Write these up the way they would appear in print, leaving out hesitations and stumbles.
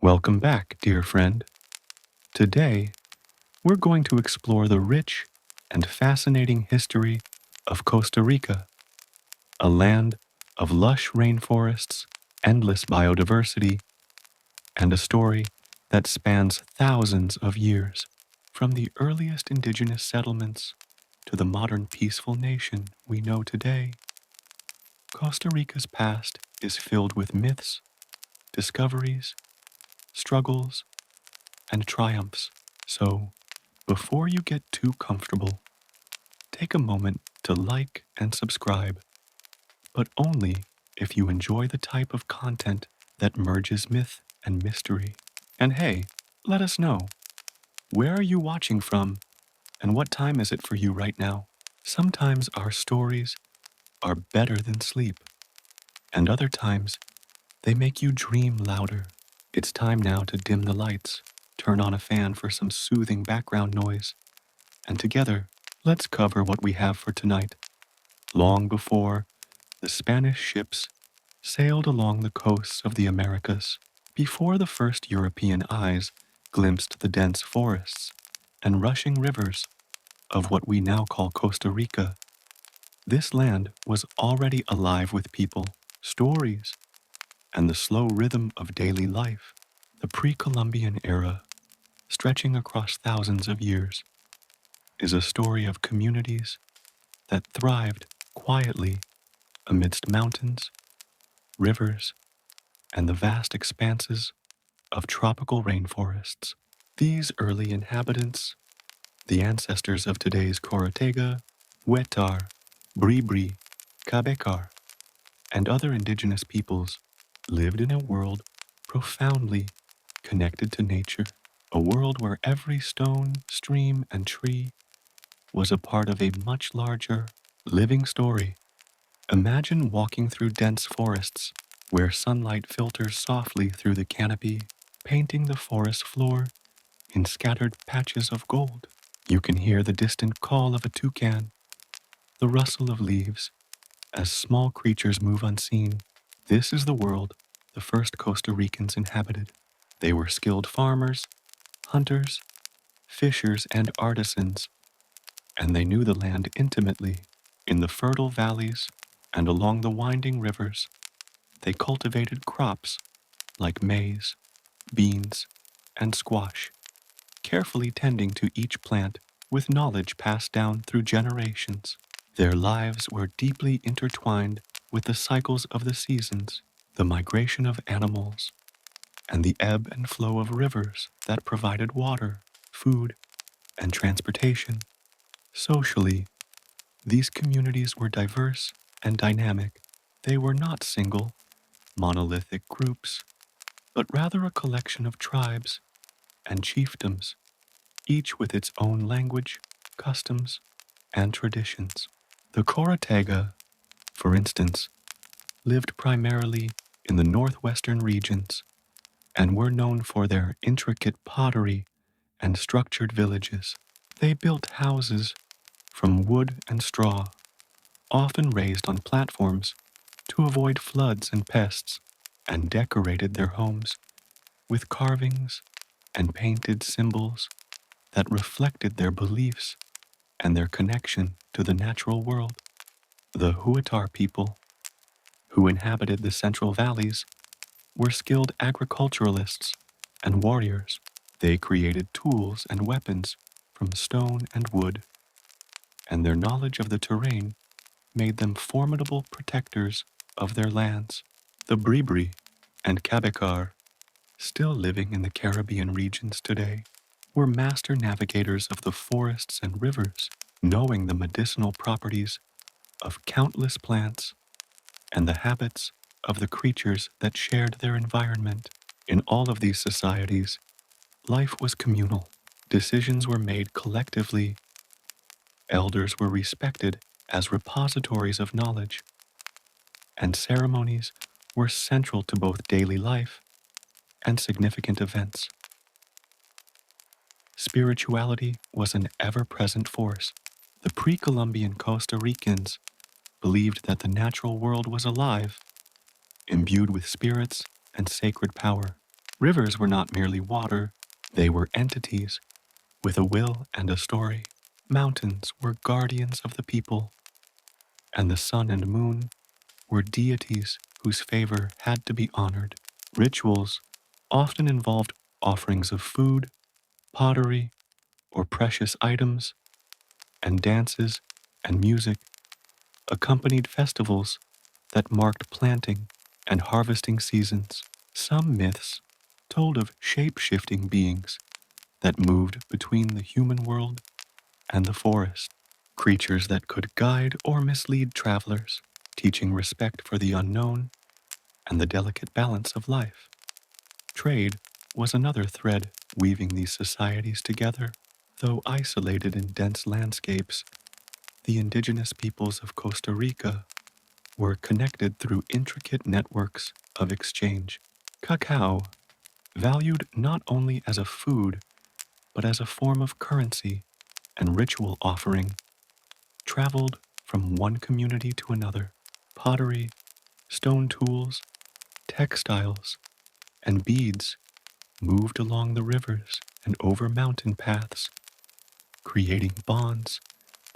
Welcome back, dear friend. Today, we're going to explore the rich and fascinating history of Costa Rica, a land of lush rainforests, endless biodiversity, and a story that spans thousands of years. From the earliest indigenous settlements to the modern peaceful nation we know today, Costa Rica's past is filled with myths, discoveries, struggles, and triumphs. So, before you get too comfortable, take a moment to like and subscribe, but only if you enjoy the type of content that merges myth and mystery. And hey, let us know, where are you watching from and what time is it for you right now? Sometimes our stories are better than sleep, and other times they make you dream louder. It's time now to dim the lights, turn on a fan for some soothing background noise, and together, let's cover what we have for tonight. Long before the Spanish ships sailed along the coasts of the Americas, before the first European eyes glimpsed the dense forests and rushing rivers of what we now call Costa Rica, this land was already alive with people, stories, and the slow rhythm of daily life. The Pre-Columbian Era, stretching across thousands of years, is a story of communities that thrived quietly amidst mountains, rivers, and the vast expanses of tropical rainforests. These early inhabitants, the ancestors of today's Corotega, Huetar, Bribri, Cabekar, and other indigenous peoples, lived in a world profoundly connected to nature, a world where every stone, stream, and tree was a part of a much larger, living story. Imagine walking through dense forests where sunlight filters softly through the canopy, painting the forest floor in scattered patches of gold. You can hear the distant call of a toucan, the rustle of leaves, as small creatures move unseen. This is the world the first Costa Ricans inhabited. They were skilled farmers, hunters, fishers, and artisans, and they knew the land intimately. In the fertile valleys and along the winding rivers, they cultivated crops like maize, beans, and squash, carefully tending to each plant with knowledge passed down through generations. Their lives were deeply intertwined with the cycles of the seasons, the migration of animals, and the ebb and flow of rivers that provided water, food, and transportation. Socially, these communities were diverse and dynamic. They were not single, monolithic groups, but rather a collection of tribes and chiefdoms, each with its own language, customs, and traditions. The Corotega, for instance, lived primarily in the northwestern regions and were known for their intricate pottery and structured villages. They built houses from wood and straw, often raised on platforms to avoid floods and pests, and decorated their homes with carvings and painted symbols that reflected their beliefs and their connection to the natural world. The Huitar people, who inhabited the central valleys, were skilled agriculturalists and warriors. They created tools and weapons from stone and wood, and their knowledge of the terrain made them formidable protectors of their lands. The Bribri and Cabekar, still living in the Caribbean regions today, were master navigators of the forests and rivers, knowing the medicinal properties of countless plants and the habits of the creatures that shared their environment. In all of these societies, life was communal. Decisions were made collectively. Elders were respected as repositories of knowledge, and ceremonies were central to both daily life and significant events. Spirituality was an ever-present force. The pre-Columbian Costa Ricans believed that the natural world was alive, imbued with spirits and sacred power. Rivers were not merely water, they were entities with a will and a story. Mountains were guardians of the people, and the sun and moon were deities whose favor had to be honored. Rituals often involved offerings of food, pottery, or precious items, and dances and music accompanied festivals that marked planting and harvesting seasons. Some myths told of shape-shifting beings that moved between the human world and the forest, creatures that could guide or mislead travelers, teaching respect for the unknown and the delicate balance of life. Trade was another thread weaving these societies together. Though isolated in dense landscapes, the indigenous peoples of Costa Rica were connected through intricate networks of exchange. Cacao, valued not only as a food, but as a form of currency and ritual offering, traveled from one community to another. Pottery, stone tools, textiles, and beads moved along the rivers and over mountain paths, creating bonds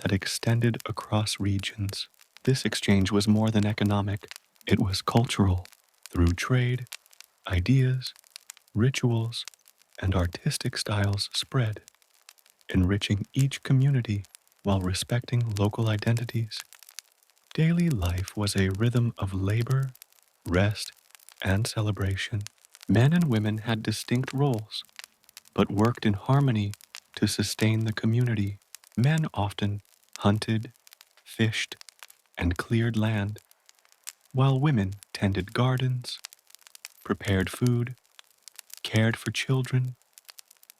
that extended across regions. This exchange was more than economic, it was cultural. Through trade, ideas, rituals, and artistic styles spread, enriching each community while respecting local identities. Daily life was a rhythm of labor, rest, and celebration. Men and women had distinct roles, but worked in harmony to sustain the community. Men often hunted, fished, and cleared land, while women tended gardens, prepared food, cared for children,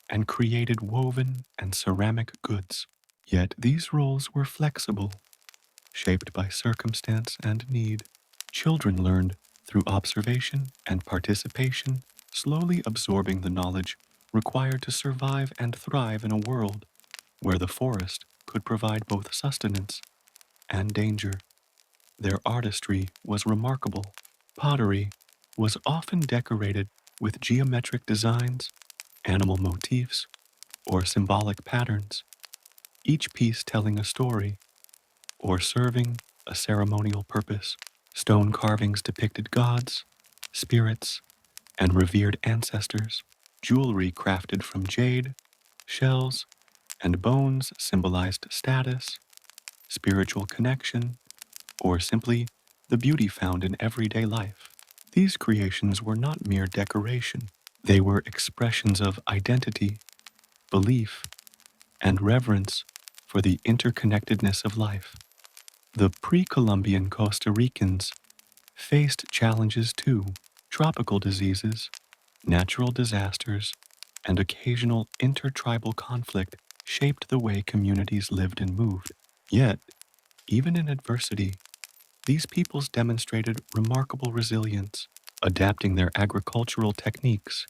and created woven and ceramic goods. Yet these roles were flexible, shaped by circumstance and need. Children learned through observation and participation, slowly absorbing the knowledge required to survive and thrive in a world where the forest could provide both sustenance and danger. Their artistry was remarkable. Pottery was often decorated with geometric designs, animal motifs, or symbolic patterns, each piece telling a story or serving a ceremonial purpose. Stone carvings depicted gods, spirits, and revered ancestors. Jewelry crafted from jade, shells, and bones symbolized status, spiritual connection, or simply the beauty found in everyday life. These creations were not mere decoration. They were expressions of identity, belief, and reverence for the interconnectedness of life. The pre-Columbian Costa Ricans faced challenges too: tropical diseases, natural disasters, and occasional intertribal conflict shaped the way communities lived and moved. Yet, even in adversity, these peoples demonstrated remarkable resilience, adapting their agricultural techniques,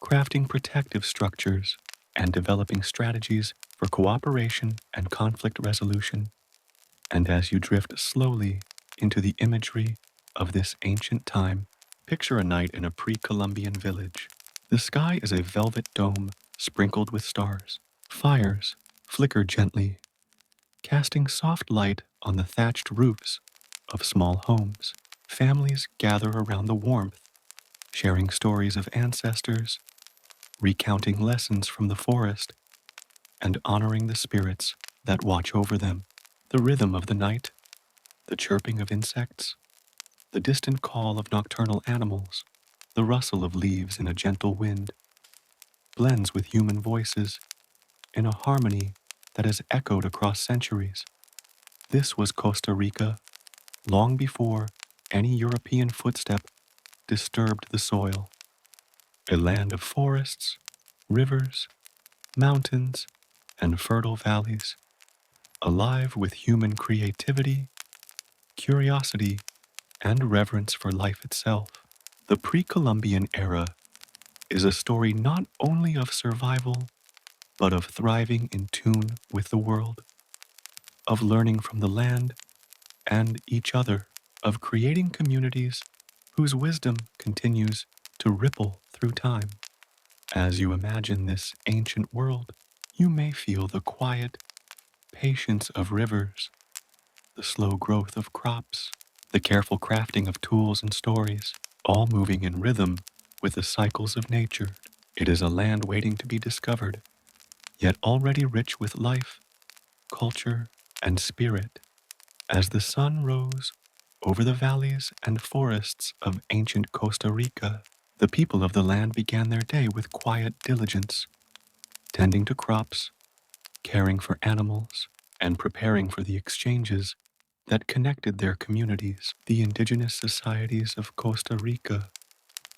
crafting protective structures, and developing strategies for cooperation and conflict resolution. And as you drift slowly into the imagery of this ancient time, picture a night in a pre-Columbian village. The sky is a velvet dome sprinkled with stars. Fires flicker gently, casting soft light on the thatched roofs of small homes. Families gather around the warmth, sharing stories of ancestors, recounting lessons from the forest, and honoring the spirits that watch over them. The rhythm of the night, the chirping of insects, the distant call of nocturnal animals, the rustle of leaves in a gentle wind, blends with human voices in a harmony that has echoed across centuries. This was Costa Rica long before any European footstep disturbed the soil. A land of forests, rivers, mountains, and fertile valleys, alive with human creativity, curiosity, and reverence for life itself. The pre-Columbian era is a story not only of survival, but of thriving in tune with the world, of learning from the land and each other, of creating communities whose wisdom continues to ripple through time. As you imagine this ancient world, you may feel the quiet patience of rivers, the slow growth of crops, the careful crafting of tools and stories, all moving in rhythm with the cycles of nature. It is a land waiting to be discovered, yet already rich with life, culture, and spirit. As the sun rose over the valleys and forests of ancient Costa Rica, the people of the land began their day with quiet diligence, tending to crops, caring for animals, and preparing for the exchanges that connected their communities. The indigenous societies of Costa Rica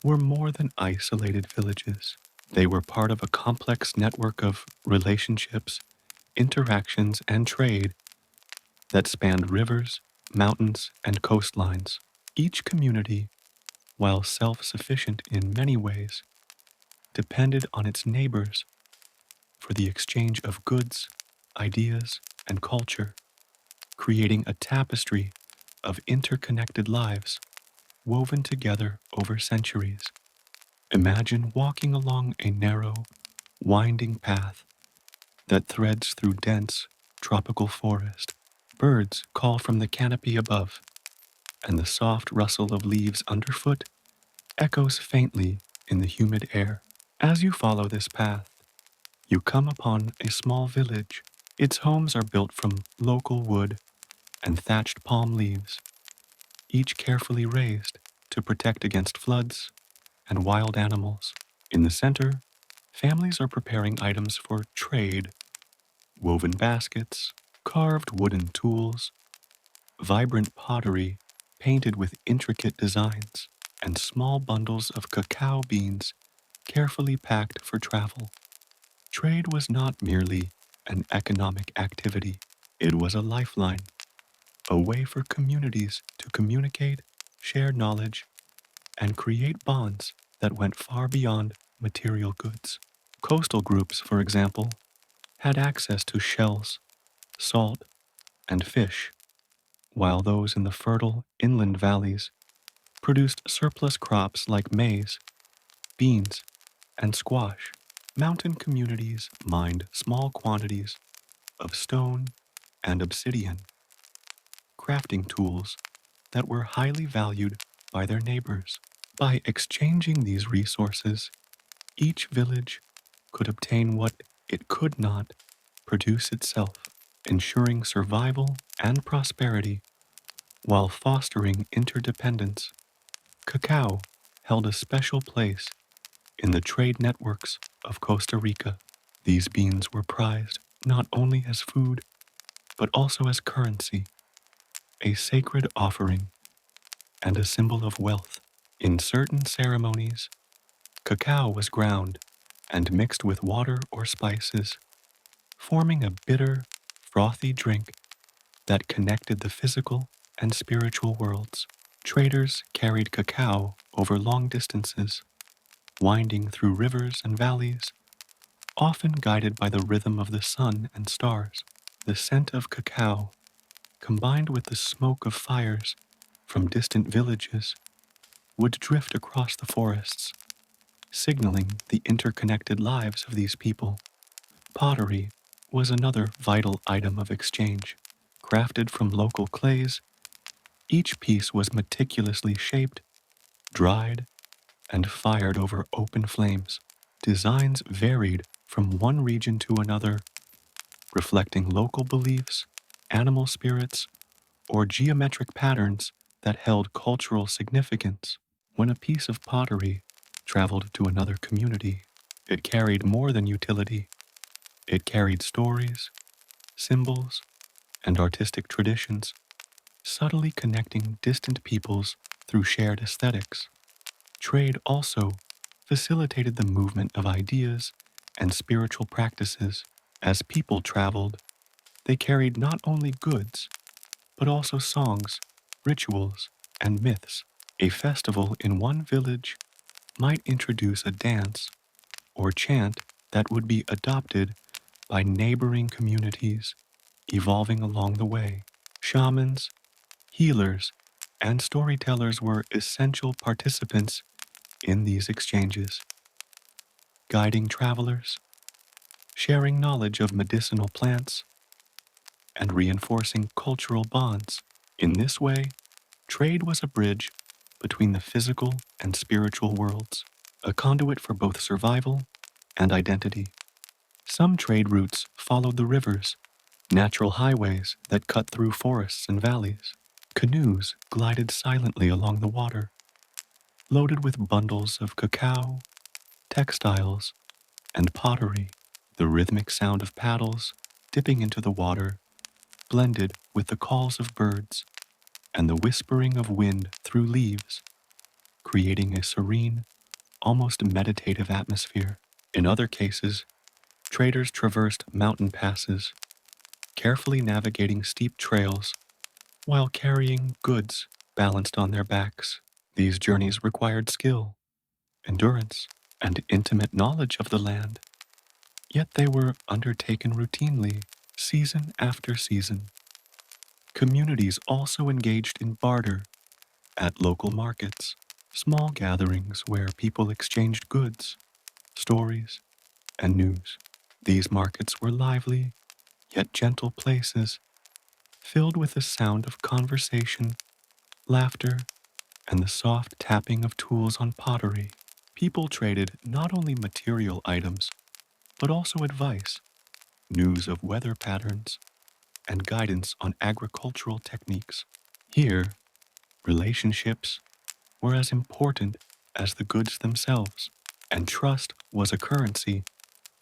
were more than isolated villages. They were part of a complex network of relationships, interactions, and trade that spanned rivers, mountains, and coastlines. Each community, while self-sufficient in many ways, depended on its neighbors for the exchange of goods, ideas, and culture, creating a tapestry of interconnected lives woven together over centuries. Imagine walking along a narrow, winding path that threads through dense, tropical forest. Birds call from the canopy above, and the soft rustle of leaves underfoot echoes faintly in the humid air. As you follow this path, you come upon a small village. Its homes are built from local wood and thatched palm leaves, each carefully raised to protect against floods and wild animals. In the center, families are preparing items for trade: woven baskets, carved wooden tools, vibrant pottery painted with intricate designs, and small bundles of cacao beans carefully packed for travel. Trade was not merely an economic activity, it was a lifeline, a way for communities to communicate, share knowledge, and create bonds that went far beyond material goods. Coastal groups, for example, had access to shells, salt, and fish, while those in the fertile inland valleys produced surplus crops like maize, beans, and squash. Mountain communities mined small quantities of stone and obsidian, crafting tools that were highly valued by their neighbors. By exchanging these resources, each village could obtain what it could not produce itself, ensuring survival and prosperity while fostering interdependence. Cacao held a special place in the trade networks of Costa Rica. These beans were prized not only as food, but also as currency, a sacred offering and a symbol of wealth. In certain ceremonies, cacao was ground and mixed with water or spices, forming a bitter, frothy drink that connected the physical and spiritual worlds. Traders carried cacao over long distances, winding through rivers and valleys, often guided by the rhythm of the sun and stars. The scent of cacao, combined with the smoke of fires from distant villages, would drift across the forests, signaling the interconnected lives of these people. Pottery was another vital item of exchange. Crafted from local clays, each piece was meticulously shaped, dried, and fired over open flames. Designs varied from one region to another, reflecting local beliefs, animal spirits, or geometric patterns that held cultural significance. When a piece of pottery traveled to another community, it carried more than utility. It carried stories, symbols, and artistic traditions, subtly connecting distant peoples through shared aesthetics. Trade also facilitated the movement of ideas and spiritual practices. As people traveled, they carried not only goods, but also songs, rituals, and myths. A festival in one village might introduce a dance or chant that would be adopted by neighboring communities, evolving along the way. Shamans, healers, and storytellers were essential participants in these exchanges. guiding travelers, sharing knowledge of medicinal plants, and reinforcing cultural bonds. In this way, trade was a bridge between the physical and spiritual worlds, a conduit for both survival and identity. Some trade routes followed the rivers, natural highways that cut through forests and valleys. Canoes glided silently along the water, loaded with bundles of cacao, textiles, and pottery. The rhythmic sound of paddles dipping into the water blended with the calls of birds and the whispering of wind through leaves, creating a serene, almost meditative atmosphere. In other cases, traders traversed mountain passes, carefully navigating steep trails while carrying goods balanced on their backs. These journeys required skill, endurance, and intimate knowledge of the land, yet they were undertaken routinely, season after season. Communities also engaged in barter at local markets, small gatherings where people exchanged goods, stories, and news. These markets were lively, yet gentle places, filled with the sound of conversation, laughter, and the soft tapping of tools on pottery. People traded not only material items, but also advice, news of weather patterns, and guidance on agricultural techniques. Here, relationships were as important as the goods themselves, and trust was a currency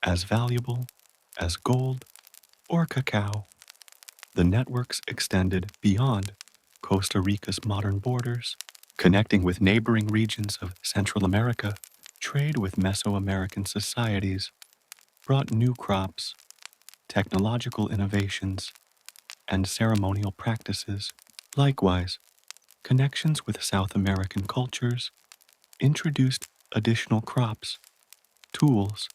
as valuable as gold or cacao. The networks extended beyond Costa Rica's modern borders, connecting with neighboring regions of Central America. Trade with Mesoamerican societies brought new crops, technological innovations, and ceremonial practices. Likewise, connections with South American cultures introduced additional crops, tools,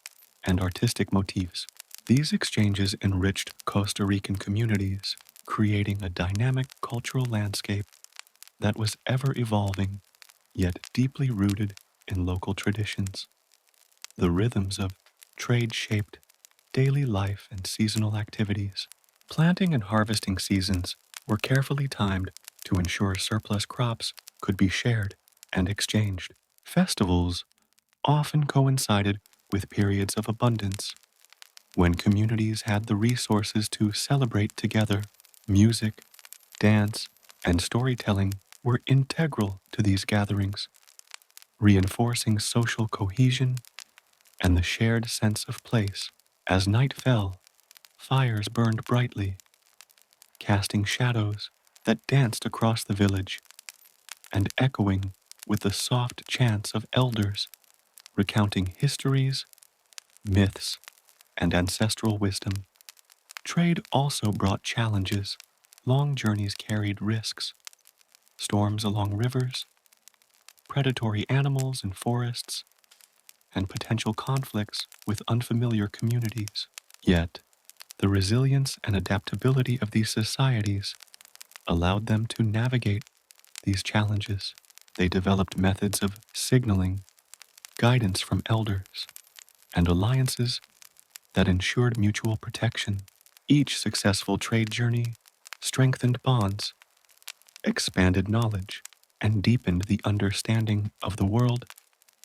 and artistic motifs. These exchanges enriched Costa Rican communities, creating a dynamic cultural landscape that was ever evolving, yet deeply rooted in local traditions. The rhythms of trade shaped daily life and seasonal activities. Planting and harvesting seasons were carefully timed to ensure surplus crops could be shared and exchanged. Festivals often coincided with periods of abundance, when communities had the resources to celebrate together. Music, dance, and storytelling were integral to these gatherings, reinforcing social cohesion and the shared sense of place. As night fell, fires burned brightly, casting shadows that danced across the village and echoing with the soft chants of elders recounting histories, myths, and ancestral wisdom. Trade also brought challenges. Long journeys carried risks, storms along rivers, predatory animals in forests, and potential conflicts with unfamiliar communities. Yet, the resilience and adaptability of these societies allowed them to navigate these challenges. They developed methods of signaling, guidance from elders, and alliances that ensured mutual protection. Each successful trade journey strengthened bonds, expanded knowledge, and deepened the understanding of the world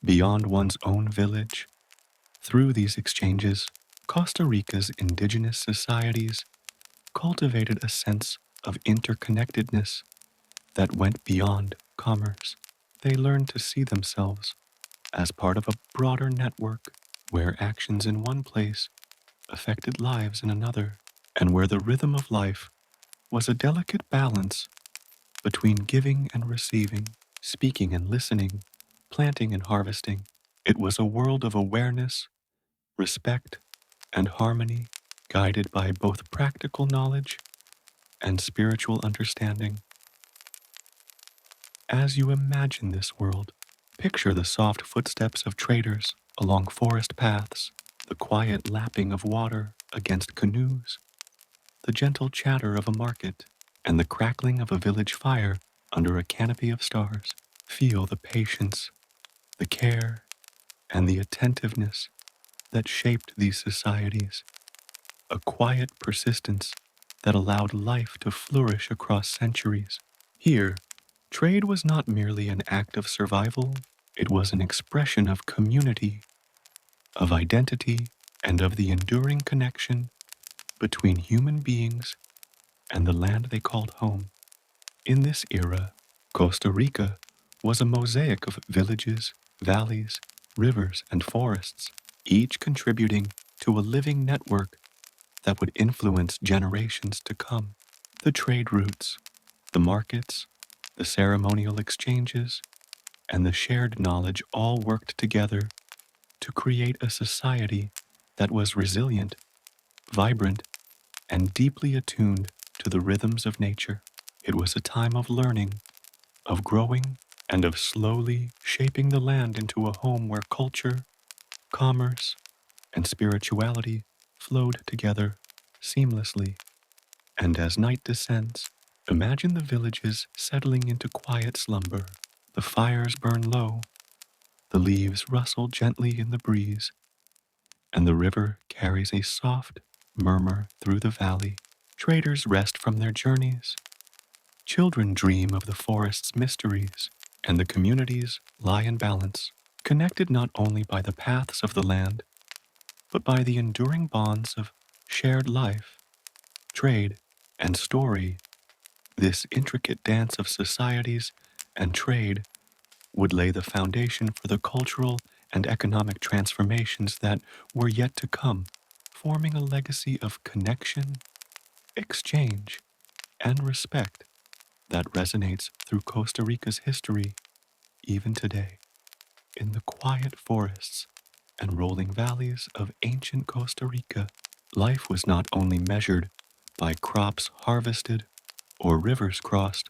beyond one's own village. Through these exchanges, Costa Rica's indigenous societies cultivated a sense of interconnectedness that went beyond commerce. They learned to see themselves as part of a broader network where actions in one place affected lives in another, and where the rhythm of life was a delicate balance between giving and receiving, speaking and listening, planting and harvesting. It was a world of awareness, respect, and harmony, guided by both practical knowledge and spiritual understanding. As you imagine this world, picture the soft footsteps of traders along forest paths, the quiet lapping of water against canoes, the gentle chatter of a market, and the crackling of a village fire under a canopy of stars. Feel the patience, the care, and the attentiveness that shaped these societies, a quiet persistence that allowed life to flourish across centuries. Here, trade was not merely an act of survival, it was an expression of community, of identity, and of the enduring connection between human beings and the land they called home. In this era, Costa Rica was a mosaic of villages, valleys, rivers, and forests, each contributing to a living network that would influence generations to come. The trade routes, the markets, the ceremonial exchanges, and the shared knowledge all worked together to create a society that was resilient, vibrant, and deeply attuned to the rhythms of nature. It was a time of learning, of growing, and of slowly shaping the land into a home where culture, commerce, and spirituality flowed together seamlessly. And as night descends, imagine the villages settling into quiet slumber. The fires burn low, the leaves rustle gently in the breeze, and the river carries a soft murmur through the valley. Traders rest from their journeys, children dream of the forest's mysteries, and the communities lie in balance, connected not only by the paths of the land, but by the enduring bonds of shared life, trade, and story. This intricate dance of societies and trade would lay the foundation for the cultural and economic transformations that were yet to come, forming a legacy of connection, exchange, and respect that resonates through Costa Rica's history even today. In the quiet forests and rolling valleys of ancient Costa Rica, life was not only measured by crops harvested or rivers crossed,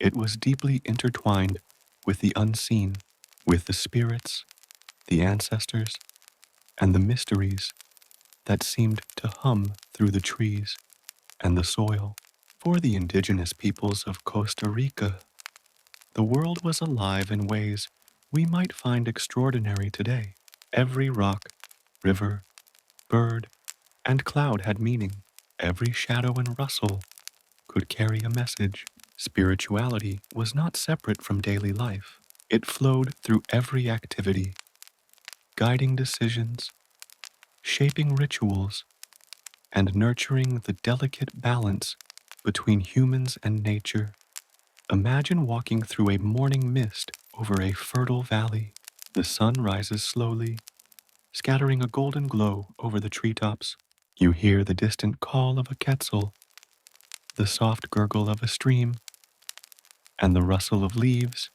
it was deeply intertwined with the unseen, with the spirits, the ancestors, and the mysteries that seemed to hum through the trees and the soil. For the indigenous peoples of Costa Rica, the world was alive in ways we might find extraordinary today. Every rock, river, bird, and cloud had meaning. Every shadow and rustle could carry a message. Spirituality was not separate from daily life. It flowed through every activity, guiding decisions, shaping rituals, and nurturing the delicate balance between humans and nature. Imagine walking through a morning mist over a fertile valley. The sun rises slowly, scattering a golden glow over the treetops. You hear the distant call of a quetzal, the soft gurgle of a stream, and the rustle of leaves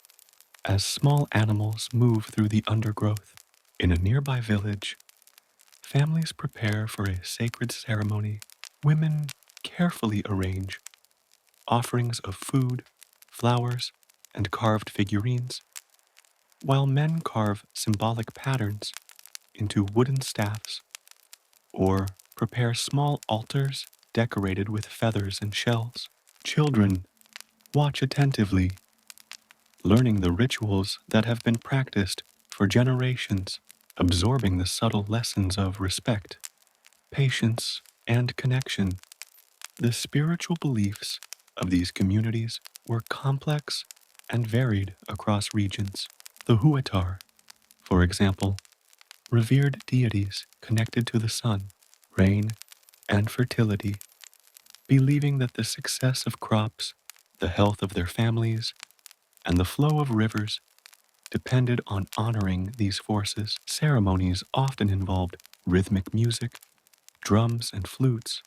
as small animals move through the undergrowth. In a nearby village, families prepare for a sacred ceremony. Women carefully arrange offerings of food, flowers, and carved figurines, while men carve symbolic patterns into wooden staffs or prepare small altars decorated with feathers and shells. Children watch attentively, learning the rituals that have been practiced for generations, absorbing the subtle lessons of respect, patience, and connection. The spiritual beliefs of these communities were complex and varied across regions. The Huatar, for example, revered deities connected to the sun, rain, and fertility, believing that the success of crops, the health of their families, and the flow of rivers depended on honoring these forces. Ceremonies often involved rhythmic music, drums, and flutes,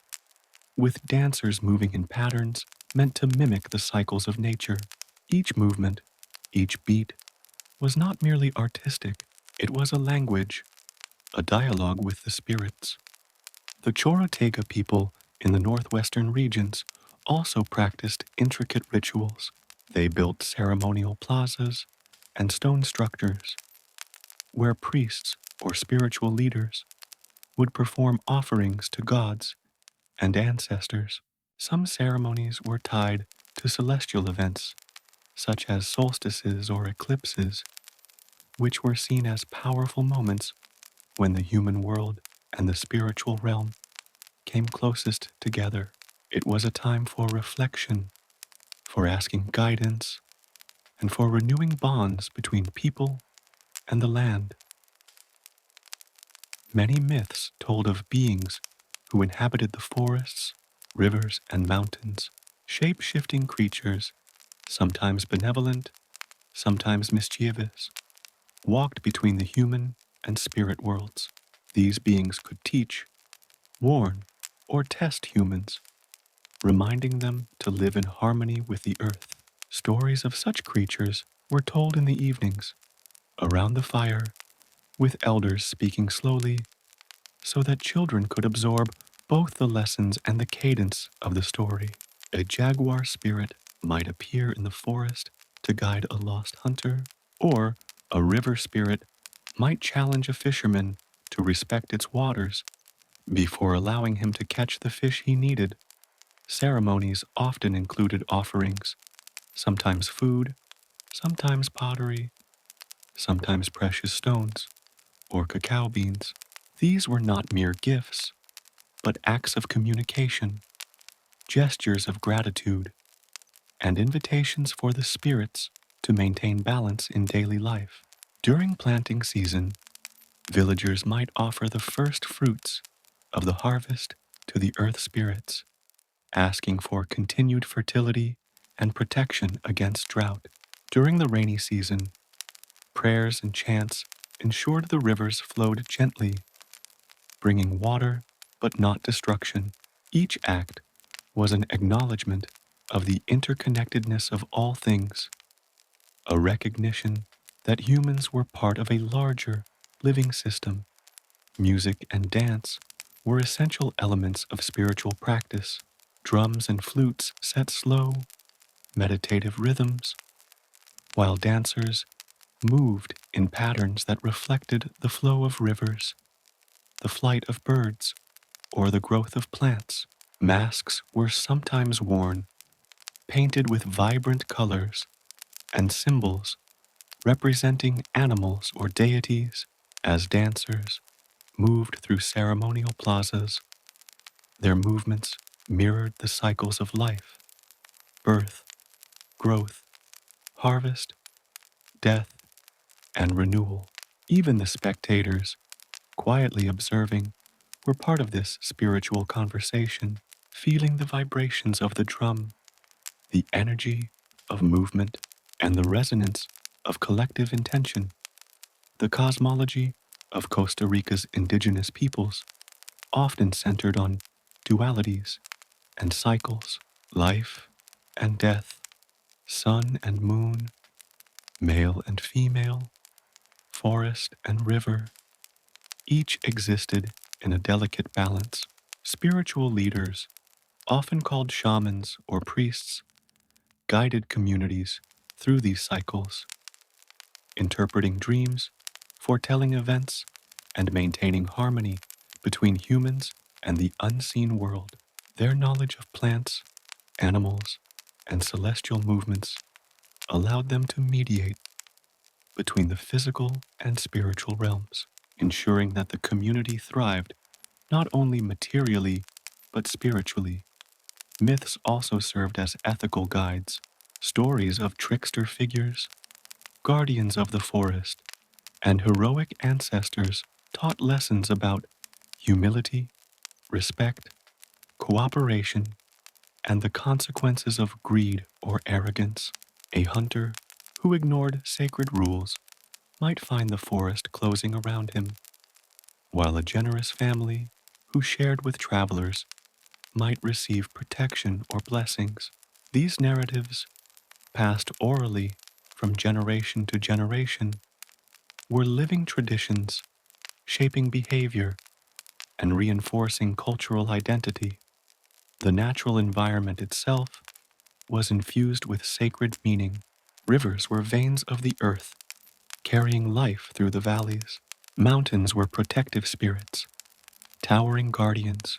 with dancers moving in patterns meant to mimic the cycles of nature. Each movement, each beat, was not merely artistic, it was a language, a dialogue with the spirits. The Chorotega people in the northwestern regions also practiced intricate rituals. They built ceremonial plazas and stone structures where priests or spiritual leaders would perform offerings to gods and ancestors. Some ceremonies were tied to celestial events, such as solstices or eclipses, which were seen as powerful moments when the human world and the spiritual realm came closest together. It was a time for reflection, for asking guidance, and for renewing bonds between people and the land. Many myths told of beings who inhabited the forests, rivers, and mountains, shape-shifting creatures, sometimes benevolent, sometimes mischievous, walked between the human and spirit worlds. These beings could teach, warn, or test humans, reminding them to live in harmony with the earth. Stories of such creatures were told in the evenings, around the fire, with elders speaking slowly so that children could absorb both the lessons and the cadence of the story. A jaguar spirit might appear in the forest to guide a lost hunter, or a river spirit might challenge a fisherman to respect its waters before allowing him to catch the fish he needed. Ceremonies often included offerings, sometimes food, sometimes pottery, sometimes precious stones, or cacao beans. These were not mere gifts, but acts of communication, gestures of gratitude, and invitations for the spirits to maintain balance in daily life. During planting season, villagers might offer the first fruits of the harvest to the earth spirits, asking for continued fertility and protection against drought. During the rainy season, prayers and chants ensured the rivers flowed gently, bringing water but not destruction. Each act was an acknowledgement of the interconnectedness of all things, a recognition that humans were part of a larger, living system. Music and dance were essential elements of spiritual practice. Drums and flutes set slow, meditative rhythms, while dancers moved in patterns that reflected the flow of rivers, the flight of birds, or the growth of plants. Masks were sometimes worn, painted with vibrant colors and symbols representing animals or deities. As dancers moved through ceremonial plazas, their movements mirrored the cycles of life: birth, growth, harvest, death, and renewal. Even the spectators, quietly observing, were part of this spiritual conversation, feeling the vibrations of the drum, the energy of movement, and the resonance of collective intention. The cosmology of Costa Rica's indigenous peoples often centered on dualities and cycles: life and death, sun and moon, male and female, forest and river. Each existed in a delicate balance. Spiritual leaders, often called shamans or priests, guided communities through these cycles, interpreting dreams, foretelling events, and maintaining harmony between humans and the unseen world. Their knowledge of plants, animals, and celestial movements allowed them to mediate between the physical and spiritual realms, ensuring that the community thrived not only materially but spiritually. Myths also served as ethical guides. Stories of trickster figures, guardians of the forest, and heroic ancestors taught lessons about humility, respect, cooperation, and the consequences of greed or arrogance. A hunter who ignored sacred rules might find the forest closing around him, while a generous family who shared with travelers might receive protection or blessings. These narratives, passed orally from generation to generation, were living traditions shaping behavior and reinforcing cultural identity. The natural environment itself was infused with sacred meaning. Rivers were veins of the earth, carrying life through the valleys. Mountains were protective spirits, towering guardians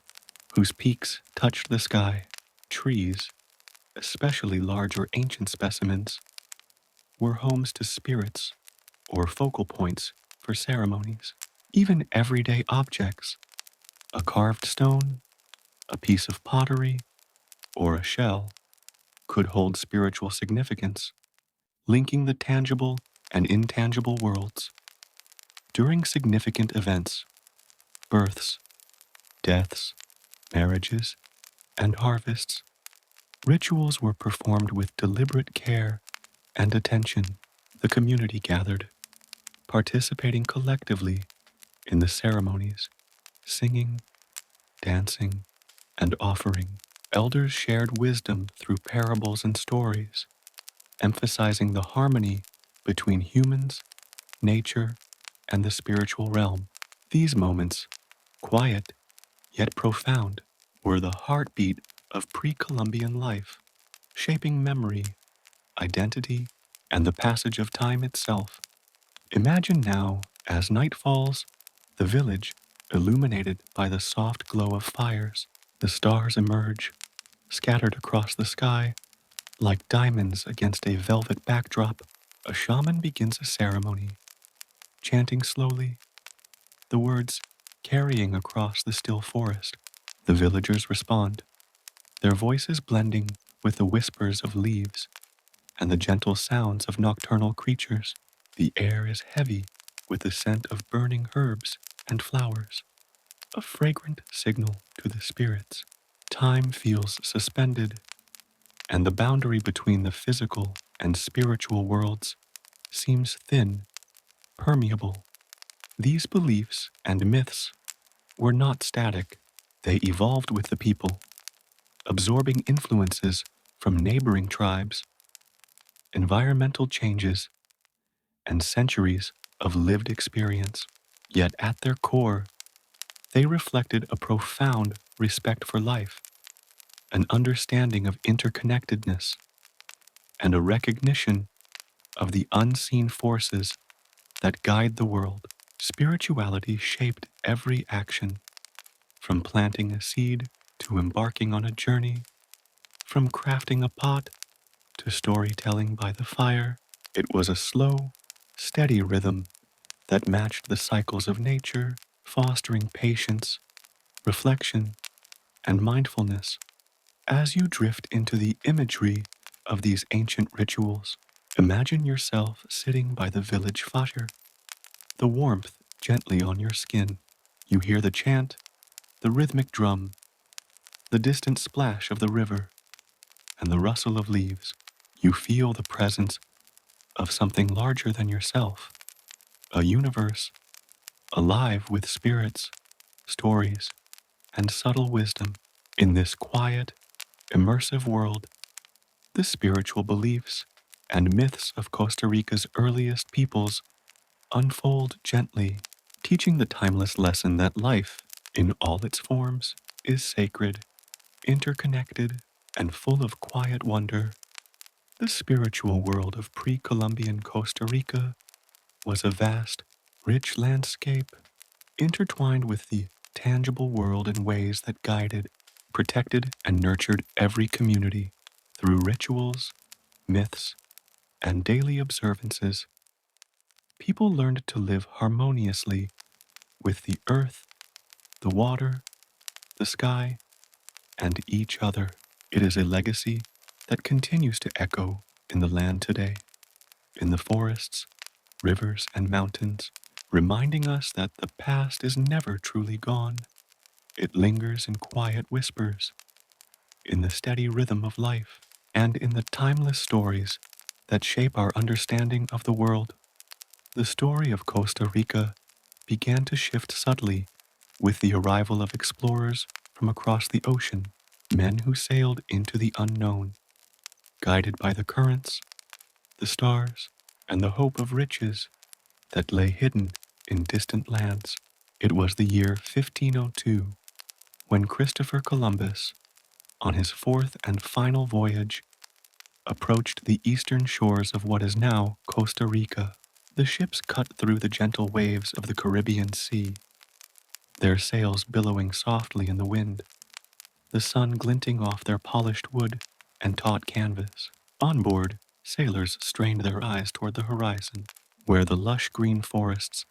whose peaks touched the sky. Trees, especially large or ancient specimens, were homes to spirits or focal points for ceremonies. Even everyday objects, a carved stone, a piece of pottery, or a shell, could hold spiritual significance, linking the tangible and intangible worlds. During significant events, births, deaths, marriages, and harvests, rituals were performed with deliberate care and attention. The community gathered, participating collectively in the ceremonies, singing, dancing, and offering. Elders shared wisdom through parables and stories, emphasizing the harmony between humans, nature, and the spiritual realm. These moments, quiet yet profound, were the heartbeat of pre-Columbian life, shaping memory, identity, and the passage of time itself. Imagine now, as night falls, the village, illuminated by the soft glow of fires, the stars emerge, scattered across the sky, like diamonds against a velvet backdrop. A shaman begins a ceremony, chanting slowly, the words carrying across the still forest. The villagers respond, their voices blending with the whispers of leaves and the gentle sounds of nocturnal creatures. The air is heavy with the scent of burning herbs and flowers, a fragrant signal to the spirits. Time feels suspended, and the boundary between the physical and spiritual worlds seems thin, permeable. These beliefs and myths were not static. They evolved with the people, absorbing influences from neighboring tribes, environmental changes, and centuries of lived experience. Yet at their core, they reflected a profound respect for life, an understanding of interconnectedness, and a recognition of the unseen forces that guide the world. Spirituality shaped every action, from planting a seed to embarking on a journey, from crafting a pot to storytelling by the fire. It was a slow, steady rhythm that matched the cycles of nature, fostering patience, reflection, and mindfulness. As you drift into the imagery of these ancient rituals, imagine yourself sitting by the village fire, the warmth gently on your skin. You hear the chant, the rhythmic drum, the distant splash of the river, and the rustle of leaves. You feel the presence of something larger than yourself, a universe alive with spirits, stories, and subtle wisdom. In this quiet, immersive world, the spiritual beliefs and myths of Costa Rica's earliest peoples unfold gently, teaching the timeless lesson that life, in all its forms, is sacred, interconnected, and full of quiet wonder. The spiritual world of pre-Columbian Costa Rica was a vast, rich landscape, intertwined with the tangible world in ways that guided, protected, and nurtured every community. Through rituals, myths, and daily observances, people learned to live harmoniously with the earth, the water, the sky, and each other. It is a legacy that continues to echo in the land today, in the forests, rivers, and mountains, reminding us that the past is never truly gone. It lingers in quiet whispers, in the steady rhythm of life, and in the timeless stories that shape our understanding of the world. The story of Costa Rica began to shift subtly with the arrival of explorers from across the ocean, men who sailed into the unknown, guided by the currents, the stars, and the hope of riches that lay hidden in distant lands. It was the year 1502 when Christopher Columbus, on his fourth and final voyage, approached the eastern shores of what is now Costa Rica. The ships cut through the gentle waves of the Caribbean Sea, their sails billowing softly in the wind, the sun glinting off their polished wood and taut canvas. On board, sailors strained their eyes toward the horizon, where the lush green forests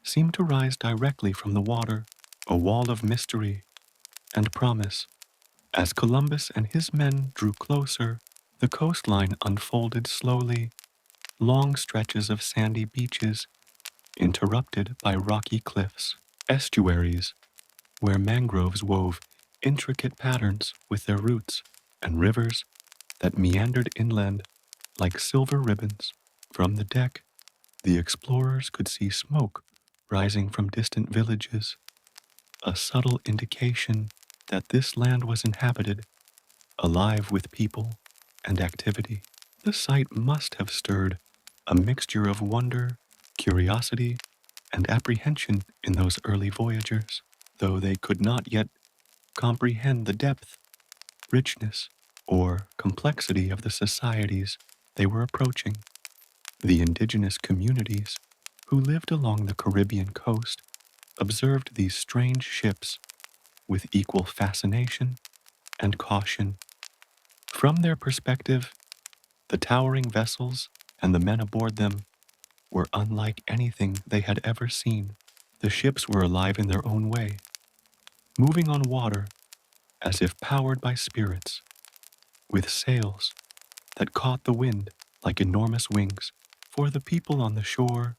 seemed to rise directly from the water, a wall of mystery and promise. As Columbus and his men drew closer, the coastline unfolded slowly, long stretches of sandy beaches interrupted by rocky cliffs, estuaries where mangroves wove intricate patterns with their roots, and rivers that meandered inland like silver ribbons. From the deck, the explorers could see smoke rising from distant villages, a subtle indication that this land was inhabited, alive with people and activity. The sight must have stirred a mixture of wonder, curiosity, and apprehension in those early voyagers, though they could not yet comprehend the depth, richness, or complexity of the societies they were approaching. The indigenous communities who lived along the Caribbean coast observed these strange ships with equal fascination and caution. From their perspective, the towering vessels and the men aboard them were unlike anything they had ever seen. The ships were alive in their own way, moving on water as if powered by spirits, with sails that caught the wind like enormous wings. For the people on the shore,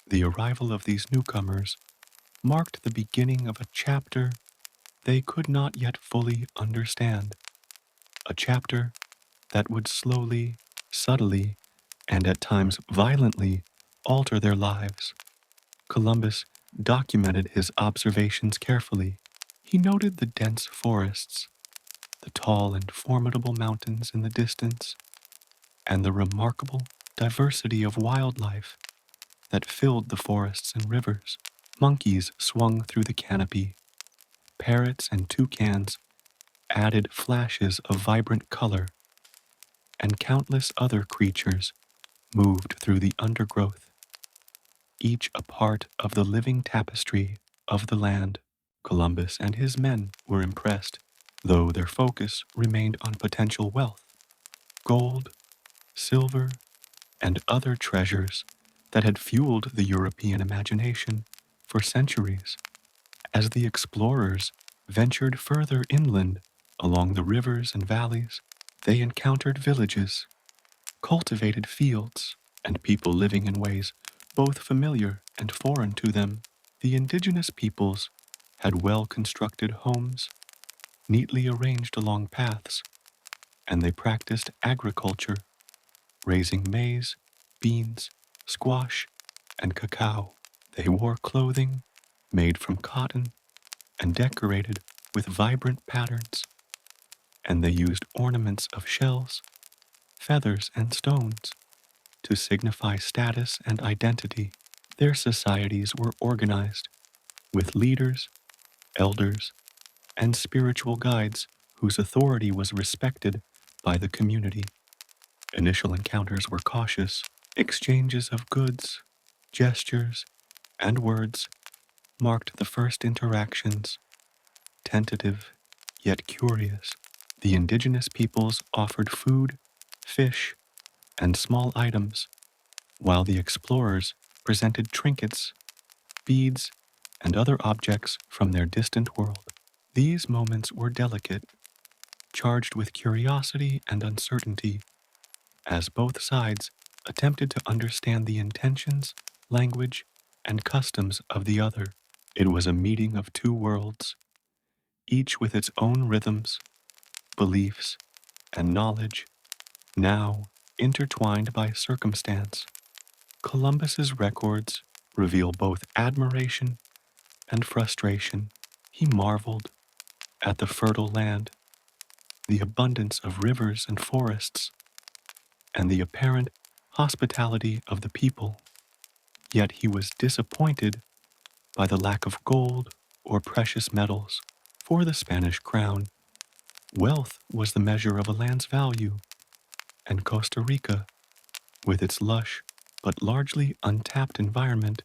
the arrival of these newcomers marked the beginning of a chapter they could not yet fully understand, a chapter that would slowly, subtly, and at times violently alter their lives. Columbus documented his observations carefully. He noted the dense forests, the tall and formidable mountains in the distance, and the remarkable diversity of wildlife that filled the forests and rivers. Monkeys swung through the canopy, parrots and toucans added flashes of vibrant color, and countless other creatures moved through the undergrowth, each a part of the living tapestry of the land. Columbus and his men were impressed, though their focus remained on potential wealth, gold, silver, and other treasures that had fueled the European imagination for centuries. As the explorers ventured further inland along the rivers and valleys, they encountered villages, cultivated fields, and people living in ways both familiar and foreign to them. The indigenous peoples had well-constructed homes, neatly arranged along paths, and they practiced agriculture, raising maize, beans, squash, and cacao. They wore clothing made from cotton and decorated with vibrant patterns, and they used ornaments of shells, feathers, and stones to signify status and identity. Their societies were organized with leaders, elders, and spiritual guides whose authority was respected by the community. Initial encounters were cautious. Exchanges of goods, gestures, and words marked the first interactions, tentative yet curious. The indigenous peoples offered food, fish, and small items, while the explorers presented trinkets, beads, and other objects from their distant world. These moments were delicate, charged with curiosity and uncertainty, as both sides attempted to understand the intentions, language, and customs of the other. It was a meeting of two worlds, each with its own rhythms, beliefs, and knowledge, now intertwined by circumstance. Columbus's records reveal both admiration and frustration. He marveled at the fertile land, the abundance of rivers and forests, and the apparent hospitality of the people. Yet he was disappointed by the lack of gold or precious metals. For the Spanish crown, wealth was the measure of a land's value, and Costa Rica, with its lush but largely untapped environment,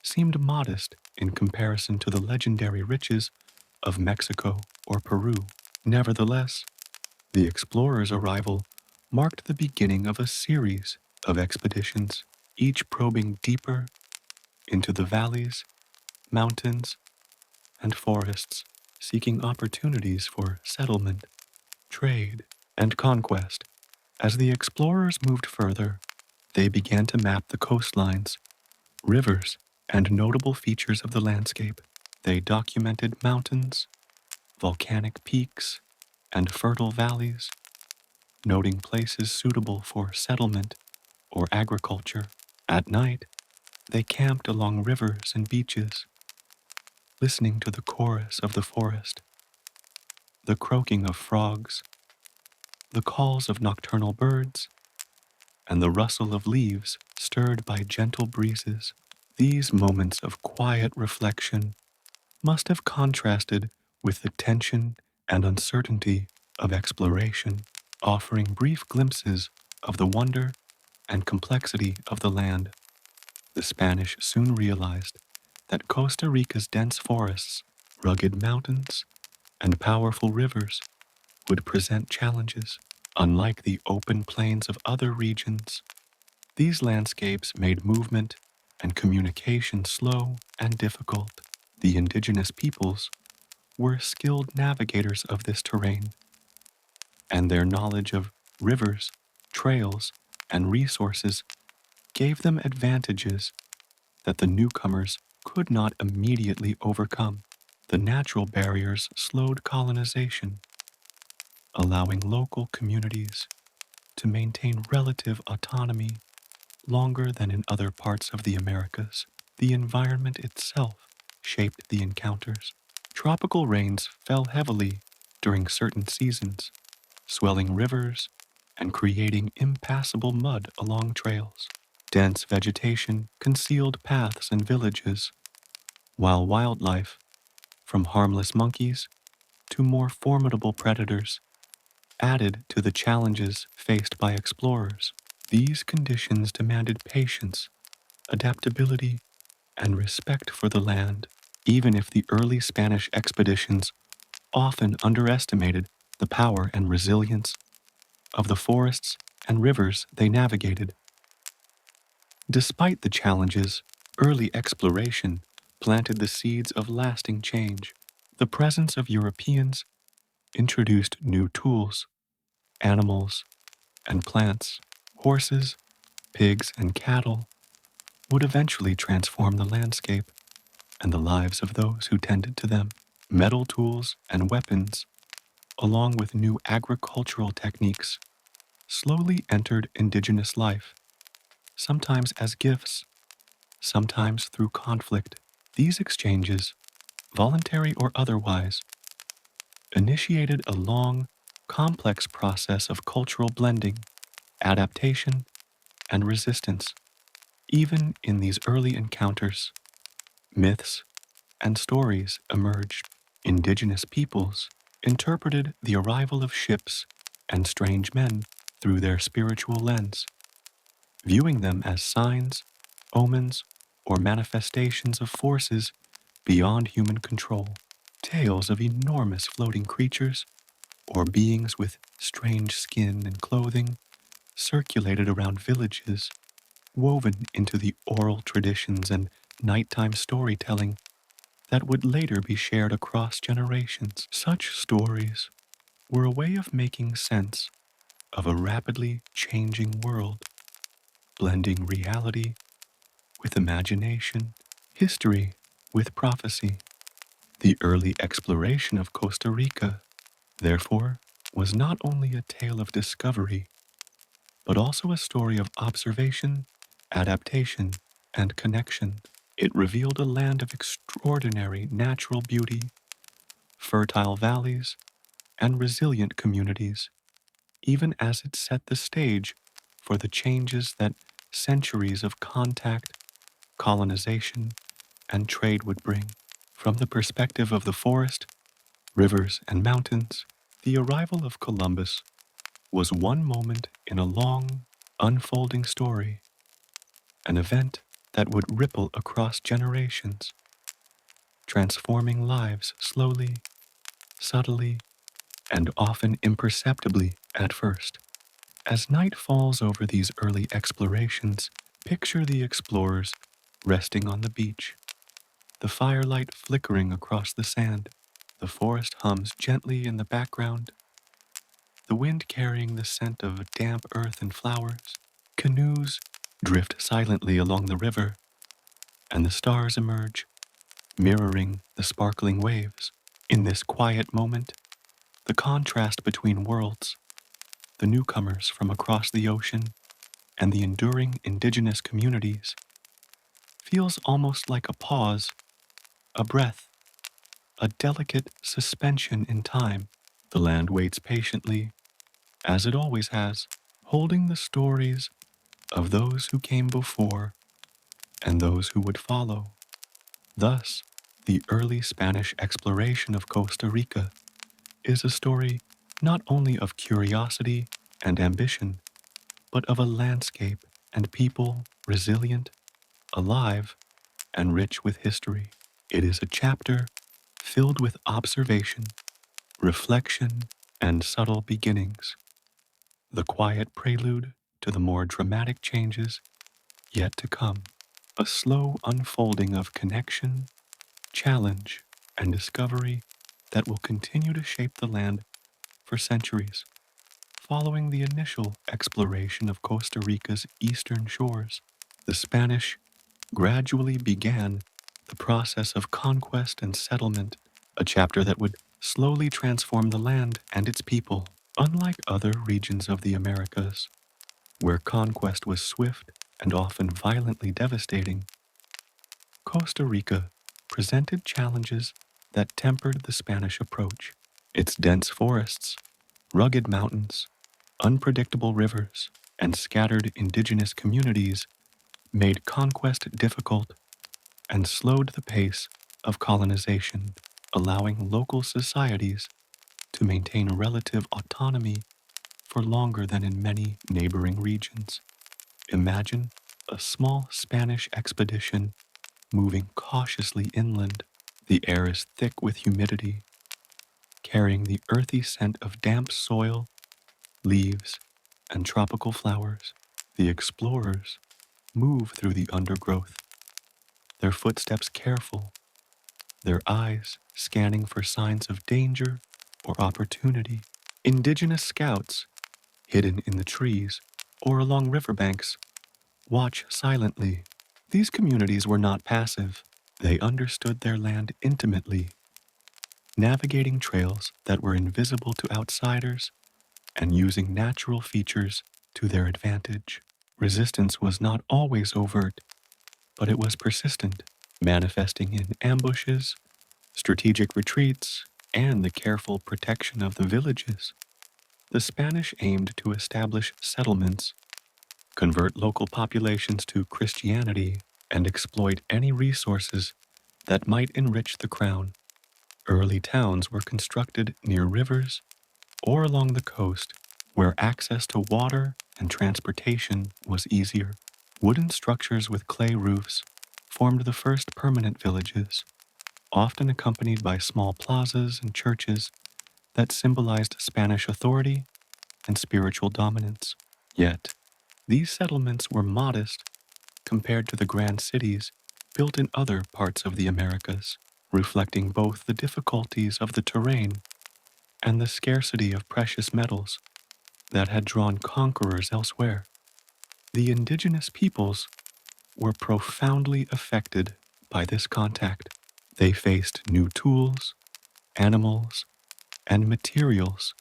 seemed modest in comparison to the legendary riches of Mexico or Peru. Nevertheless, the explorers' arrival marked the beginning of a series of expeditions, each probing deeper into the valleys, mountains, and forests, seeking opportunities for settlement, trade, and conquest. As the explorers moved further, they began to map the coastlines, rivers, and notable features of the landscape. They documented mountains, volcanic peaks, and fertile valleys, noting places suitable for settlement or agriculture. At night, they camped along rivers and beaches, listening to the chorus of the forest, the croaking of frogs, the calls of nocturnal birds, and the rustle of leaves stirred by gentle breezes. These moments of quiet reflection must have contrasted with the tension and uncertainty of exploration, offering brief glimpses of the wonder and complexity of the land. The Spanish soon realized that Costa Rica's dense forests, rugged mountains, and powerful rivers would present challenges. Unlike the open plains of other regions, these landscapes made movement and communication slow and difficult. The indigenous peoples were skilled navigators of this terrain, and their knowledge of rivers, trails, and resources gave them advantages that the newcomers could not immediately overcome. The natural barriers slowed colonization, allowing local communities to maintain relative autonomy longer than in other parts of the Americas. The environment itself shaped the encounters. Tropical rains fell heavily during certain seasons, swelling rivers and creating impassable mud along trails. Dense vegetation concealed paths and villages, while wildlife, from harmless monkeys to more formidable predators, added to the challenges faced by explorers. These conditions demanded patience, adaptability, and respect for the land, even if the early Spanish expeditions often underestimated the power and resilience of the forests and rivers they navigated. Despite the challenges, early exploration planted the seeds of lasting change. The presence of Europeans introduced new tools, animals, and plants. Horses, pigs, and cattle would eventually transform the landscape and the lives of those who tended to them. Metal tools and weapons, along with new agricultural techniques, slowly entered indigenous life, sometimes as gifts, sometimes through conflict. These exchanges, voluntary or otherwise, initiated a long, complex process of cultural blending, adaptation, and resistance. Even in these early encounters, myths and stories emerged. Indigenous peoples interpreted the arrival of ships and strange men through their spiritual lens, viewing them as signs, omens, or manifestations of forces beyond human control. Tales of enormous floating creatures or beings with strange skin and clothing circulated around villages, woven into the oral traditions and nighttime storytelling that would later be shared across generations. Such stories were a way of making sense of a rapidly changing world, blending reality with imagination, history with prophecy. The early exploration of Costa Rica, therefore, was not only a tale of discovery, but also a story of observation, adaptation, and connection. It revealed a land of extraordinary natural beauty, fertile valleys, and resilient communities, even as it set the stage for the changes that centuries of contact, colonization, and trade would bring. From the perspective of the forest, rivers, and mountains, the arrival of Columbus was one moment in a long, unfolding story, an event that would ripple across generations, transforming lives slowly, subtly, and often imperceptibly at first. As night falls over these early explorations, picture the explorers resting on the beach, the firelight flickering across the sand. The forest hums gently in the background, the wind carrying the scent of damp earth and flowers. Canoes drift silently along the river, and the stars emerge, mirroring the sparkling waves. In this quiet moment, the contrast between worlds, the newcomers from across the ocean and the enduring indigenous communities, feels almost like a pause, a breath, a delicate suspension in time. The land waits patiently, as it always has, holding the stories of those who came before and those who would follow. Thus, the early Spanish exploration of Costa Rica is a story not only of curiosity and ambition, but of a landscape and people resilient, alive, and rich with history. It is a chapter filled with observation, reflection, and subtle beginnings, the quiet prelude to the more dramatic changes yet to come, a slow unfolding of connection, challenge, and discovery that will continue to shape the land for centuries. Following the initial exploration of Costa Rica's eastern shores, the Spanish gradually began the process of conquest and settlement, a chapter that would slowly transform the land and its people. Unlike other regions of the Americas, where conquest was swift and often violently devastating, Costa Rica presented challenges that tempered the Spanish approach. Its dense forests, rugged mountains, unpredictable rivers, and scattered indigenous communities made conquest difficult and slowed the pace of colonization, allowing local societies to maintain relative autonomy for longer than in many neighboring regions. Imagine a small Spanish expedition moving cautiously inland. The air is thick with humidity, carrying the earthy scent of damp soil, leaves, and tropical flowers. The explorers move through the undergrowth, their footsteps careful, their eyes scanning for signs of danger or opportunity. Indigenous scouts, hidden in the trees or along riverbanks, watch silently. These communities were not passive. They understood their land intimately, navigating trails that were invisible to outsiders and using natural features to their advantage. Resistance was not always overt, but it was persistent, manifesting in ambushes, strategic retreats, and the careful protection of the villages. The Spanish aimed to establish settlements, convert local populations to Christianity, and exploit any resources that might enrich the crown. Early towns were constructed near rivers or along the coast, where access to water and transportation was easier. Wooden structures with clay roofs formed the first permanent villages, often accompanied by small plazas and churches that symbolized Spanish authority and spiritual dominance. Yet, these settlements were modest compared to the grand cities built in other parts of the Americas, reflecting both the difficulties of the terrain and the scarcity of precious metals that had drawn conquerors elsewhere. The indigenous peoples were profoundly affected by this contact. They faced new tools, animals, and materials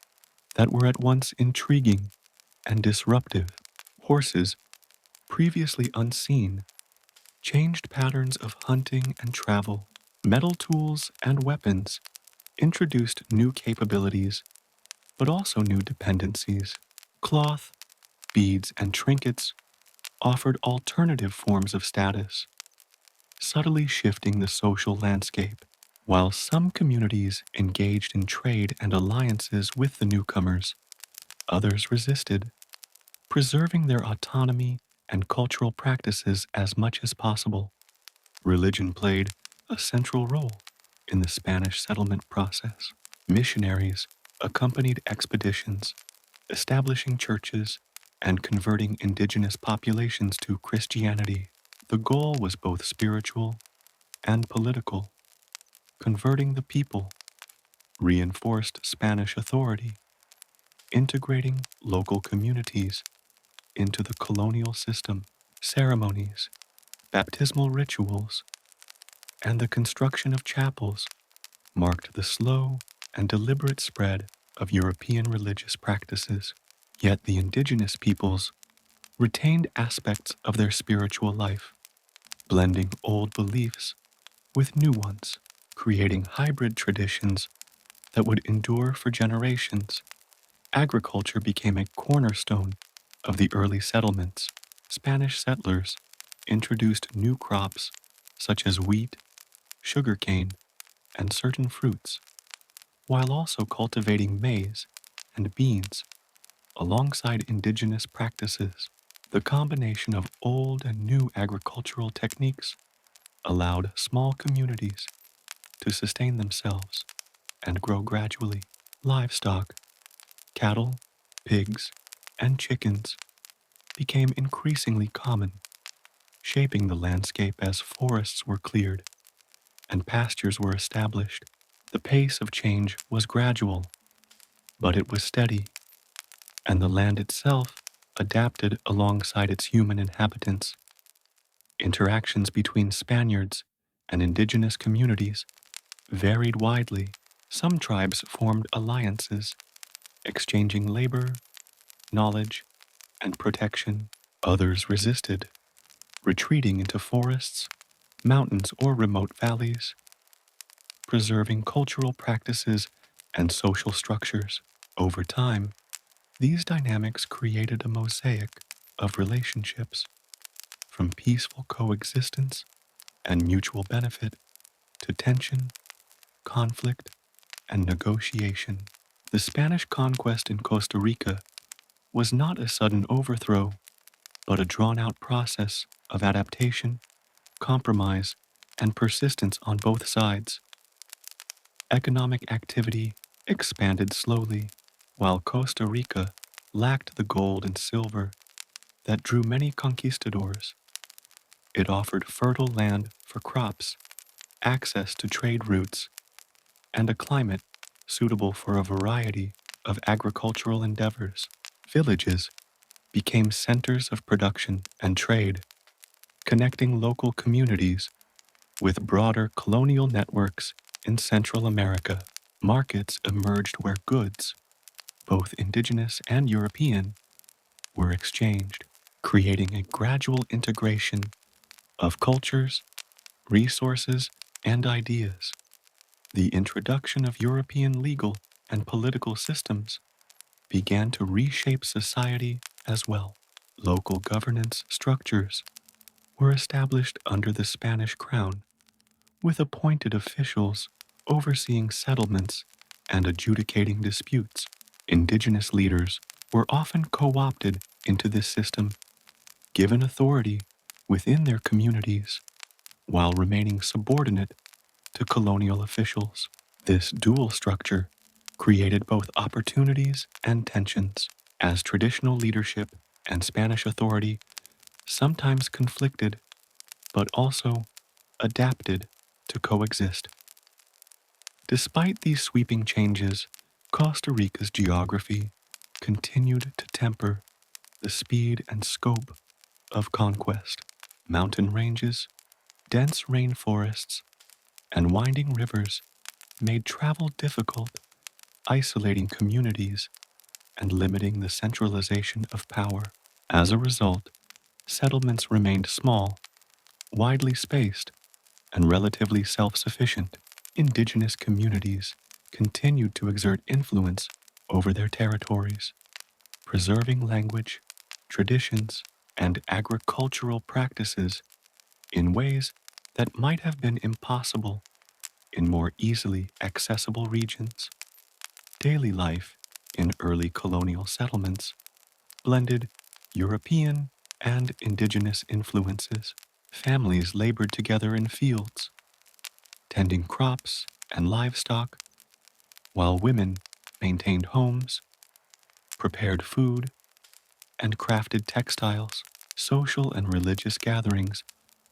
that were at once intriguing and disruptive. Horses, previously unseen, changed patterns of hunting and travel. Metal tools and weapons introduced new capabilities, but also new dependencies. Cloth, beads, and trinkets offered alternative forms of status, subtly shifting the social landscape. While some communities engaged in trade and alliances with the newcomers, others resisted, preserving their autonomy and cultural practices as much as possible. Religion played a central role in the Spanish settlement process. Missionaries accompanied expeditions, establishing churches and converting indigenous populations to Christianity. The goal was both spiritual and political, converting the people, reinforced Spanish authority, integrating local communities into the colonial system. Ceremonies, baptismal rituals, and the construction of chapels marked the slow and deliberate spread of European religious practices. Yet the indigenous peoples retained aspects of their spiritual life, blending old beliefs with new ones, creating hybrid traditions that would endure for generations. Agriculture became a cornerstone of the early settlements. Spanish settlers introduced new crops such as wheat, sugarcane, and certain fruits, while also cultivating maize and beans alongside indigenous practices. The combination of old and new agricultural techniques allowed small communities to sustain themselves and grow gradually. Livestock, cattle, pigs, and chickens became increasingly common, shaping the landscape as forests were cleared and pastures were established. The pace of change was gradual, but it was steady, and the land itself adapted alongside its human inhabitants. Interactions between Spaniards and indigenous communities varied widely. Some tribes formed alliances, exchanging labor, knowledge, and protection. Others resisted, retreating into forests, mountains, or remote valleys, preserving cultural practices and social structures. Over time, these dynamics created a mosaic of relationships, from peaceful coexistence and mutual benefit to tension, conflict, and negotiation. The Spanish conquest in Costa Rica was not a sudden overthrow, but a drawn-out process of adaptation, compromise, and persistence on both sides. Economic activity expanded slowly, while Costa Rica lacked the gold and silver that drew many conquistadors. It offered fertile land for crops, access to trade routes, and a climate suitable for a variety of agricultural endeavors. Villages became centers of production and trade, connecting local communities with broader colonial networks in Central America. Markets emerged where goods, both indigenous and European, were exchanged, creating a gradual integration of cultures, resources, and ideas. The introduction of European legal and political systems began to reshape society as well. Local governance structures were established under the Spanish crown, with appointed officials overseeing settlements and adjudicating disputes. Indigenous leaders were often co-opted into this system, given authority within their communities, while remaining subordinate to colonial officials. This dual structure created both opportunities and tensions, as traditional leadership and Spanish authority sometimes conflicted, but also adapted to coexist. Despite these sweeping changes, Costa Rica's geography continued to temper the speed and scope of conquest. Mountain ranges, dense rainforests, and winding rivers made travel difficult, isolating communities and limiting the centralization of power. As a result, settlements remained small, widely spaced, and relatively self-sufficient. Indigenous communities continued to exert influence over their territories, preserving language, traditions, and agricultural practices in ways that might have been impossible in more easily accessible regions. Daily life in early colonial settlements blended European and indigenous influences. Families labored together in fields, tending crops and livestock, while women maintained homes, prepared food, and crafted textiles. Social and religious gatherings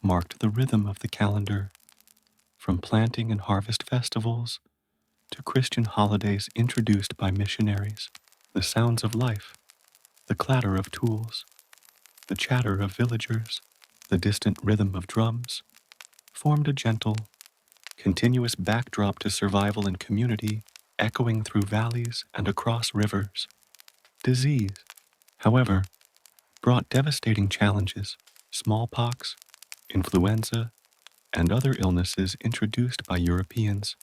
marked the rhythm of the calendar, from planting and harvest festivals to Christian holidays introduced by missionaries. The sounds of life, the clatter of tools, the chatter of villagers, the distant rhythm of drums, formed a gentle, continuous backdrop to survival and community, echoing through valleys and across rivers. Disease, however, brought devastating challenges. Smallpox, influenza, and other illnesses introduced by Europeans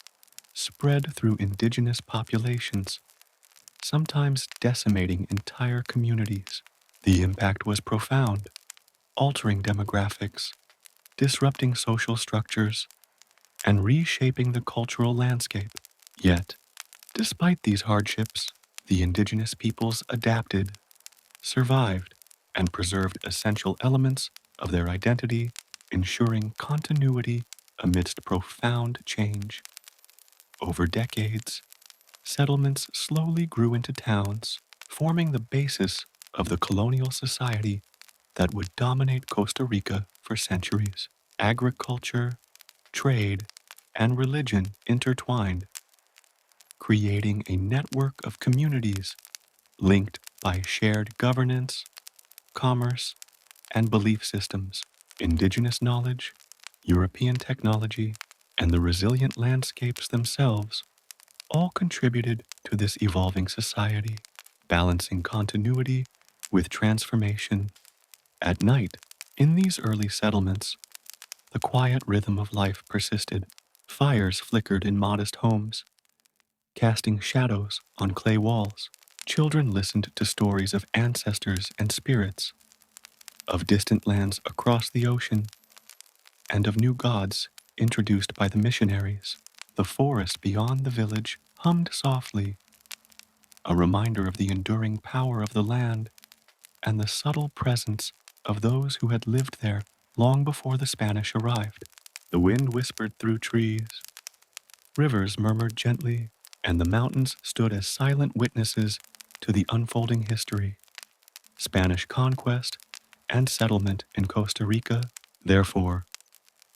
spread through indigenous populations, sometimes decimating entire communities. The impact was profound, altering demographics, disrupting social structures, and reshaping the cultural landscape. Yet, despite these hardships, the indigenous peoples adapted, survived, and preserved essential elements of their identity, ensuring continuity amidst profound change. Over decades, settlements slowly grew into towns, forming the basis of the colonial society that would dominate Costa Rica for centuries. Agriculture, trade, and religion intertwined, creating a network of communities linked by shared governance, commerce, and belief systems. Indigenous knowledge, European technology, and the resilient landscapes themselves all contributed to this evolving society, balancing continuity with transformation. At night, in these early settlements, the quiet rhythm of life persisted. Fires flickered in modest homes, casting shadows on clay walls. Children listened to stories of ancestors and spirits, of distant lands across the ocean, and of new gods introduced by the missionaries. The forest beyond the village hummed softly, a reminder of the enduring power of the land and the subtle presence of those who had lived there long before the Spanish arrived. The wind whispered through trees, rivers murmured gently, and the mountains stood as silent witnesses to the unfolding history. Spanish conquest and settlement in Costa Rica, therefore,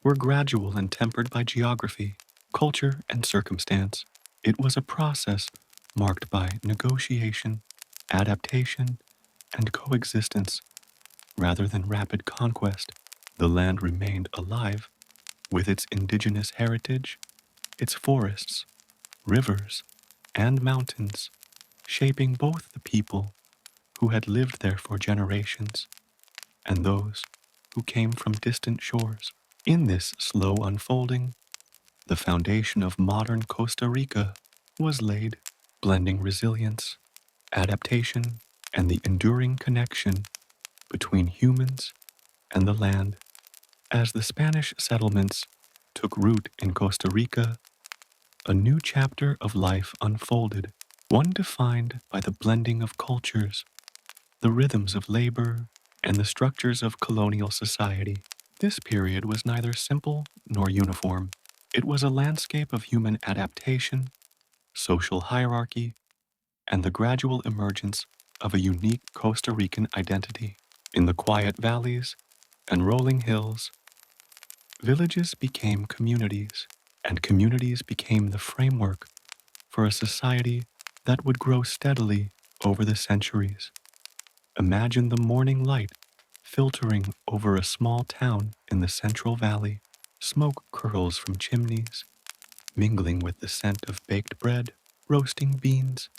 were gradual and tempered by geography, culture, and circumstance. It was a process marked by negotiation, adaptation, and coexistence rather than rapid conquest. The land remained alive with its indigenous heritage, its forests, rivers, and mountains, shaping both the people who had lived there for generations and those who came from distant shores. In this slow unfolding, the foundation of modern Costa Rica was laid, blending resilience, adaptation, and the enduring connection between humans and the land. As the Spanish settlements took root in Costa Rica, a new chapter of life unfolded, one defined by the blending of cultures, the rhythms of labor, and the structures of colonial society. This period was neither simple nor uniform. It was a landscape of human adaptation, social hierarchy, and the gradual emergence of a unique Costa Rican identity. In the quiet valleys and rolling hills, villages became communities, and communities became the framework for a society that would grow steadily over the centuries. Imagine the morning light filtering over a small town in the Central Valley. Smoke curls from chimneys, mingling with the scent of baked bread, roasting beans,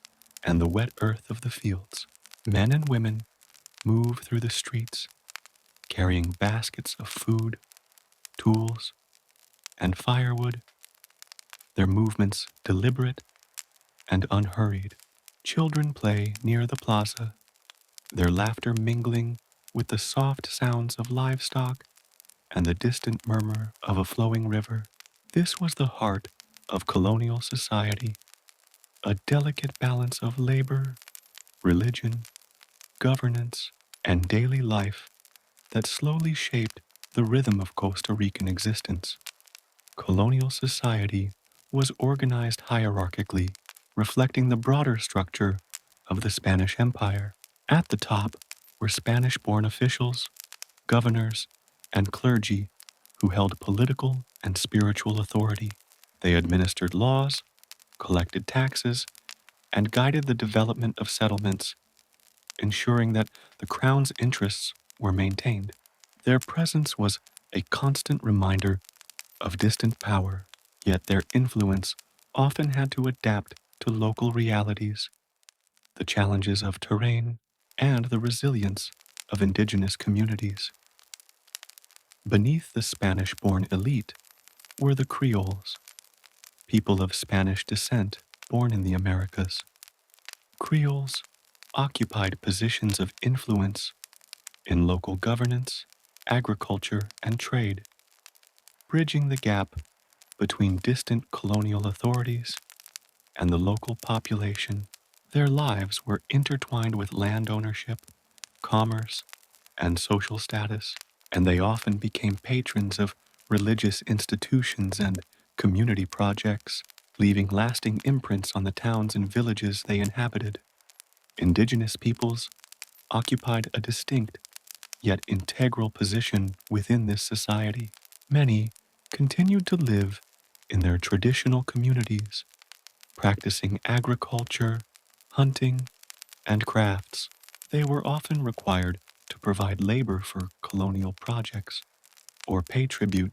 and the wet earth of the fields. Men and women move through the streets, carrying baskets of food, tools, and firewood, their movements deliberate and unhurried. Children play near the plaza, their laughter mingling with the soft sounds of livestock and the distant murmur of a flowing river. This was the heart of colonial society, a delicate balance of labor, religion, governance, and daily life that slowly shaped the rhythm of Costa Rican existence. Colonial society was organized hierarchically, reflecting the broader structure of the Spanish Empire. At the top were Spanish-born officials, governors, and clergy who held political and spiritual authority. They administered laws, collected taxes, and guided the development of settlements, ensuring that the crown's interests were maintained. Their presence was a constant reminder of distant power, yet their influence often had to adapt to local realities, the challenges of terrain, and the resilience of indigenous communities. Beneath the Spanish-born elite were the Creoles, people of Spanish descent born in the Americas. Creoles occupied positions of influence in local governance, agriculture, and trade, bridging the gap between distant colonial authorities and the local population. Their lives were intertwined with land ownership, commerce, and social status, and they often became patrons of religious institutions and community projects, leaving lasting imprints on the towns and villages they inhabited. Indigenous peoples occupied a distinct yet integral position within this society. Many continued to live in their traditional communities, practicing agriculture, hunting, and crafts. They were often required to provide labor for colonial projects or pay tribute.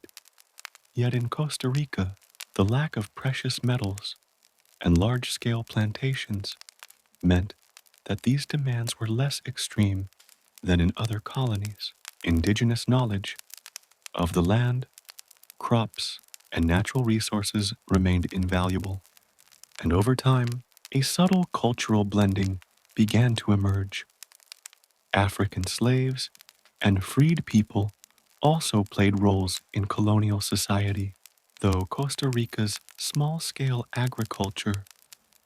Yet in Costa Rica, the lack of precious metals and large-scale plantations meant that these demands were less extreme than in other colonies. Indigenous knowledge of the land, crops, and natural resources remained invaluable, and over time, a subtle cultural blending began to emerge. African slaves and freed people also played roles in colonial society, though Costa Rica's small-scale agriculture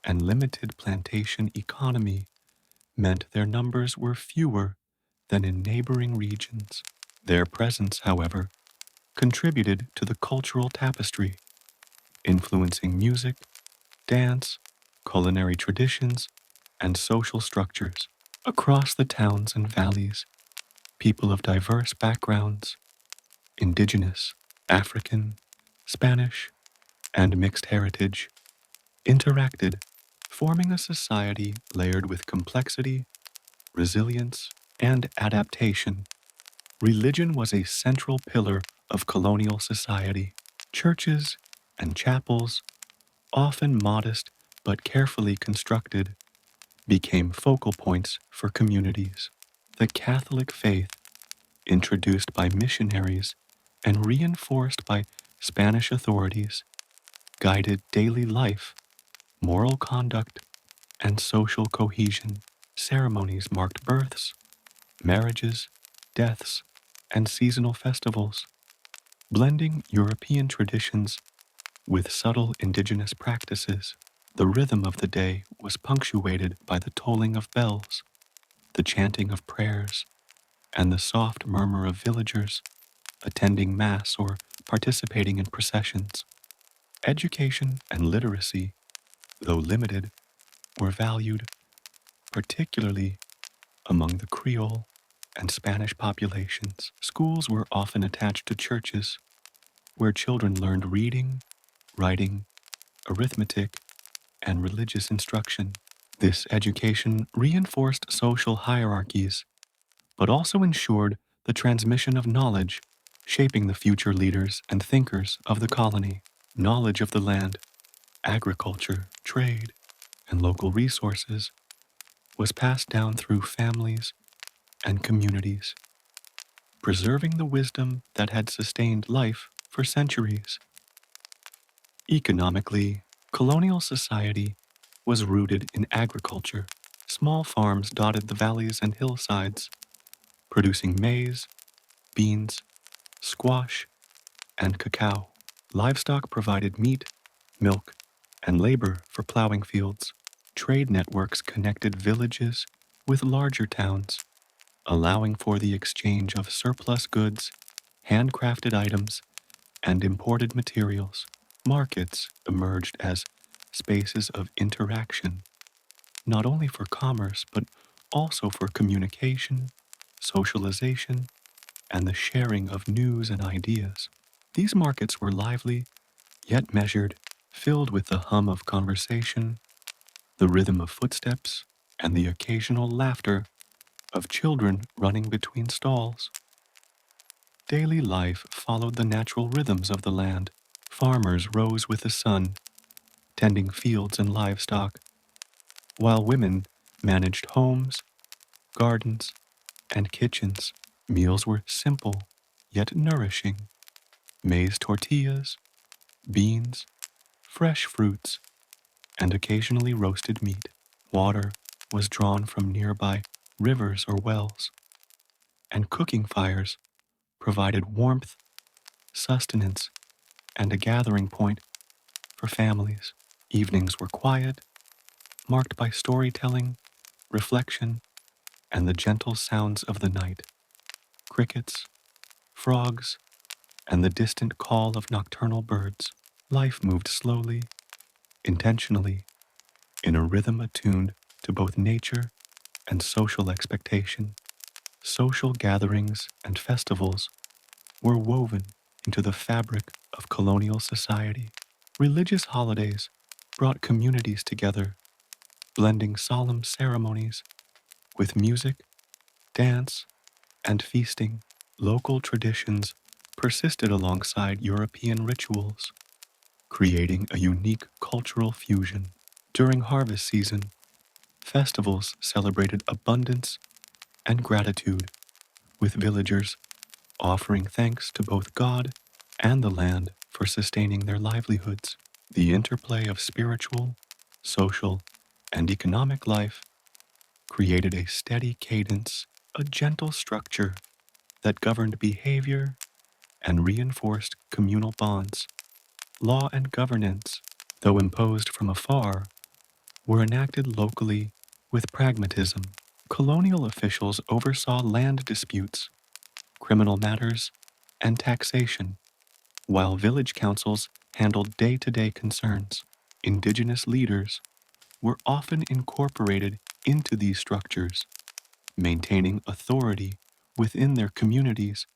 and limited plantation economy meant their numbers were fewer than in neighboring regions. Their presence, however, contributed to the cultural tapestry, influencing music, dance, culinary traditions, and social structures. Across the towns and valleys, people of diverse backgrounds, indigenous, African, Spanish, and mixed heritage, interacted, forming a society layered with complexity, resilience, and adaptation. Religion was a central pillar of colonial society. Churches and chapels, often modest but carefully constructed, became focal points for communities. The Catholic faith, introduced by missionaries and reinforced by Spanish authorities, guided daily life, moral conduct, and social cohesion. Ceremonies marked births, marriages, deaths, and seasonal festivals, blending European traditions with subtle indigenous practices. The rhythm of the day was punctuated by the tolling of bells, the chanting of prayers, and the soft murmur of villagers attending Mass or participating in processions. Education and literacy, though limited, were valued, particularly among the Creole and Spanish populations. Schools were often attached to churches, where children learned reading, writing, arithmetic, and religious instruction. This education reinforced social hierarchies, but also ensured the transmission of knowledge, shaping the future leaders and thinkers of the colony. Knowledge of the land, agriculture, trade, and local resources was passed down through families and communities, preserving the wisdom that had sustained life for centuries. Economically, colonial society was rooted in agriculture. Small farms dotted the valleys and hillsides, producing maize, beans, squash, and cacao. Livestock provided meat, milk, and labor for plowing fields. Trade networks connected villages with larger towns, allowing for the exchange of surplus goods, handcrafted items, and imported materials. Markets emerged as spaces of interaction, not only for commerce, but also for communication, socialization, and the sharing of news and ideas. These markets were lively, yet measured, filled with the hum of conversation, the rhythm of footsteps, and the occasional laughter of children running between stalls. Daily life followed the natural rhythms of the land. Farmers rose with the sun, tending fields and livestock, while women managed homes, gardens, and kitchens. Meals were simple, yet nourishing. Maize tortillas, beans, fresh fruits, and occasionally roasted meat. Water was drawn from nearby rivers or wells, and cooking fires provided warmth, sustenance, and a gathering point for families. Evenings were quiet, marked by storytelling, reflection, and the gentle sounds of the night. Crickets, frogs, and the distant call of nocturnal birds. Life moved slowly, intentionally, in a rhythm attuned to both nature and social expectation. Social gatherings and festivals were woven into the fabric of colonial society. Religious holidays brought communities together, blending solemn ceremonies with music, dance, and feasting. Local traditions persisted alongside European rituals, creating a unique cultural fusion. During harvest season, festivals celebrated abundance and gratitude, with villagers offering thanks to both God and the land for sustaining their livelihoods. The interplay of spiritual, social, and economic life created a steady cadence, a gentle structure that governed behavior and reinforced communal bonds. Law and governance, though imposed from afar, were enacted locally with pragmatism. Colonial officials oversaw land disputes, criminal matters, and taxation, while village councils handled day-to-day concerns. Indigenous leaders were often incorporated into these structures, maintaining authority within their communities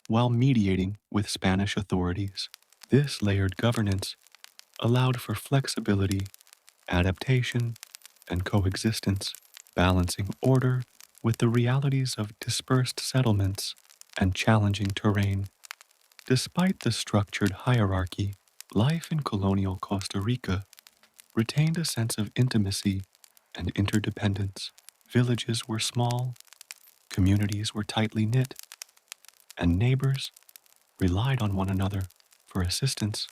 while mediating with Spanish authorities. This layered governance allowed for flexibility, adaptation, and coexistence, balancing order with the realities of dispersed settlements and challenging terrain. Despite the structured hierarchy, life in colonial Costa Rica retained a sense of intimacy and interdependence. Villages were small, communities were tightly knit, and neighbors relied on one another for assistance,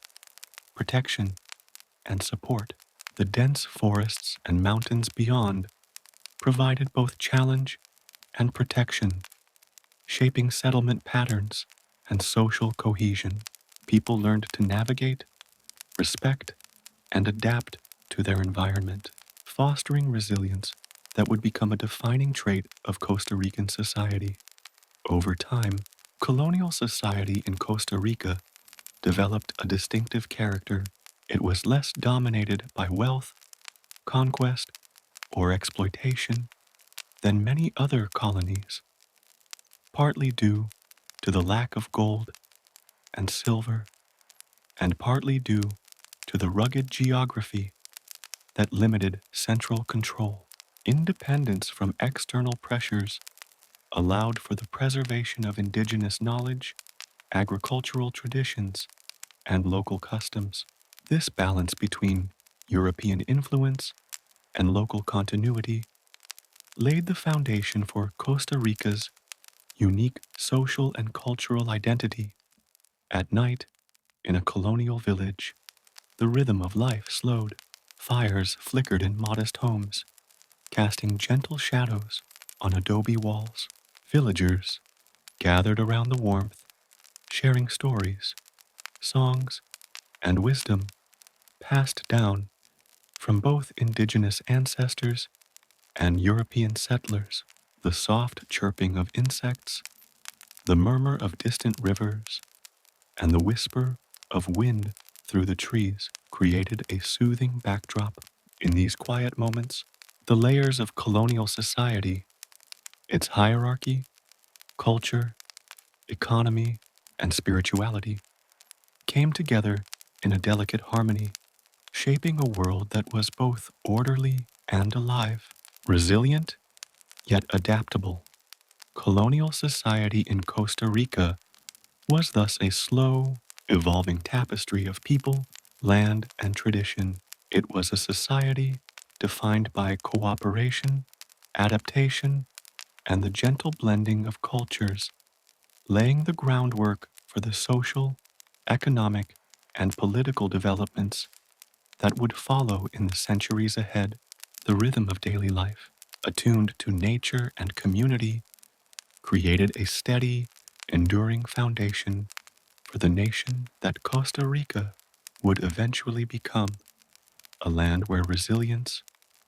protection, and support. The dense forests and mountains beyond provided both challenge and protection, shaping settlement patterns and social cohesion. People learned to navigate, respect, and adapt to their environment, fostering resilience that would become a defining trait of Costa Rican society. Over time, colonial society in Costa Rica developed a distinctive character. It was less dominated by wealth, conquest, or exploitation than many other colonies, partly due to the lack of gold and silver, and partly due to the rugged geography that limited central control. Independence from external pressures allowed for the preservation of indigenous knowledge, agricultural traditions, and local customs. This balance between European influence and local continuity laid the foundation for Costa Rica's unique social and cultural identity. At night, in a colonial village, the rhythm of life slowed. Fires flickered in modest homes, casting gentle shadows on adobe walls. Villagers gathered around the warmth, sharing stories, songs, and wisdom passed down from both indigenous ancestors and European settlers. The soft chirping of insects, the murmur of distant rivers, and the whisper of wind through the trees created a soothing backdrop. In these quiet moments, the layers of colonial society, its hierarchy, culture, economy, and spirituality, came together in a delicate harmony, shaping a world that was both orderly and alive, resilient yet adaptable. Colonial society in Costa Rica was thus a slow, evolving tapestry of people, land, and tradition. It was a society defined by cooperation, adaptation, and the gentle blending of cultures, laying the groundwork for the social, economic, and political developments that would follow in the centuries ahead. The rhythm of daily life, attuned to nature and community, created a steady, enduring foundation for the nation that Costa Rica would eventually become, a land where resilience,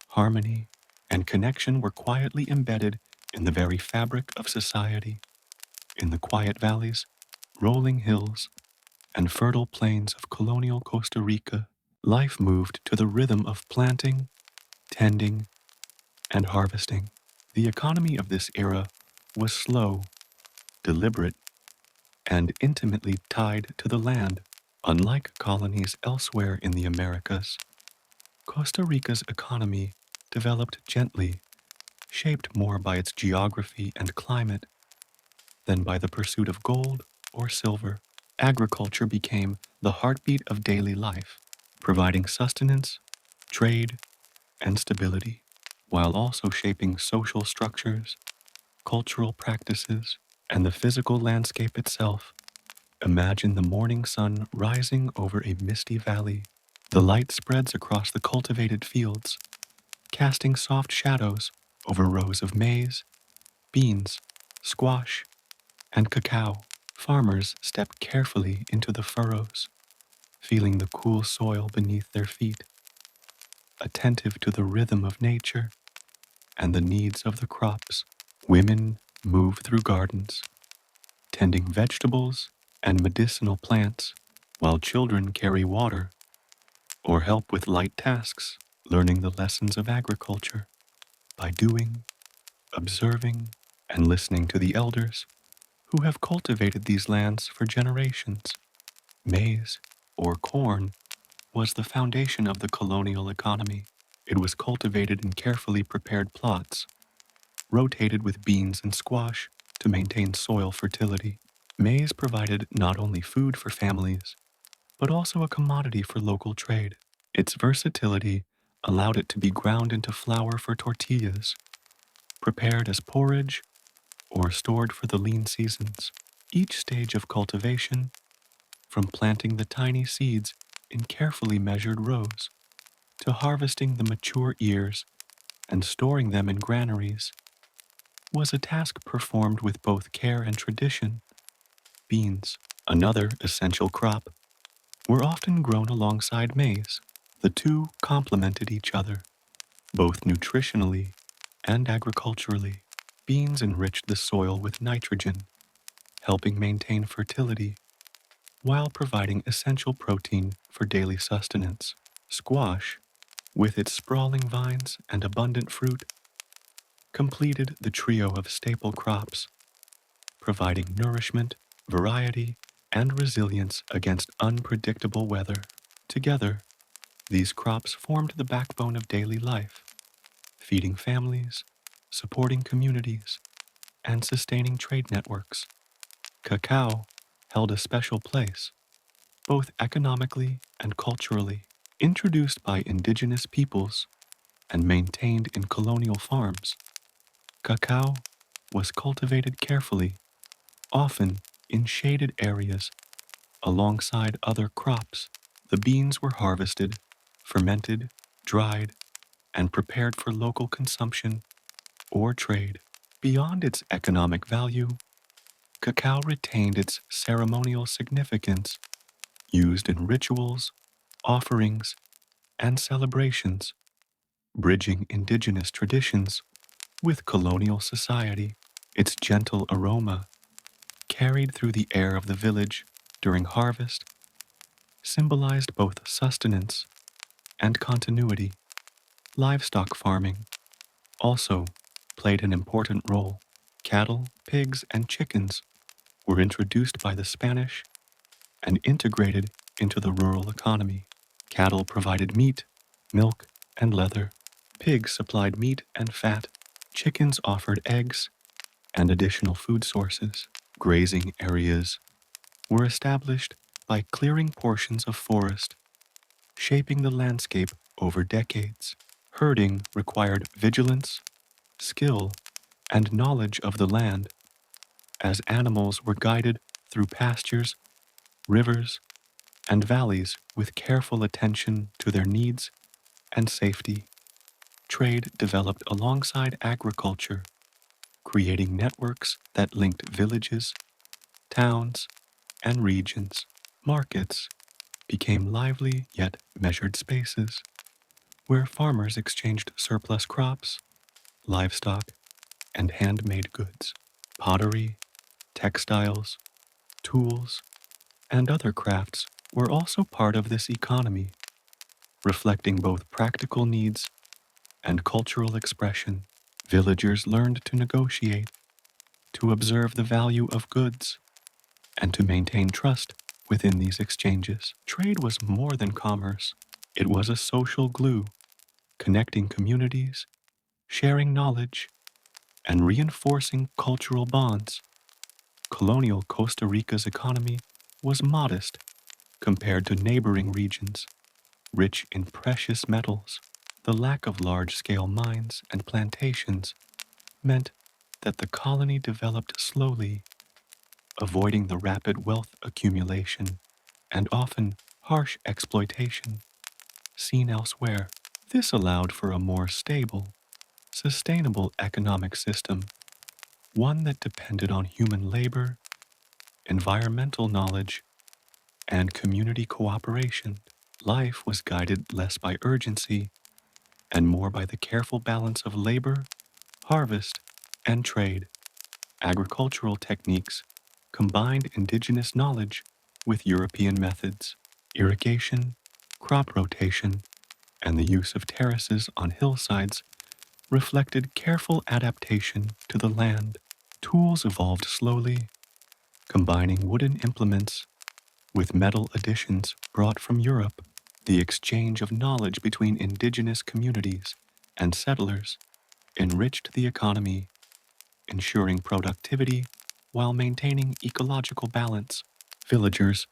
harmony, and connection were quietly embedded in the very fabric of society. In the quiet valleys, rolling hills, and fertile plains of colonial Costa Rica, life moved to the rhythm of planting, tending, and harvesting. The economy of this era was slow, deliberate, and intimately tied to the land. Unlike colonies elsewhere in the Americas, Costa Rica's economy developed gently, shaped more by its geography and climate than by the pursuit of gold or silver. Agriculture became the heartbeat of daily life, providing sustenance, trade, and stability, while also shaping social structures, cultural practices, and the physical landscape itself. Imagine the morning sun rising over a misty valley. The light spreads across the cultivated fields, casting soft shadows over rows of maize, beans, squash, and cacao. Farmers step carefully into the furrows, feeling the cool soil beneath their feet, attentive to the rhythm of nature and the needs of the crops. Women move through gardens, tending vegetables and medicinal plants, while children carry water or help with light tasks, learning the lessons of agriculture by doing, observing, and listening to the elders who have cultivated these lands for generations. Maize, or corn, was the foundation of the colonial economy. It was cultivated in carefully prepared plots, rotated with beans and squash to maintain soil fertility. Maize provided not only food for families, but also a commodity for local trade. Its versatility allowed it to be ground into flour for tortillas, prepared as porridge, or stored for the lean seasons. Each stage of cultivation, from planting the tiny seeds in carefully measured rows to harvesting the mature ears and storing them in granaries, was a task performed with both care and tradition. Beans, another essential crop, were often grown alongside maize. The two complemented each other, both nutritionally and agriculturally. Beans enriched the soil with nitrogen, helping maintain fertility, while providing essential protein for daily sustenance. Squash, with its sprawling vines and abundant fruit, completed the trio of staple crops, providing nourishment, variety, and resilience against unpredictable weather. Together, these crops formed the backbone of daily life, feeding families, supporting communities, and sustaining trade networks. Cacao held a special place, both economically and culturally. Introduced by indigenous peoples and maintained in colonial farms, cacao was cultivated carefully, often in shaded areas alongside other crops. The beans were harvested, fermented, dried, and prepared for local consumption or trade. Beyond its economic value, cacao retained its ceremonial significance, used in rituals, offerings, and celebrations, bridging indigenous traditions with colonial society. Its gentle aroma, carried through the air of the village during harvest, symbolized both sustenance and continuity. Livestock farming also played an important role. Cattle, pigs, and chickens were introduced by the Spanish and integrated into the rural economy. Cattle provided meat, milk, and leather. Pigs supplied meat and fat. Chickens offered eggs and additional food sources. Grazing areas were established by clearing portions of forest, shaping the landscape over decades. Herding required vigilance, skill, and knowledge of the land, as animals were guided through pastures, rivers, and valleys with careful attention to their needs and safety. Trade developed alongside agriculture, creating networks that linked villages, towns, and regions. Markets became lively yet measured spaces where farmers exchanged surplus crops, livestock, and handmade goods. Pottery, textiles, tools, and other crafts were also part of this economy, reflecting both practical needs and cultural expression. Villagers learned to negotiate, to observe the value of goods, and to maintain trust within these exchanges. Trade was more than commerce. It was a social glue, connecting communities, sharing knowledge, and reinforcing cultural bonds. Colonial Costa Rica's economy was modest compared to neighboring regions, rich in precious metals. The lack of large-scale mines and plantations meant that the colony developed slowly, avoiding the rapid wealth accumulation and often harsh exploitation seen elsewhere. This allowed for a more stable, sustainable economic system, one that depended on human labor, environmental knowledge, and community cooperation. Life was guided less by urgency and more by the careful balance of labor, harvest, and trade. Agricultural techniques combined indigenous knowledge with European methods. Irrigation, crop rotation, and the use of terraces on hillsides reflected careful adaptation to the land. Tools evolved slowly, combining wooden implements with metal additions brought from Europe. The exchange of knowledge between indigenous communities and settlers enriched the economy, ensuring productivity while maintaining ecological balance. Villagers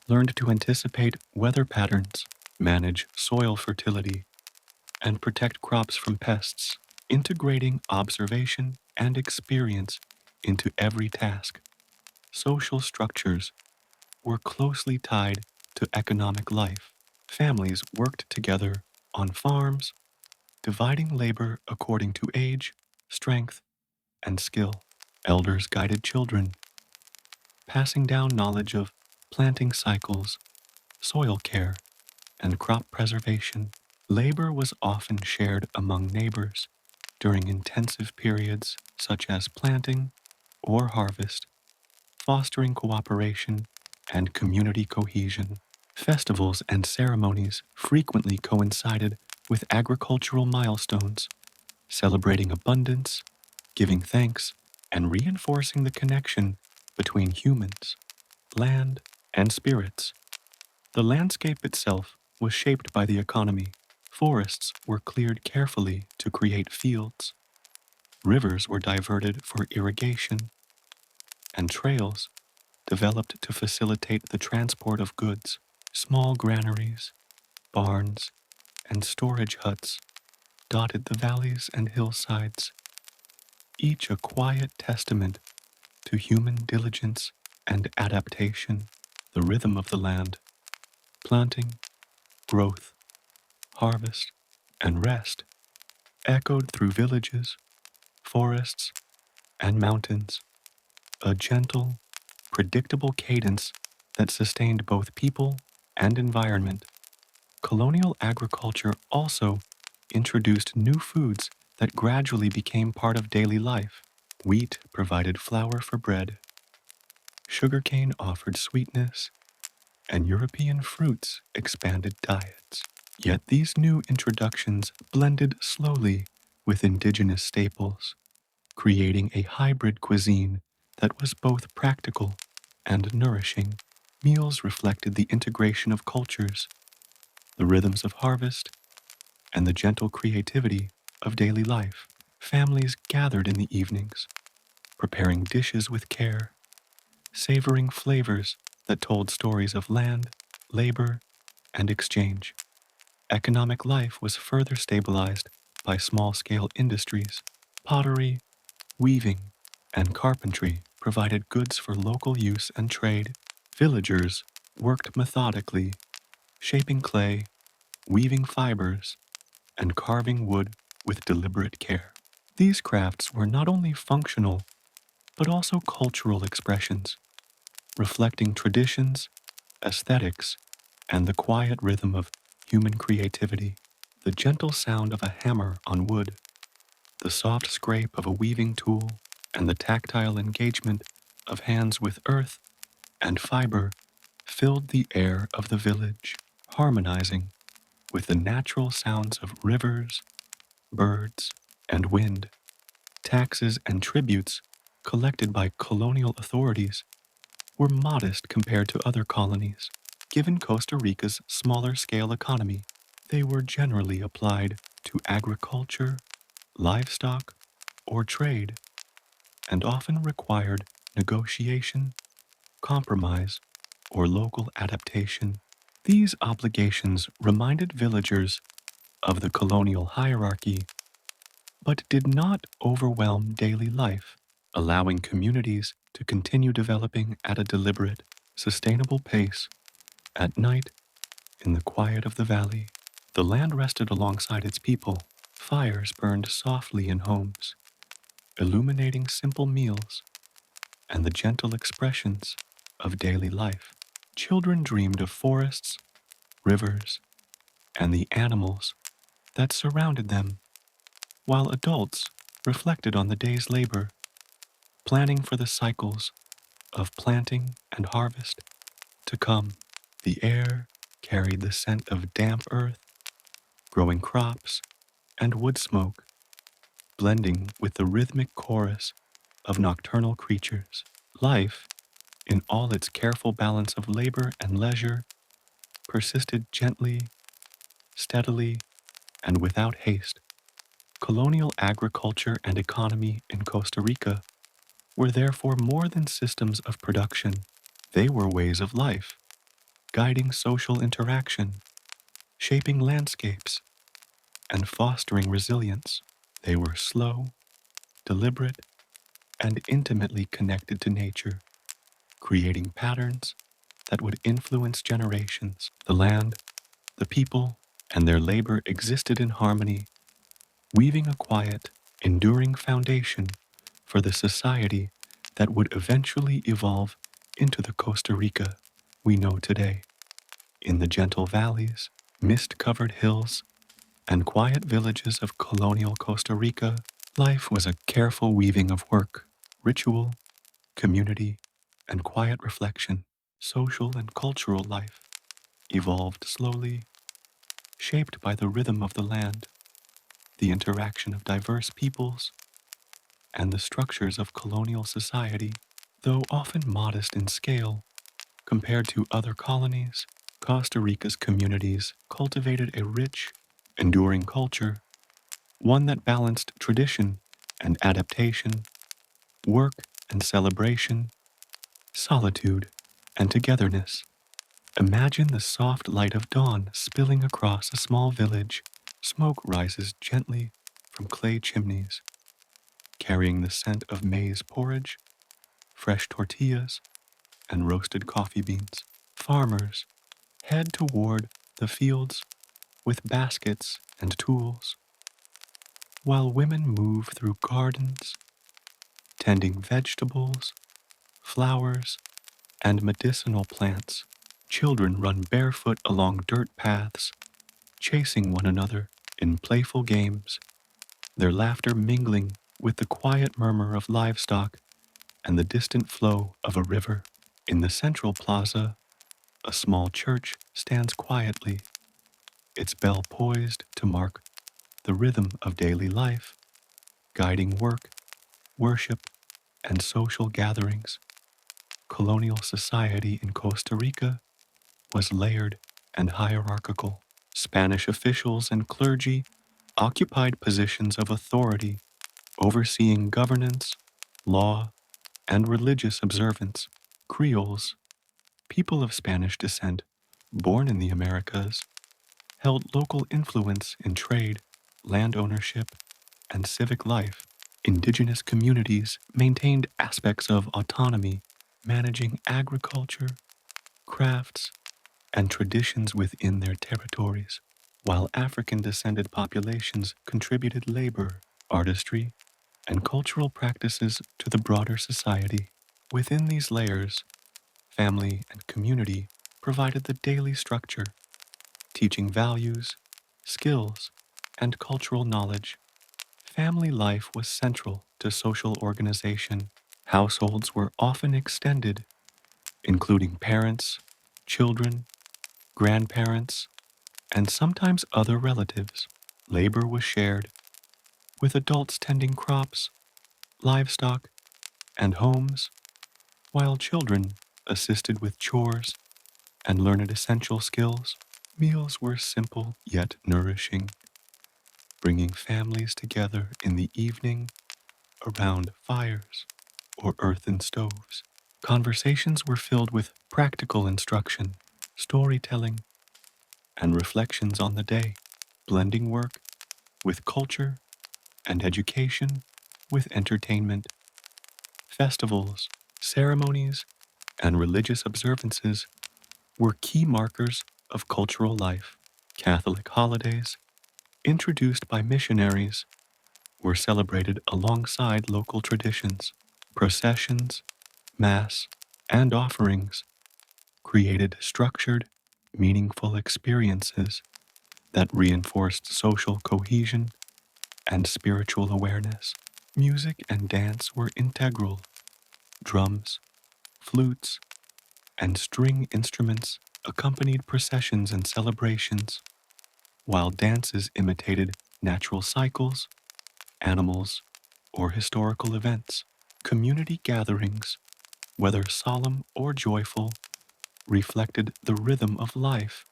learned to anticipate weather patterns, manage soil fertility, and protect crops from pests, integrating observation and experience into every task. Social structures were closely tied to economic life. Families worked together on farms, dividing labor according to age, strength, and skill. Elders guided children, passing down knowledge of planting cycles, soil care, and crop preservation. Labor was often shared among neighbors during intensive periods such as planting or harvest, fostering cooperation and community cohesion. Festivals and ceremonies frequently coincided with agricultural milestones, celebrating abundance, giving thanks, and reinforcing the connection between humans, land, and spirits. The landscape itself was shaped by the economy. Forests were cleared carefully to create fields. Rivers were diverted for irrigation, and trails developed to facilitate the transport of goods. Small granaries, barns, and storage huts dotted the valleys and hillsides, each a quiet testament to human diligence and adaptation. The rhythm of the land, planting, growth, harvest, and rest, echoed through villages, forests, and mountains, a gentle, predictable cadence that sustained both people and environment. Colonial agriculture also introduced new foods that gradually became part of daily life. Wheat provided flour for bread, sugarcane offered sweetness, and European fruits expanded diets. Yet these new introductions blended slowly with indigenous staples, creating a hybrid cuisine that was both practical and nourishing. Meals reflected the integration of cultures, the rhythms of harvest, and the gentle creativity of daily life. Families gathered in the evenings, preparing dishes with care, savoring flavors that told stories of land, labor, and exchange. Economic life was further stabilized by small-scale industries. Pottery, weaving, and carpentry provided goods for local use and trade. Villagers worked methodically, shaping clay, weaving fibers, and carving wood with deliberate care. These crafts were not only functional, but also cultural expressions, reflecting traditions, aesthetics, and the quiet rhythm of human creativity. The gentle sound of a hammer on wood, the soft scrape of a weaving tool, and the tactile engagement of hands with earth and fiber filled the air of the village, harmonizing with the natural sounds of rivers, birds, and wind. Taxes and tributes collected by colonial authorities were modest compared to other colonies. Given Costa Rica's smaller scale economy, they were generally applied to agriculture, livestock, or trade, and often required negotiation, compromise, or local adaptation. These obligations reminded villagers of the colonial hierarchy, but did not overwhelm daily life, allowing communities to continue developing at a deliberate, sustainable pace. At night, in the quiet of the valley, the land rested alongside its people. Fires burned softly in homes, illuminating simple meals and the gentle expressions of daily life. Children dreamed of forests, rivers, and the animals that surrounded them, while adults reflected on the day's labor, planning for the cycles of planting and harvest to come. The air carried the scent of damp earth, growing crops, and wood smoke, blending with the rhythmic chorus of nocturnal creatures. Life, in all its careful balance of labor and leisure, persisted gently, steadily, and without haste. Colonial agriculture and economy in Costa Rica were therefore more than systems of production. They were ways of life, guiding social interaction, shaping landscapes, and fostering resilience. They were slow, deliberate, and intimately connected to nature, creating patterns that would influence generations. The land, the people, and their labor existed in harmony, weaving a quiet, enduring foundation for the society that would eventually evolve into the Costa Rica we know today. In the gentle valleys, mist-covered hills, and quiet villages of colonial Costa Rica, life was a careful weaving of work, ritual, community, and quiet reflection. Social and cultural life evolved slowly, shaped by the rhythm of the land, the interaction of diverse peoples, and the structures of colonial society. Though often modest in scale compared to other colonies, Costa Rica's communities cultivated a rich, enduring culture, one that balanced tradition and adaptation, work and celebration, solitude and togetherness. Imagine the soft light of dawn spilling across a small village. Smoke rises gently from clay chimneys, carrying the scent of maize porridge, fresh tortillas, and roasted coffee beans. Farmers head toward the fields with baskets and tools, while women move through gardens, tending vegetables, flowers, and medicinal plants. Children run barefoot along dirt paths, chasing one another in playful games, their laughter mingling with the quiet murmur of livestock and the distant flow of a river. In the central plaza, a small church stands quietly, its bell poised to mark the rhythm of daily life, guiding work, worship, and social gatherings. colonial society in Costa Rica was layered and hierarchical. Spanish officials and clergy occupied positions of authority, overseeing governance, law, and religious observance. Creoles, people of Spanish descent, born in the Americas, held local influence in trade, land ownership, and civic life. Indigenous communities maintained aspects of autonomy, managing agriculture, crafts, and traditions within their territories, while African-descended populations contributed labor, artistry, and cultural practices to the broader society. Within these layers, family and community provided the daily structure, teaching values, skills, and cultural knowledge. Family life was central to social organization. Households were often extended, including parents, children, grandparents, and sometimes other relatives. Labor was shared, with adults tending crops, livestock, and homes, while children assisted with chores and learned essential skills. Meals were simple yet nourishing, bringing families together in the evening around fires or earthen stoves. Conversations were filled with practical instruction, storytelling, and reflections on the day, blending work with culture and education with entertainment. Festivals, ceremonies, and religious observances were key markers of cultural life. Catholic holidays, introduced by missionaries, were celebrated alongside local traditions. Processions, mass, and offerings created structured, meaningful experiences that reinforced social cohesion and spiritual awareness. Music and dance were integral. Drums, flutes, and string instruments accompanied processions and celebrations, while dances imitated natural cycles, animals, or historical events. Community gatherings, whether solemn or joyful, reflected the rhythm of life,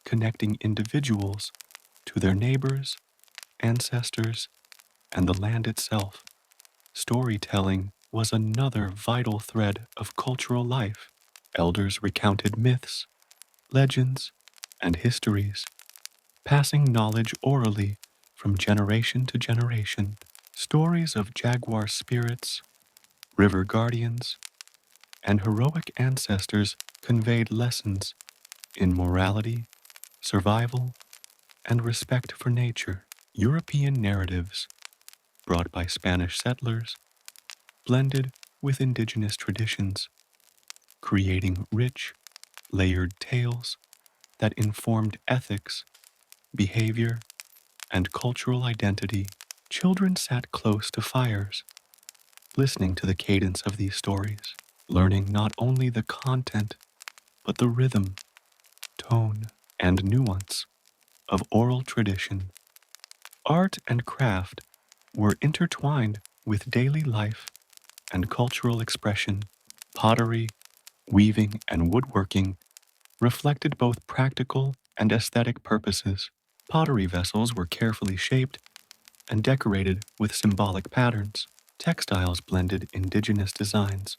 connecting individuals to their neighbors, ancestors, and the land itself. Storytelling was another vital thread of cultural life. Elders recounted myths, legends, and histories, passing knowledge orally from generation to generation. Stories of jaguar spirits, river guardians, and heroic ancestors conveyed lessons in morality, survival, and respect for nature. European narratives, brought by Spanish settlers, blended with indigenous traditions, creating rich, layered tales that informed ethics, behavior, and cultural identity. Children sat close to fires, listening to the cadence of these stories, learning not only the content, but the rhythm, tone, and nuance of oral tradition. Art and craft were intertwined with daily life and cultural expression. Pottery, weaving, and woodworking reflected both practical and aesthetic purposes. Pottery vessels were carefully shaped and decorated with symbolic patterns. Textiles blended indigenous designs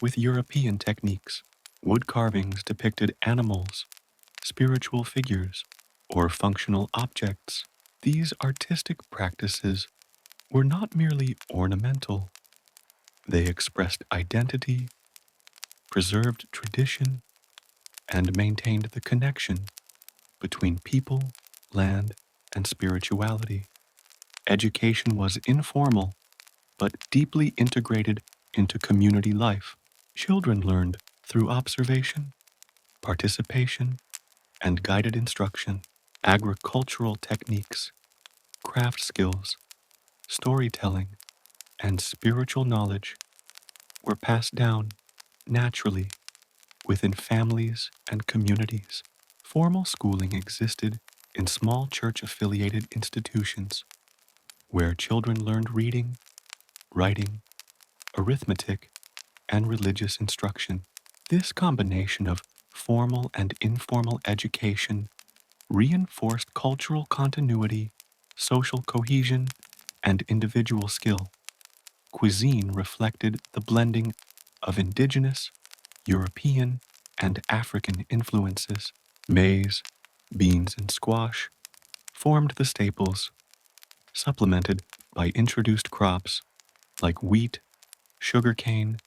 with European techniques. Wood carvings depicted animals, spiritual figures, or functional objects. These artistic practices were not merely ornamental, they expressed identity, preserved tradition, and maintained the connection between people, land, and spirituality. Education was informal, but deeply integrated into community life. Children learned through observation, participation, and guided instruction. Agricultural techniques, craft skills, storytelling, and spiritual knowledge were passed down naturally within families and communities. Formal schooling existed in small church-affiliated institutions where children learned reading, writing, arithmetic, and religious instruction. This combination of formal and informal education reinforced cultural continuity, social cohesion, and individual skill. Cuisine reflected the blending of indigenous, European, and African influences. Maize, beans, and squash formed the staples, supplemented by introduced crops like wheat, sugarcane,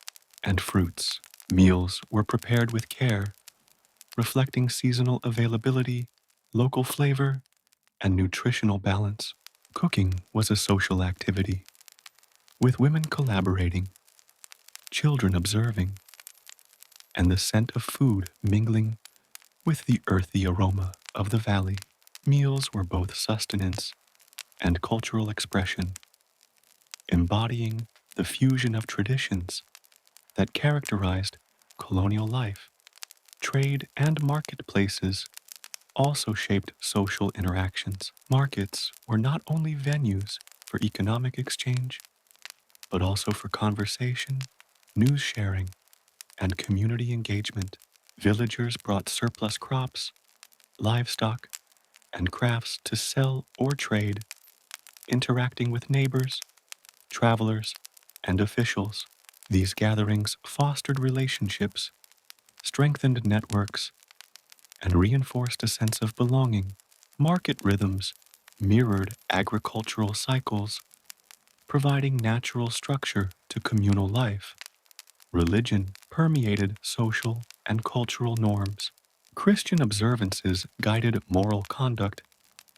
and fruits. Meals were prepared with care, reflecting seasonal availability, local flavor, and nutritional balance. Cooking was a social activity, with women collaborating, children observing, and the scent of food mingling with the earthy aroma of the valley. Meals were both sustenance and cultural expression, embodying the fusion of traditions that characterized colonial life. Trade and marketplaces also shaped social interactions. Markets were not only venues for economic exchange, but also for conversation, news sharing, and community engagement. Villagers brought surplus crops, livestock, and crafts to sell or trade, interacting with neighbors, travelers, and officials. These gatherings fostered relationships, strengthened networks, and reinforced a sense of belonging. Market rhythms mirrored agricultural cycles, providing natural structure to communal life. Religion permeated social and cultural norms. Christian observances guided moral conduct,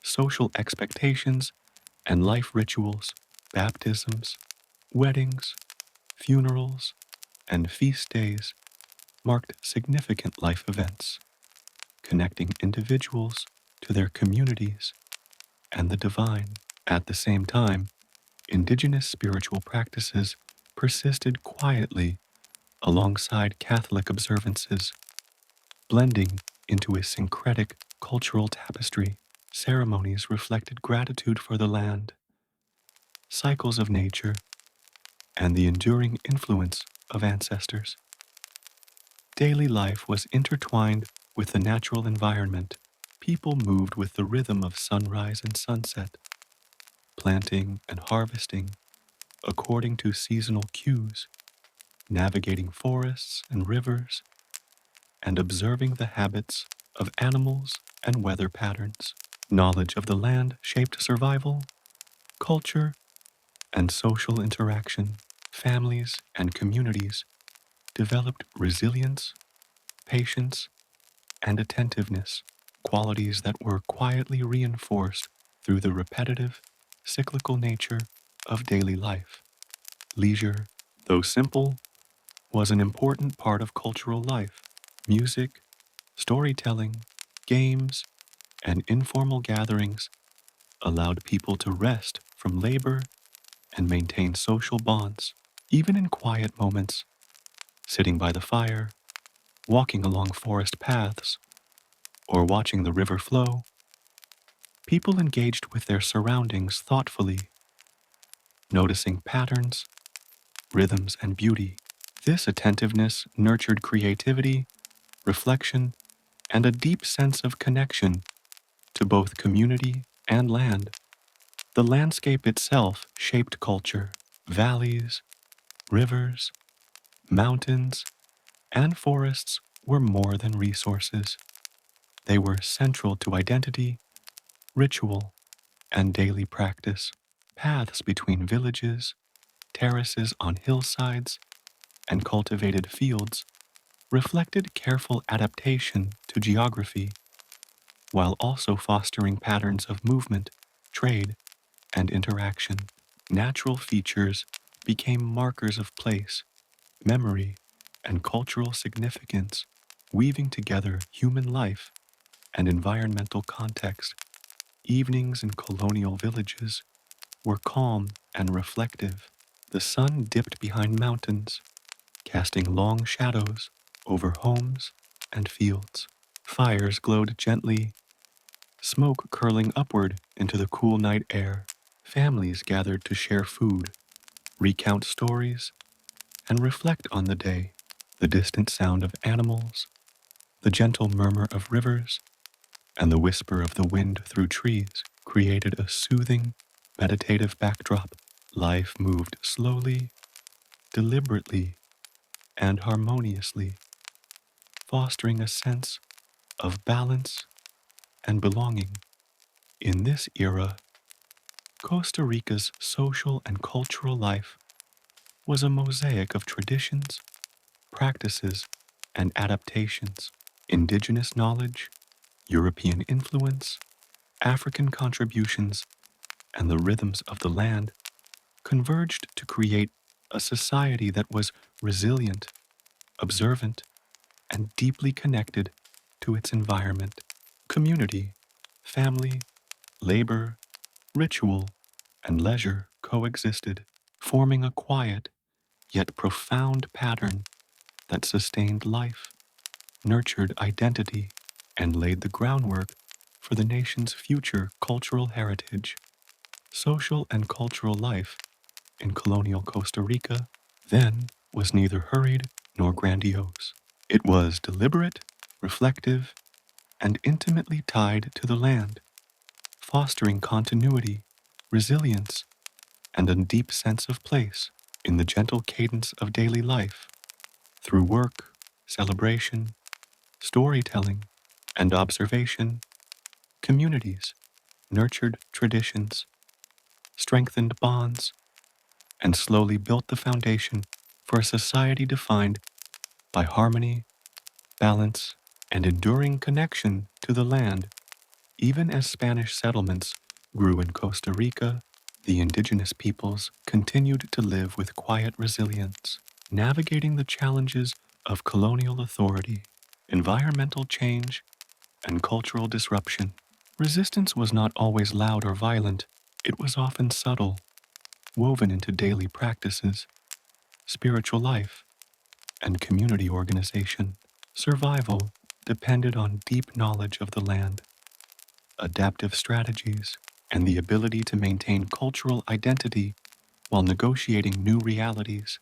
social expectations, and life rituals. Baptisms, weddings, funerals, and feast days marked significant life events, connecting individuals to their communities and the divine. At the same time, indigenous spiritual practices persisted quietly alongside Catholic observances, blending into a syncretic cultural tapestry. Ceremonies reflected gratitude for the land, cycles of nature, and the enduring influence of ancestors. Daily life was intertwined with the natural environment. People moved with the rhythm of sunrise and sunset, planting and harvesting according to seasonal cues, navigating forests and rivers, and observing the habits of animals and weather patterns. Knowledge of the land shaped survival, culture, and social interaction. Families and communities developed resilience, patience, and attentiveness, qualities that were quietly reinforced through the repetitive, cyclical nature of daily life. Leisure, though simple, was an important part of cultural life. Music, storytelling, games, and informal gatherings allowed people to rest from labor and maintain social bonds. Even in quiet moments, sitting by the fire, walking along forest paths, or watching the river flow, people engaged with their surroundings thoughtfully, noticing patterns, rhythms, and beauty. This attentiveness nurtured creativity, reflection, and a deep sense of connection to both community and land. The landscape itself shaped culture. Valleys, rivers, mountains, and forests were more than resources. They were central to identity, ritual, and daily practice. Paths between villages, terraces on hillsides, and cultivated fields reflected careful adaptation to geography, while also fostering patterns of movement, trade, and interaction. Natural features became markers of place, memory, and cultural significance, weaving together human life and environmental context. Evenings in colonial villages were calm and reflective. The sun dipped behind mountains, casting long shadows over homes and fields. Fires glowed gently, smoke curling upward into the cool night air. Families gathered to share food, recount stories, and reflect on the day. The distant sound of animals, the gentle murmur of rivers, and the whisper of the wind through trees created a soothing, meditative backdrop. Life moved slowly, deliberately, and harmoniously, fostering a sense of balance and belonging. In this era, Costa Rica's social and cultural life was a mosaic of traditions, practices, and adaptations. Indigenous knowledge, European influence, African contributions, and the rhythms of the land converged to create a society that was resilient, observant, and deeply connected to its environment. Community, family, labor, ritual, and leisure coexisted, forming a quiet yet profound pattern that sustained life, nurtured identity, and laid the groundwork for the nation's future cultural heritage. Social and cultural life in colonial Costa Rica then was neither hurried nor grandiose. It was deliberate, reflective, and intimately tied to the land, fostering continuity, resilience, and a deep sense of place in the gentle cadence of daily life. Through work, celebration, storytelling, and observation, communities nurtured traditions, strengthened bonds, and slowly built the foundation for a society defined by harmony, balance, and enduring connection to the land. Even as Spanish settlements grew in Costa Rica, the indigenous peoples continued to live with quiet resilience, navigating the challenges of colonial authority, environmental change, and cultural disruption. Resistance was not always loud or violent, it was often subtle, woven into daily practices, spiritual life, and community organization. Survival depended on deep knowledge of the land, adaptive strategies, and the ability to maintain cultural identity while negotiating new realities.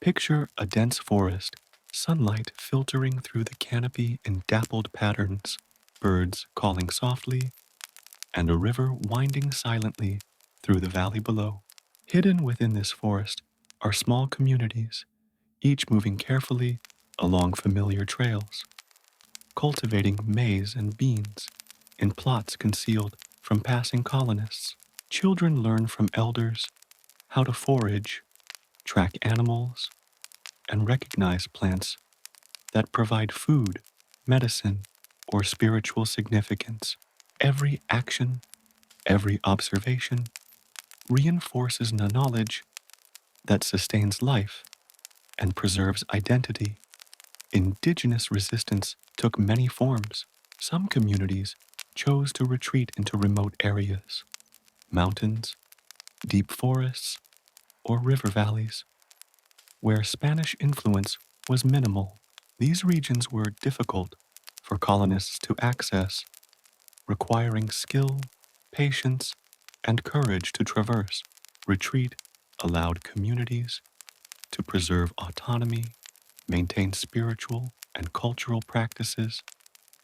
Picture a dense forest, sunlight filtering through the canopy in dappled patterns, birds calling softly, and a river winding silently through the valley below. Hidden within this forest are small communities, each moving carefully along familiar trails, cultivating maize and beans in plots concealed from passing colonists. Children learn from elders how to forage, track animals, and recognize plants that provide food, medicine, or spiritual significance. Every action, every observation reinforces the knowledge that sustains life and preserves identity. Indigenous resistance took many forms. Some communities chose to retreat into remote areas, mountains, deep forests, or river valleys, where Spanish influence was minimal. These regions were difficult for colonists to access, requiring skill, patience, and courage to traverse. Retreat allowed communities to preserve autonomy, maintain spiritual and cultural practices,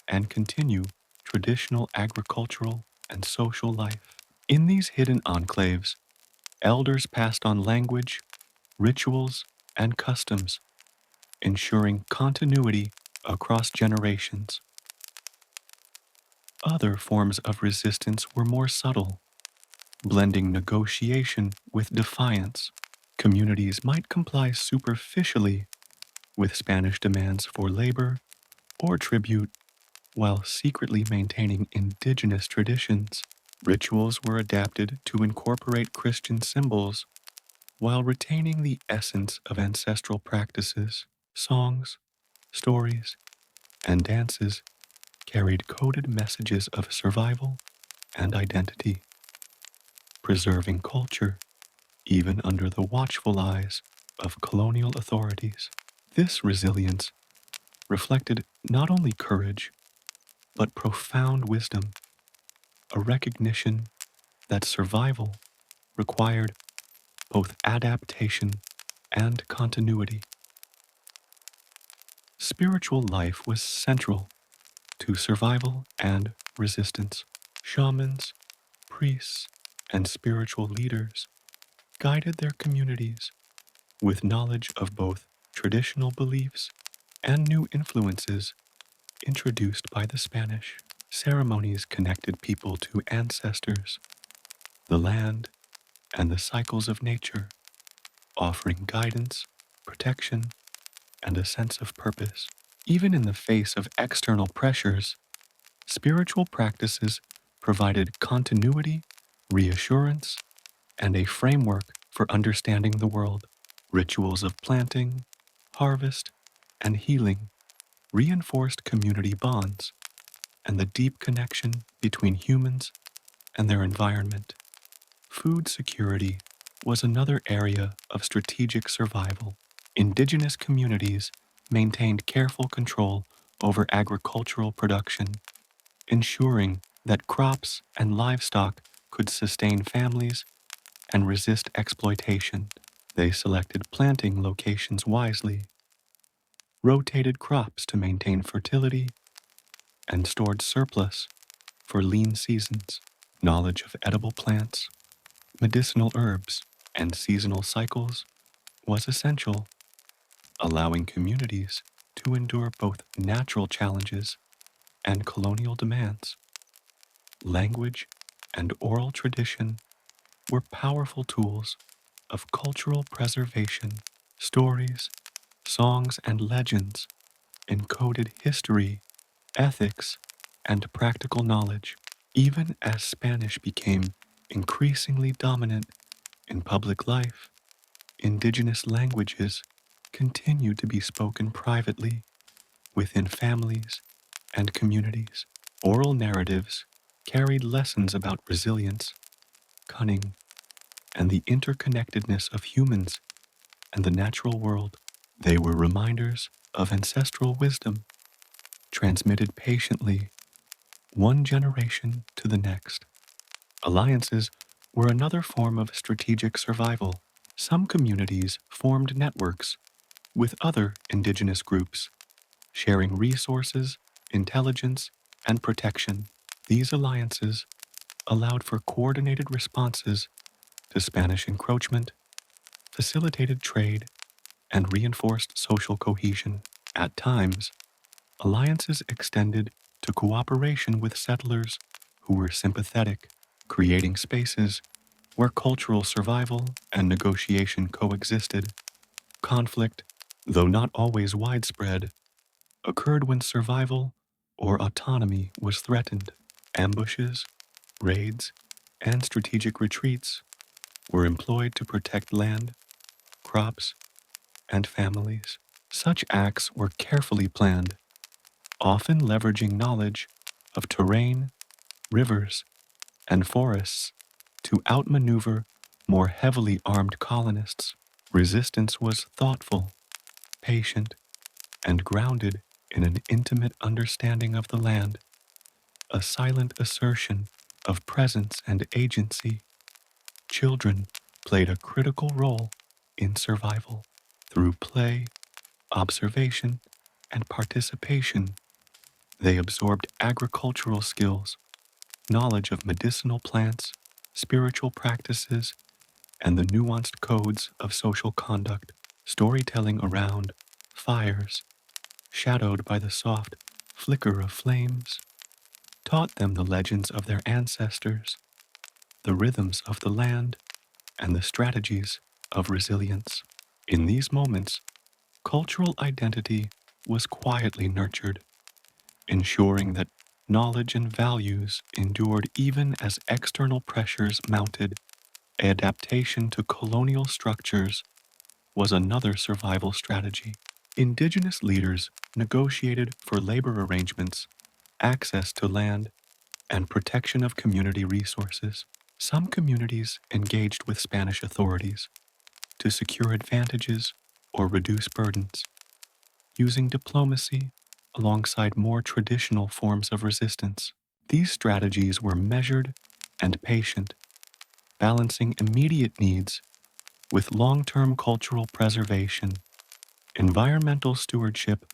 and continue traditional agricultural and social life. In these hidden enclaves, elders passed on language, rituals, and customs, ensuring continuity across generations. Other forms of resistance were more subtle, blending negotiation with defiance. Communities might comply superficially with Spanish demands for labor or tribute while secretly maintaining indigenous traditions. Rituals were adapted to incorporate Christian symbols while retaining the essence of ancestral practices. Songs, stories, and dances carried coded messages of survival and identity, preserving culture even under the watchful eyes of colonial authorities. This resilience reflected not only courage, but profound wisdom, a recognition that survival required both adaptation and continuity. Spiritual life was central to survival and resistance. Shamans, priests, and spiritual leaders guided their communities with knowledge of both traditional beliefs and new influences introduced by the Spanish. Ceremonies connected people to ancestors, the land, and the cycles of nature, offering guidance, protection, and a sense of purpose. Even in the face of external pressures, spiritual practices provided continuity, reassurance, and a framework for understanding the world. Rituals of planting, harvest, and healing reinforced community bonds and the deep connection between humans and their environment. Food security was another area of strategic survival. Indigenous communities maintained careful control over agricultural production, ensuring that crops and livestock could sustain families and resist exploitation. They selected planting locations wisely, rotated crops to maintain fertility, and stored surplus for lean seasons. Knowledge of edible plants, medicinal herbs, and seasonal cycles was essential, allowing communities to endure both natural challenges and colonial demands. Language and oral tradition were powerful tools of cultural preservation. Stories, songs, and legends encoded history, ethics, and practical knowledge. Even as Spanish became increasingly dominant in public life, indigenous languages continued to be spoken privately within families and communities. Oral narratives carried lessons about resilience, cunning, and the interconnectedness of humans and the natural world. They were reminders of ancestral wisdom, transmitted patiently, one generation to the next. Alliances were another form of strategic survival. Some communities formed networks with other indigenous groups, sharing resources, intelligence, and protection. These alliances allowed for coordinated responses to Spanish encroachment, facilitated trade, and reinforced social cohesion. At times, alliances extended to cooperation with settlers who were sympathetic, creating spaces where cultural survival and negotiation coexisted. Conflict, though not always widespread, occurred when survival or autonomy was threatened. Ambushes, raids, and strategic retreats were employed to protect land, crops, and families. Such acts were carefully planned, often leveraging knowledge of terrain, rivers, and forests to outmaneuver more heavily armed colonists. Resistance was thoughtful, patient, and grounded in an intimate understanding of the land, a silent assertion of presence and agency. Children played a critical role in survival. Through play, observation, and participation, they absorbed agricultural skills, knowledge of medicinal plants, spiritual practices, and the nuanced codes of social conduct. Storytelling around fires, shadowed by the soft flicker of flames, taught them the legends of their ancestors, the rhythms of the land, and the strategies of resilience. In these moments, cultural identity was quietly nurtured, ensuring that knowledge and values endured even as external pressures mounted. Adaptation to colonial structures was another survival strategy. Indigenous leaders negotiated for labor arrangements, access to land, and protection of community resources. Some communities engaged with Spanish authorities to secure advantages or reduce burdens, using diplomacy alongside more traditional forms of resistance. These strategies were measured and patient, balancing immediate needs With long-term cultural preservation, environmental stewardship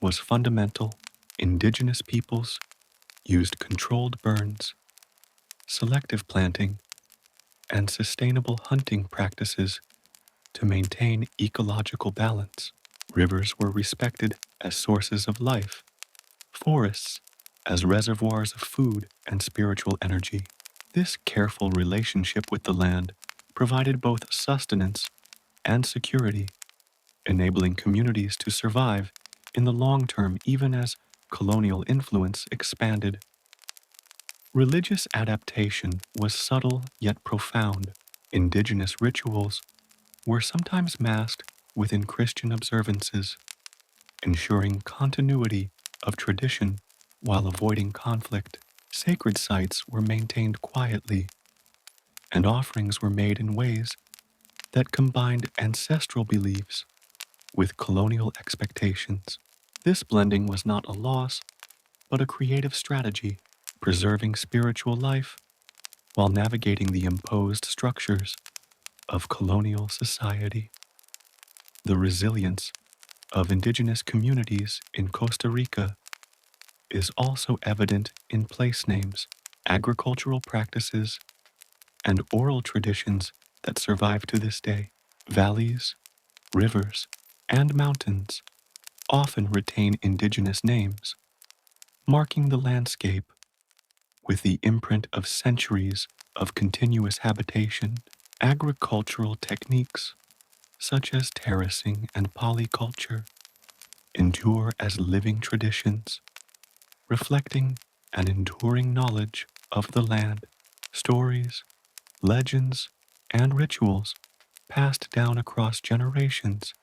was fundamental. Indigenous peoples used controlled burns, selective planting, and sustainable hunting practices to maintain ecological balance. Rivers were respected as sources of life, forests as reservoirs of food and spiritual energy. This careful relationship with the land provided both sustenance and security, enabling communities to survive in the long term even as colonial influence expanded. Religious adaptation was subtle yet profound. Indigenous rituals were sometimes masked within Christian observances, ensuring continuity of tradition while avoiding conflict. Sacred sites were maintained quietly, and offerings were made in ways that combined ancestral beliefs with colonial expectations. This blending was not a loss, but a creative strategy, preserving spiritual life while navigating the imposed structures of colonial society. The resilience of indigenous communities in Costa Rica is also evident in place names, agricultural practices, and oral traditions that survive to this day. Valleys, rivers, and mountains often retain indigenous names, marking the landscape with the imprint of centuries of continuous habitation. Agricultural techniques, such as terracing and polyculture, endure as living traditions, reflecting an enduring knowledge of the land. Stories, legends, and rituals passed down across generations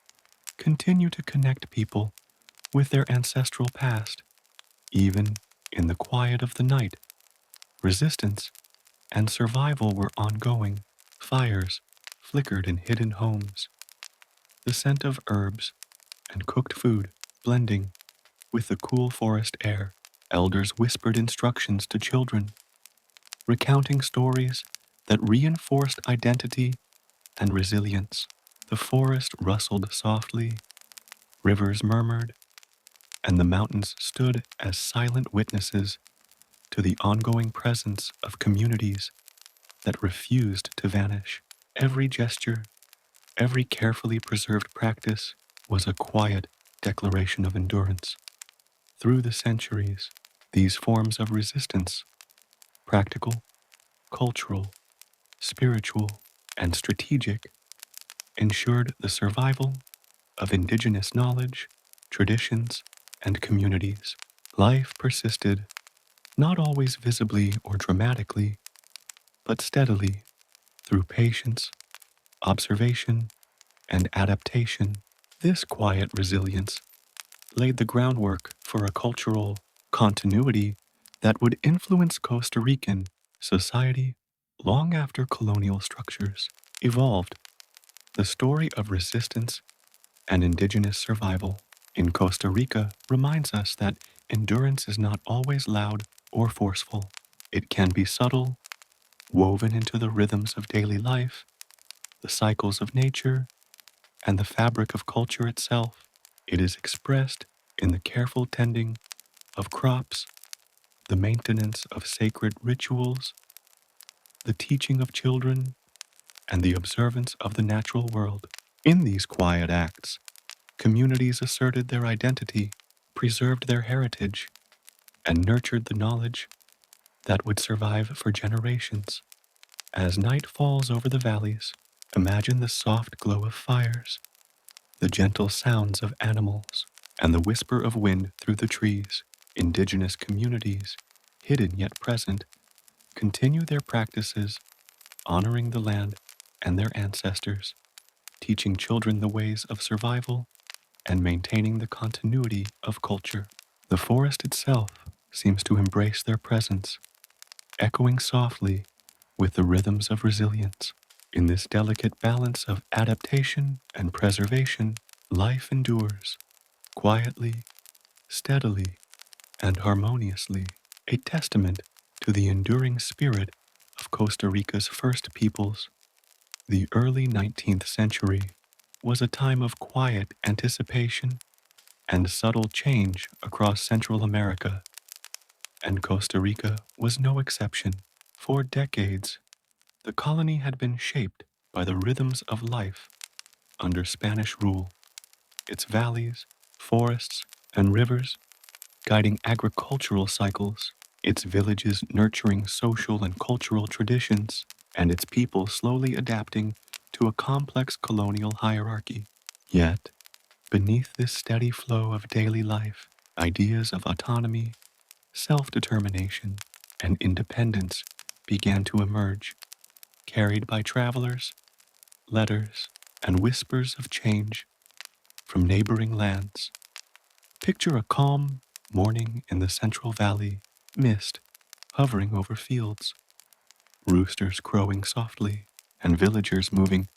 continue to connect people with their ancestral past. Even in the quiet of the night, resistance and survival were ongoing. Fires flickered in hidden homes, the scent of herbs and cooked food blending with the cool forest air. Elders whispered instructions to children, recounting stories that reinforced identity and resilience. The forest rustled softly, rivers murmured, and the mountains stood as silent witnesses to the ongoing presence of communities that refused to vanish. Every gesture, every carefully preserved practice was a quiet declaration of endurance. Through the centuries, these forms of resistance, practical, cultural, spiritual, and strategic, ensured the survival of indigenous knowledge, traditions, and communities. Life persisted, not always visibly or dramatically, but steadily through patience, observation, and adaptation. This quiet resilience laid the groundwork for a cultural continuity that would influence Costa Rican society long after colonial structures evolved. The story of resistance and indigenous survival in Costa Rica reminds us that endurance is not always loud or forceful. It can be subtle, woven into the rhythms of daily life, the cycles of nature, and the fabric of culture itself. It is expressed in the careful tending of crops, the maintenance of sacred rituals, the teaching of children, and the observance of the natural world. In these quiet acts, communities asserted their identity, preserved their heritage, and nurtured the knowledge that would survive for generations. As night falls over the valleys, imagine the soft glow of fires, the gentle sounds of animals, and the whisper of wind through the trees. Indigenous communities, hidden yet present, continue their practices, honoring the land and their ancestors, teaching children the ways of survival and maintaining the continuity of culture. The forest itself seems to embrace their presence, echoing softly with the rhythms of resilience. In this delicate balance of adaptation and preservation, life endures, quietly, steadily, and harmoniously, a testament to the enduring spirit of Costa Rica's first peoples. The early 19th century was a time of quiet anticipation and subtle change across Central America, and Costa Rica was no exception. For decades, the colony had been shaped by the rhythms of life under Spanish rule, its valleys, forests, and rivers guiding agricultural cycles, its villages nurturing social and cultural traditions, and its people slowly adapting to a complex colonial hierarchy. Yet, beneath this steady flow of daily life, ideas of autonomy, self-determination, and independence began to emerge, carried by travelers, letters, and whispers of change from neighboring lands. Picture a calm morning in the Central Valley, mist hovering over fields, roosters crowing softly, and villagers moving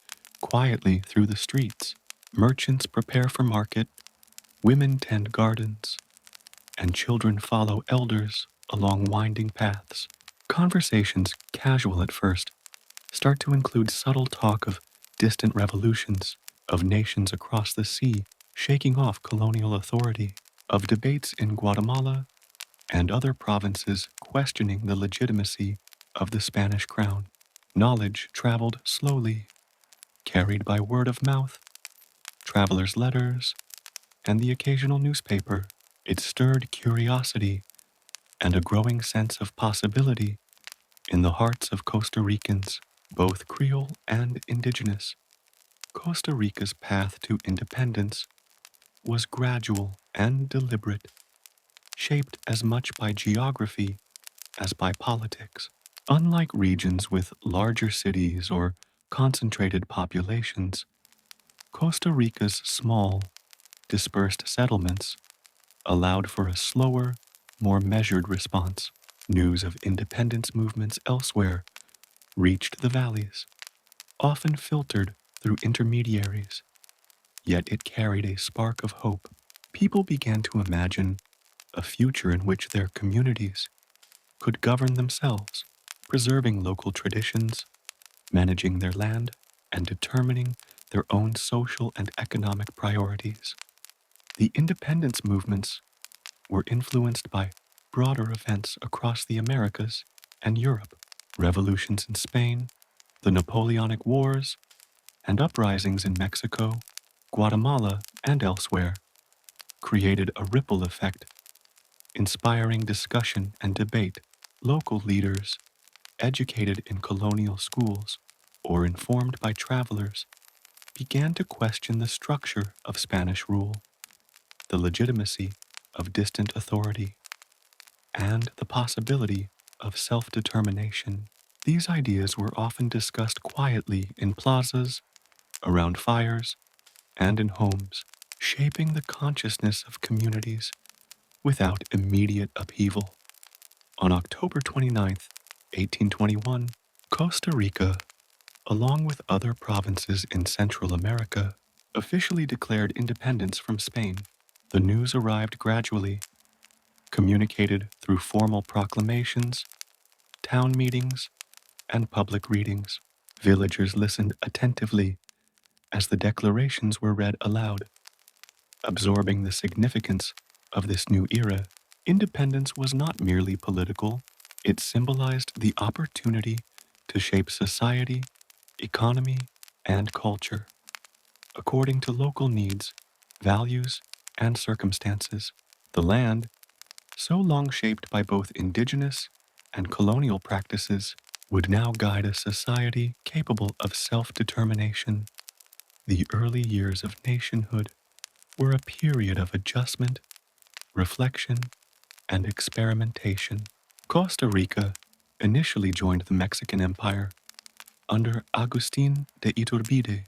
quietly through the streets. Merchants prepare for market, women tend gardens, and children follow elders along winding paths. Conversations, casual at first, start to include subtle talk of distant revolutions, of nations across the sea shaking off colonial authority, of debates in Guatemala and other provinces questioning the legitimacy of the Spanish crown. Knowledge traveled slowly, carried by word of mouth, travelers' letters, and the occasional newspaper. It stirred curiosity and a growing sense of possibility in the hearts of Costa Ricans, both Creole and indigenous. Costa Rica's path to independence was gradual and deliberate, shaped as much by geography as by politics. Unlike regions with larger cities or concentrated populations, Costa Rica's small, dispersed settlements allowed for a slower, more measured response. News of independence movements elsewhere reached the valleys, often filtered through intermediaries, yet it carried a spark of hope. People began to imagine a future in which their communities could govern themselves, preserving local traditions, managing their land, and determining their own social and economic priorities. The independence movements were influenced by broader events across the Americas and Europe, revolutions in Spain, the Napoleonic Wars, and uprisings in Mexico, Guatemala, and elsewhere created a ripple effect, inspiring discussion and debate. Local leaders, educated in colonial schools or informed by travelers, began to question the structure of Spanish rule, the legitimacy of distant authority, and the possibility of self-determination. These ideas were often discussed quietly in plazas, around fires, and in homes, shaping the consciousness of communities without immediate upheaval. On October 29, 1821, Costa Rica, along with other provinces in Central America, officially declared independence from Spain. The news arrived gradually, communicated through formal proclamations, town meetings, and public readings. Villagers listened attentively as the declarations were read aloud, absorbing the significance of this new era. Independence was not merely political, it symbolized the opportunity to shape society, economy, and culture according to local needs, values, and circumstances. The land, so long shaped by both indigenous and colonial practices, would now guide a society capable of self-determination. The early years of nationhood were a period of adjustment, reflection, and experimentation. Costa Rica initially joined the Mexican Empire under Agustin de Iturbide,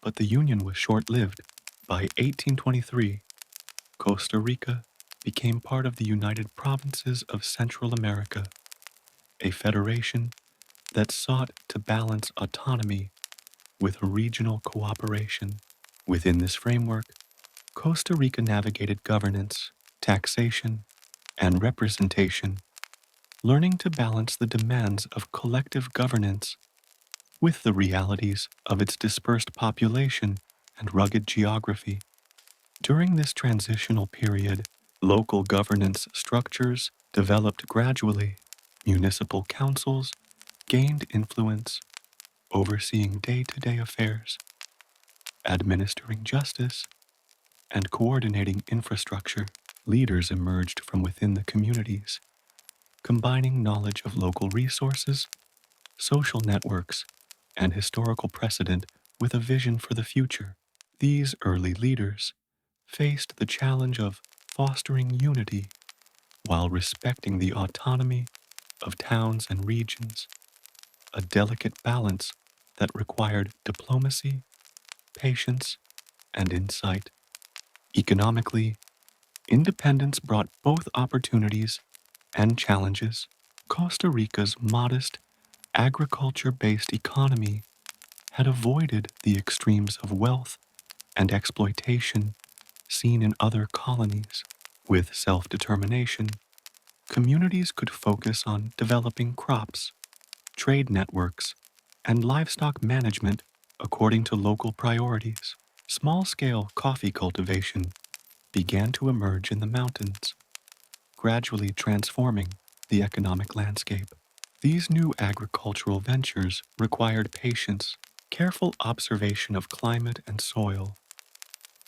but the union was short-lived. By 1823, Costa Rica became part of the United Provinces of Central America, a federation that sought to balance autonomy with regional cooperation. Within this framework, Costa Rica navigated governance, taxation, and representation, learning to balance the demands of collective governance with the realities of its dispersed population and rugged geography. During this transitional period, local governance structures developed gradually. Municipal councils gained influence, overseeing day-to-day affairs, administering justice, and coordinating infrastructure. Leaders emerged from within the communities, combining knowledge of local resources, social networks, and historical precedent with a vision for the future. These early leaders faced the challenge of fostering unity while respecting the autonomy of towns and regions, a delicate balance that required diplomacy, patience, and insight. Economically, independence brought both opportunities and challenges. Costa Rica's modest, agriculture-based economy had avoided the extremes of wealth and exploitation seen in other colonies. With self-determination, communities could focus on developing crops, trade networks, and livestock management according to local priorities. Small-scale coffee cultivation began to emerge in the mountains, gradually transforming the economic landscape. These new agricultural ventures required patience, careful observation of climate and soil,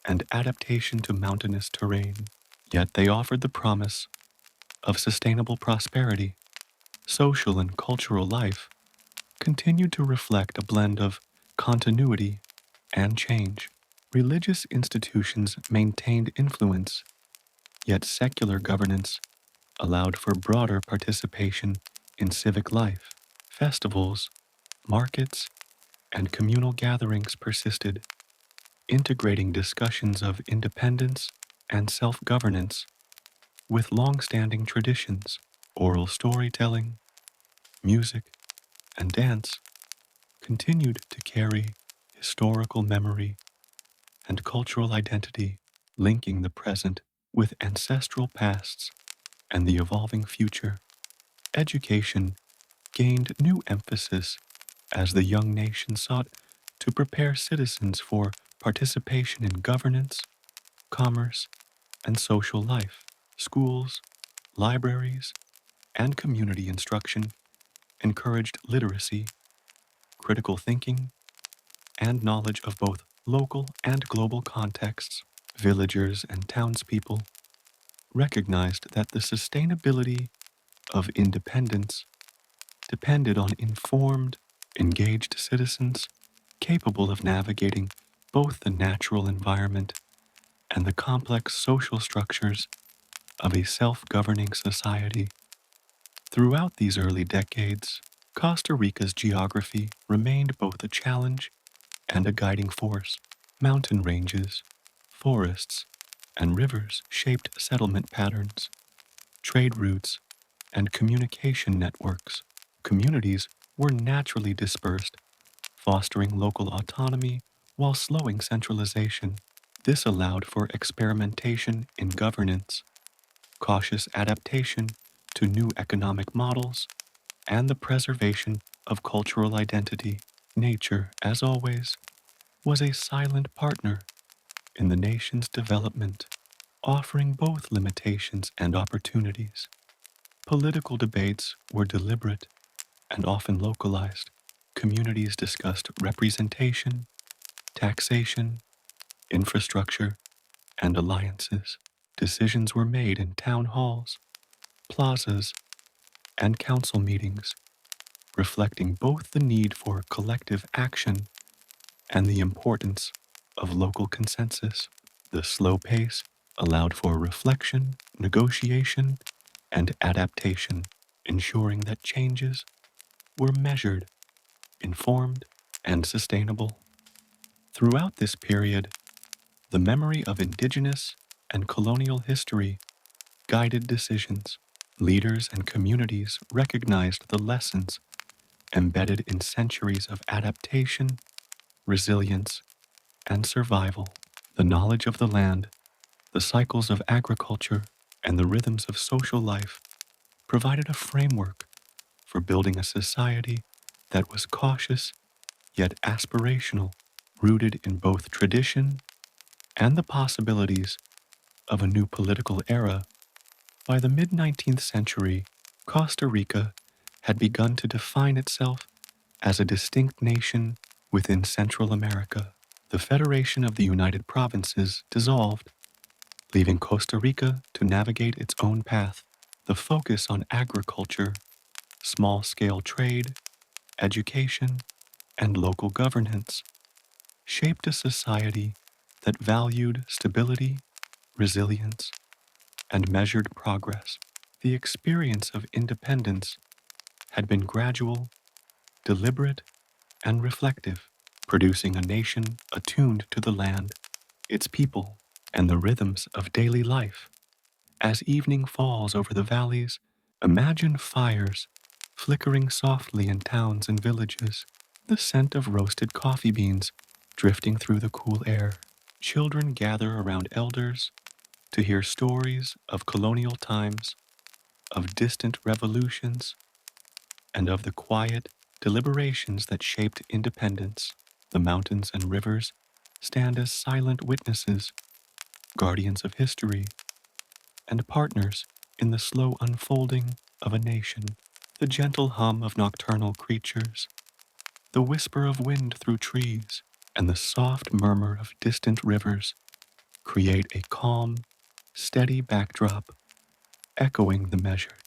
and adaptation to mountainous terrain. Yet they offered the promise of sustainable prosperity. Social and cultural life continued to reflect a blend of continuity and change. Religious institutions maintained influence, yet secular governance allowed for broader participation in civic life. Festivals, markets, and communal gatherings persisted, integrating discussions of independence and self-governance with long-standing traditions. Oral storytelling, music, and dance continued to carry historical memory and cultural identity, linking the present with ancestral pasts and the evolving future. Education gained new emphasis as the young nation sought to prepare citizens for participation in governance, commerce, and social life. Schools, libraries, and community instruction encouraged literacy, critical thinking, and knowledge of both local and global contexts. Villagers and townspeople recognized that the sustainability of independence depended on informed, engaged citizens capable of navigating both the natural environment and the complex social structures of a self-governing society. Throughout these early decades, Costa Rica's geography remained both a challenge and a guiding force. Mountain ranges, forests, and rivers shaped settlement patterns, trade routes, and communication networks. Communities were naturally dispersed, fostering local autonomy while slowing centralization. This allowed for experimentation in governance, cautious adaptation to new economic models, and the preservation of cultural identity. Nature, as always, was a silent partner in the nation's development, offering both limitations and opportunities. Political debates were deliberate and often localized. Communities discussed representation, taxation, infrastructure, and alliances. Decisions were made in town halls, plazas, and council meetings, reflecting both the need for collective action and the importance of local consensus. The slow pace allowed for reflection, negotiation, and adaptation, ensuring that changes were measured, informed, and sustainable. Throughout this period, the memory of indigenous and colonial history guided decisions. Leaders and communities recognized the lessons embedded in centuries of adaptation, resilience, and survival. The knowledge of the land, the cycles of agriculture, and the rhythms of social life provided a framework for building a society that was cautious yet aspirational, rooted in both tradition and the possibilities of a new political era. By the mid 19th century, Costa Rica had begun to define itself as a distinct nation within Central America. The Federation of the United Provinces dissolved, leaving Costa Rica to navigate its own path. The focus on agriculture, small scale trade, education, and local governance shaped a society that valued stability, resilience, and measured progress. The experience of independence had been gradual, deliberate, and reflective, producing a nation attuned to the land, its people, and the rhythms of daily life. As evening falls over the valleys, imagine fires flickering softly in towns and villages, the scent of roasted coffee beans drifting through the cool air. Children gather around elders to hear stories of colonial times, of distant revolutions, and of the quiet deliberations that shaped independence. The mountains and rivers stand as silent witnesses, guardians of history, and partners in the slow unfolding of a nation. The gentle hum of nocturnal creatures, the whisper of wind through trees, and the soft murmur of distant rivers create a calm, steady backdrop echoing the measured,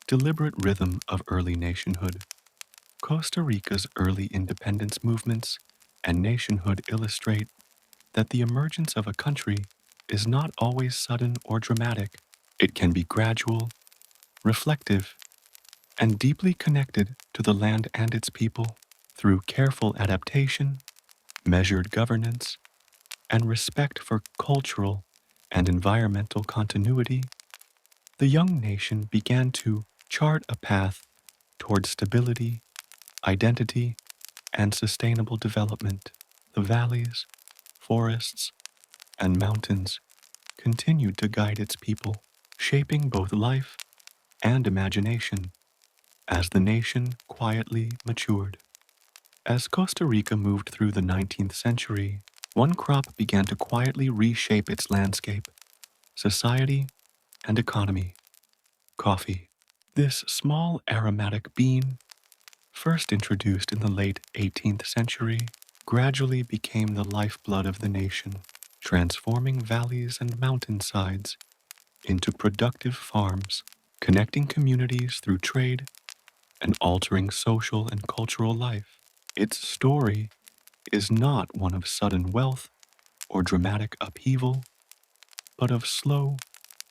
deliberate rhythm of early nationhood. Costa Rica's early independence movements and nationhood illustrate that the emergence of a country is not always sudden or dramatic. It can be gradual, reflective, and deeply connected to the land and its people. Through careful adaptation, measured governance, and respect for cultural and environmental continuity, the young nation began to chart a path toward stability, identity, and sustainable development. The valleys, forests, and mountains continued to guide its people, shaping both life and imagination as the nation quietly matured. As Costa Rica moved through the 19th century, one crop began to quietly reshape its landscape, society, and economy: coffee. This small aromatic bean, first introduced in the late 18th century, gradually became the lifeblood of the nation, transforming valleys and mountainsides into productive farms, connecting communities through trade and altering social and cultural life. Its story is not one of sudden wealth or dramatic upheaval, but of slow,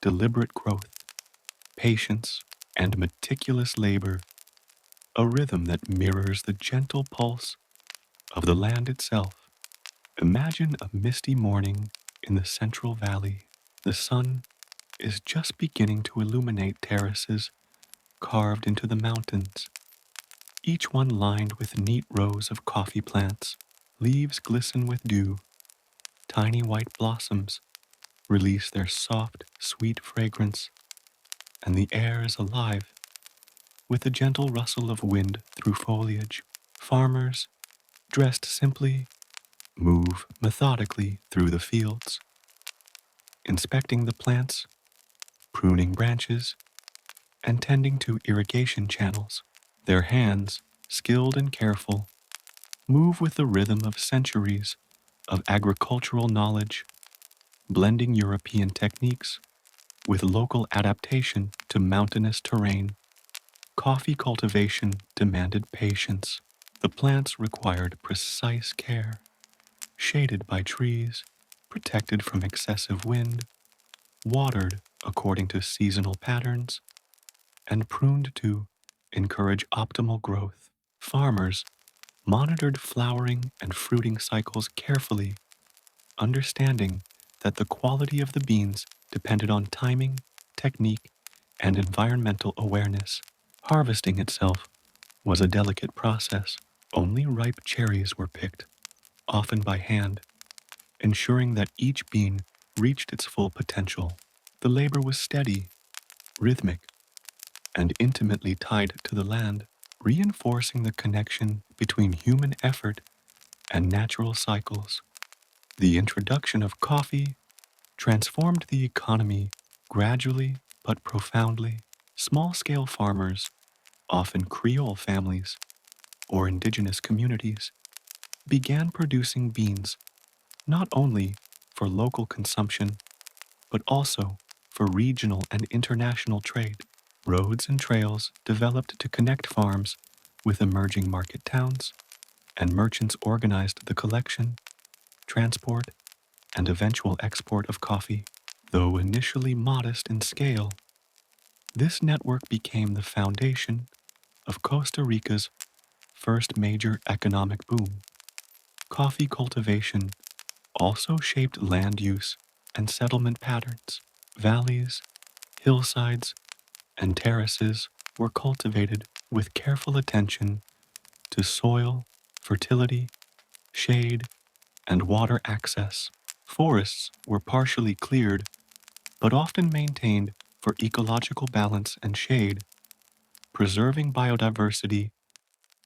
deliberate growth, patience, and meticulous labor, a rhythm that mirrors the gentle pulse of the land itself. Imagine a misty morning in the Central Valley. The sun is just beginning to illuminate terraces carved into the mountains, each one lined with neat rows of coffee plants. Leaves glisten with dew. Tiny white blossoms release their soft, sweet fragrance, and the air is alive with the gentle rustle of wind through foliage. Farmers, dressed simply, move methodically through the fields, inspecting the plants, pruning branches, and tending to irrigation channels. Their hands, skilled and careful, move with the rhythm of centuries of agricultural knowledge, blending European techniques with local adaptation to mountainous terrain. Coffee cultivation demanded patience. The plants required precise care, shaded by trees, protected from excessive wind, watered according to seasonal patterns, and pruned to encourage optimal growth. Farmers monitored flowering and fruiting cycles carefully, understanding that the quality of the beans depended on timing, technique, and environmental awareness. Harvesting itself was a delicate process. Only ripe cherries were picked, often by hand, ensuring that each bean reached its full potential. The labor was steady, rhythmic, and intimately tied to the land, reinforcing the connection between human effort and natural cycles. The introduction of coffee transformed the economy gradually but profoundly. Small-scale farmers, often Creole families or indigenous communities, began producing beans not only for local consumption but also for regional and international trade. Roads and trails developed to connect farms with emerging market towns, and merchants organized the collection, transport, and eventual export of coffee. Though initially modest in scale, this network became the foundation of Costa Rica's first major economic boom. Coffee cultivation also shaped land use and settlement patterns. Valleys, hillsides, and terraces were cultivated with careful attention to soil, fertility, shade, and water access. Forests were partially cleared, but often maintained for ecological balance and shade, preserving biodiversity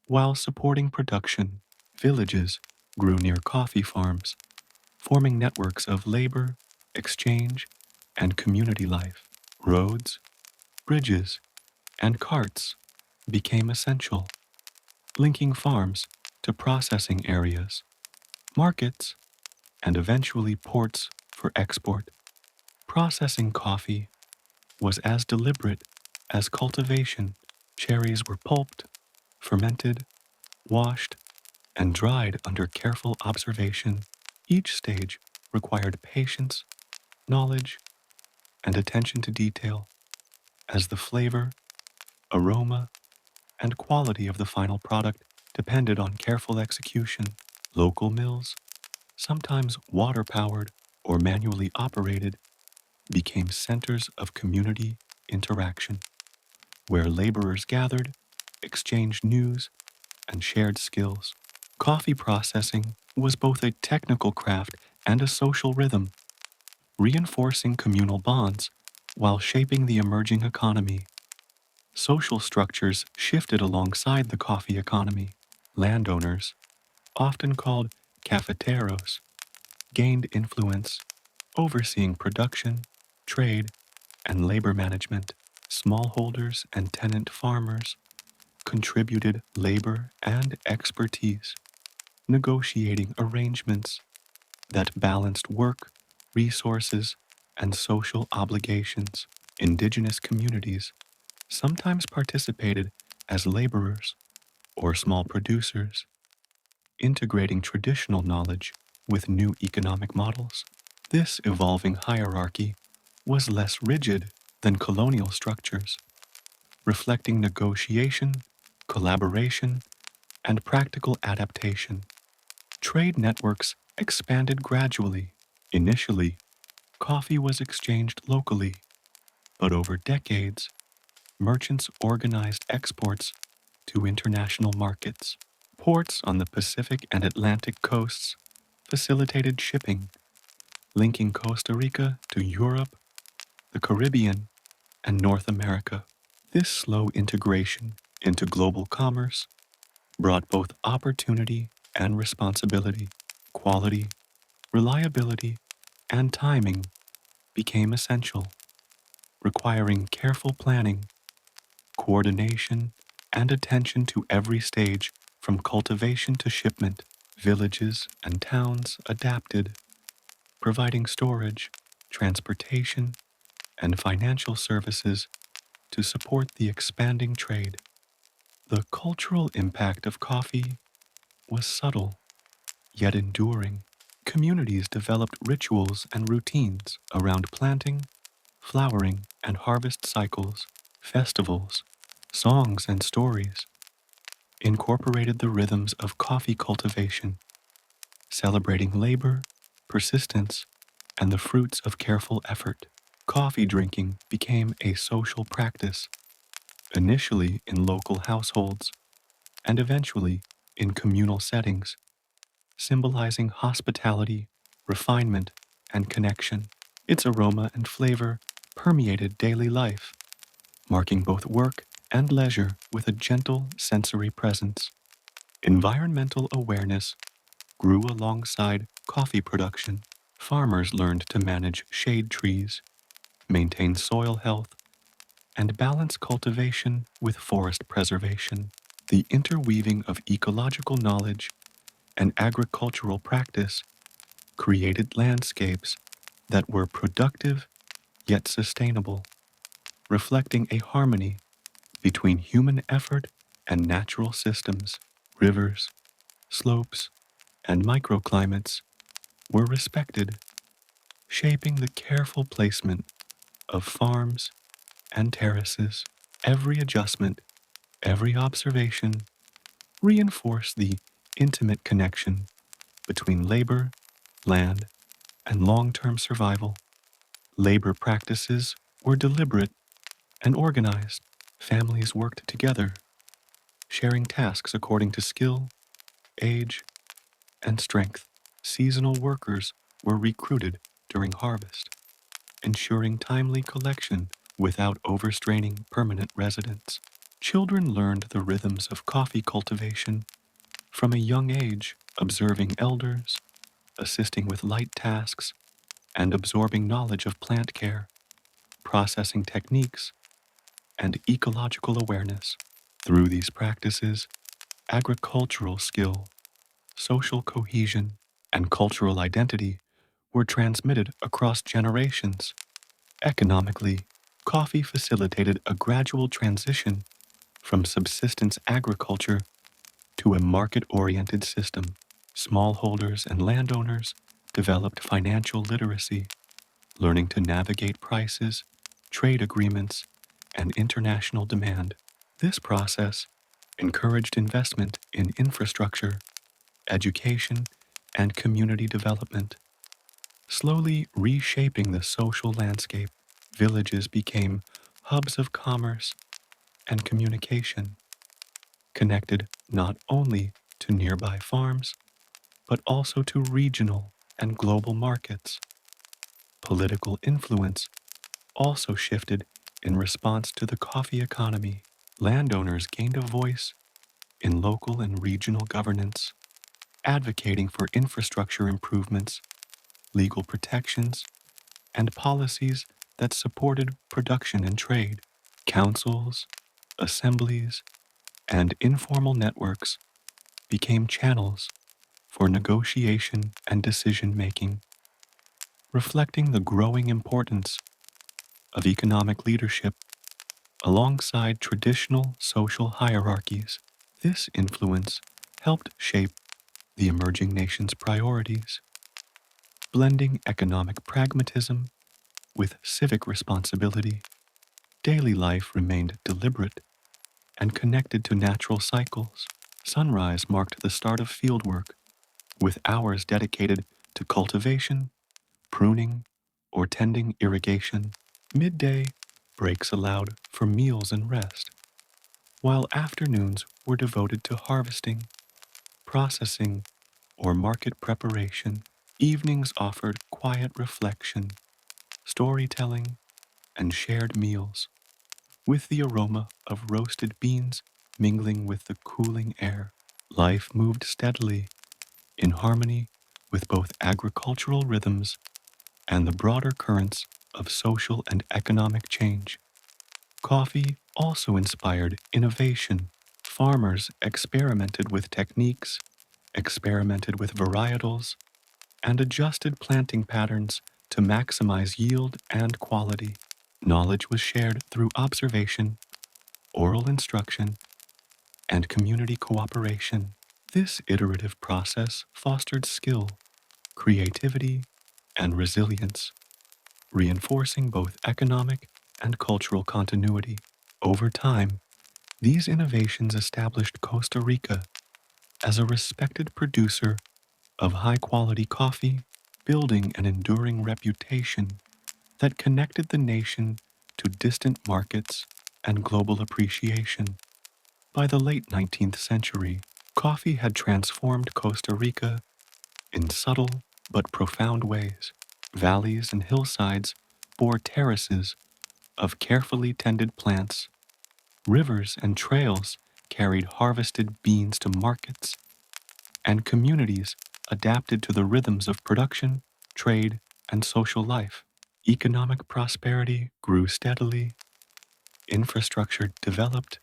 while supporting production. Villages grew near coffee farms, forming networks of labor, exchange, and community life. Roads, bridges, and carts became essential, linking farms to processing areas, markets, and eventually ports for export. Processing coffee was as deliberate as cultivation. Cherries were pulped, fermented, washed, and dried under careful observation. Each stage required patience, knowledge, and attention to detail, as the flavor, aroma, and quality of the final product depended on careful execution. Local mills, sometimes water-powered or manually operated, became centers of community interaction, where laborers gathered, exchanged news, and shared skills. Coffee processing was both a technical craft and a social rhythm, reinforcing communal bonds while shaping the emerging economy. Social structures shifted alongside the coffee economy. Landowners, often called cafeteros, gained influence, overseeing production, trade, and labor management. Smallholders and tenant farmers contributed labor and expertise, negotiating arrangements that balanced work, resources, and social obligations. Indigenous communities sometimes participated as laborers or small producers, integrating traditional knowledge with new economic models. This evolving hierarchy was less rigid than colonial structures, reflecting negotiation, collaboration, and practical adaptation. Trade networks expanded gradually. Initially, coffee was exchanged locally, but over decades, merchants organized exports to international markets. Ports on the Pacific and Atlantic coasts facilitated shipping, linking Costa Rica to Europe, the Caribbean, and North America. This slow integration into global commerce brought both opportunity and responsibility. Quality, reliability, and timing became essential, requiring careful planning, coordination, and attention to every stage from cultivation to shipment. Villages and towns adapted, providing storage, transportation, and financial services to support the expanding trade. The cultural impact of coffee was subtle, yet enduring. Communities developed rituals and routines around planting, flowering, and harvest cycles. Festivals, songs, and stories incorporated the rhythms of coffee cultivation, celebrating labor, persistence, and the fruits of careful effort. Coffee drinking became a social practice, initially in local households and eventually in communal settings, symbolizing hospitality, refinement, and connection. Its aroma and flavor permeated daily life, marking both work and leisure with a gentle sensory presence. Environmental awareness grew alongside coffee production. Farmers learned to manage shade trees, maintain soil health, and balance cultivation with forest preservation. The interweaving of ecological knowledge and agricultural practice created landscapes that were productive yet sustainable, reflecting a harmony between human effort and natural systems. Rivers, slopes, and microclimates were respected, shaping the careful placement of farms and terraces. Every adjustment, every observation reinforced the intimate connection between labor, land, and long-term survival. Labor practices were deliberate and organized. Families worked together, sharing tasks according to skill, age, and strength. Seasonal workers were recruited during harvest, ensuring timely collection without overstraining permanent residents. Children learned the rhythms of coffee cultivation from a young age, observing elders, assisting with light tasks, and absorbing knowledge of plant care, processing techniques, and ecological awareness. Through these practices, agricultural skill, social cohesion, and cultural identity were transmitted across generations. Economically, coffee facilitated a gradual transition from subsistence agriculture to a market-oriented system. Smallholders and landowners developed financial literacy, learning to navigate prices, trade agreements, and international demand. This process encouraged investment in infrastructure, education, and community development. Slowly reshaping the social landscape, villages became hubs of commerce and communication, connected not only to nearby farms, but also to regional and global markets. Political influence also shifted in response to the coffee economy. Landowners gained a voice in local and regional governance, advocating for infrastructure improvements, legal protections, and policies that supported production and trade. Councils, assemblies, and informal networks became channels for negotiation and decision-making, reflecting the growing importance of economic leadership alongside traditional social hierarchies. This influence helped shape the emerging nation's priorities, blending economic pragmatism with civic responsibility. Daily life remained deliberate and connected to natural cycles. Sunrise marked the start of fieldwork, with hours dedicated to cultivation, pruning, or tending irrigation. Midday breaks allowed for meals and rest, while afternoons were devoted to harvesting, processing, or market preparation. Evenings offered quiet reflection, storytelling, and shared meals, with the aroma of roasted beans mingling with the cooling air. Life moved steadily, in harmony with both agricultural rhythms and the broader currents of social and economic change. Coffee also inspired innovation. Farmers experimented with techniques, experimented with varietals, and adjusted planting patterns to maximize yield and quality. Knowledge was shared through observation, oral instruction, and community cooperation. This iterative process fostered skill, creativity, and resilience, reinforcing both economic and cultural continuity. Over time, these innovations established Costa Rica as a respected producer of high-quality coffee, building an enduring reputation that connected the nation to distant markets and global appreciation. By the late 19th century, coffee had transformed Costa Rica in subtle but profound ways. Valleys and hillsides bore terraces of carefully tended plants. Rivers and trails carried harvested beans to markets, and communities adapted to the rhythms of production, trade, and social life. Economic prosperity grew steadily, infrastructure developed,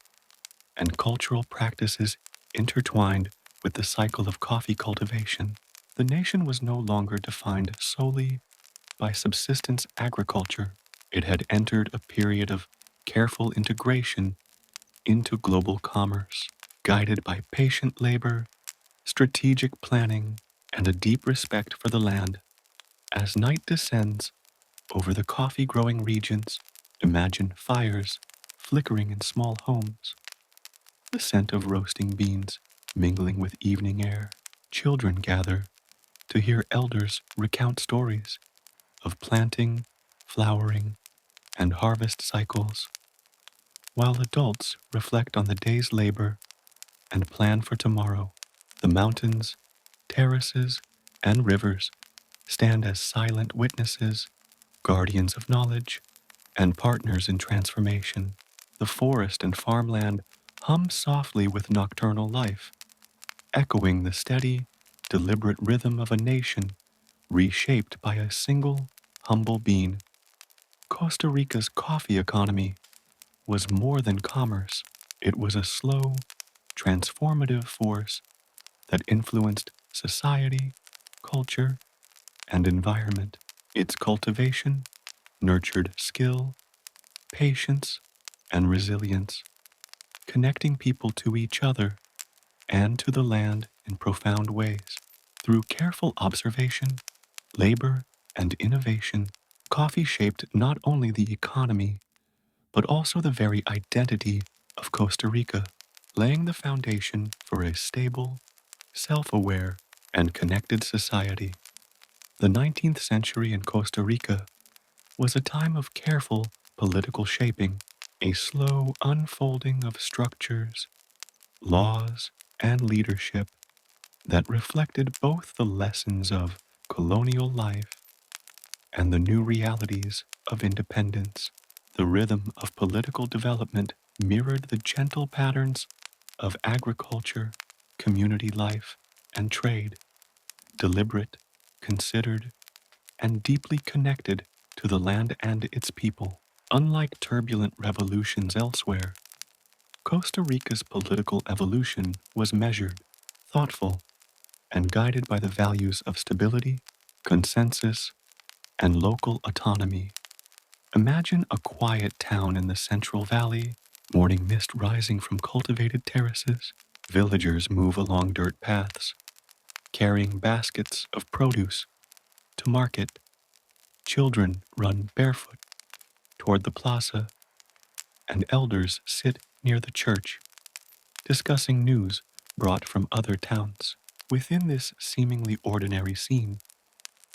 and cultural practices intertwined with the cycle of coffee cultivation. The nation was no longer defined solely by subsistence agriculture. It had entered a period of careful integration into global commerce, guided by patient labor, strategic planning, and a deep respect for the land. As night descends over the coffee growing regions, imagine fires flickering in small homes, the scent of roasting beans mingling with evening air. Children gather to hear elders recount stories of planting, flowering, and harvest cycles, while adults reflect on the day's labor and plan for tomorrow. The mountains, terraces, and rivers stand as silent witnesses, guardians of knowledge, and partners in transformation. The forest and farmland hum softly with nocturnal life, echoing the steady, deliberate rhythm of a nation reshaped by a single, humble being. Costa Rica's coffee economy was more than commerce. It was a slow, transformative force that influenced society, culture, and environment. Its cultivation nurtured skill, patience, and resilience, connecting people to each other and to the land in profound ways. Through careful observation, labor, and innovation, coffee shaped not only the economy, but also the very identity of Costa Rica, laying the foundation for a stable, self-aware, and connected society. The 19th century in Costa Rica was a time of careful political shaping, a slow unfolding of structures, laws, and leadership that reflected both the lessons of colonial life and the new realities of independence. The rhythm of political development mirrored the gentle patterns of agriculture, community life, and trade, deliberate, considered, and deeply connected to the land and its people. Unlike turbulent revolutions elsewhere, Costa Rica's political evolution was measured, thoughtful, and guided by the values of stability, consensus, and local autonomy. Imagine a quiet town in the Central Valley, morning mist rising from cultivated terraces. Villagers move along dirt paths, carrying baskets of produce to market. Children run barefoot toward the plaza, and elders sit near the church, discussing news brought from other towns. Within this seemingly ordinary scene,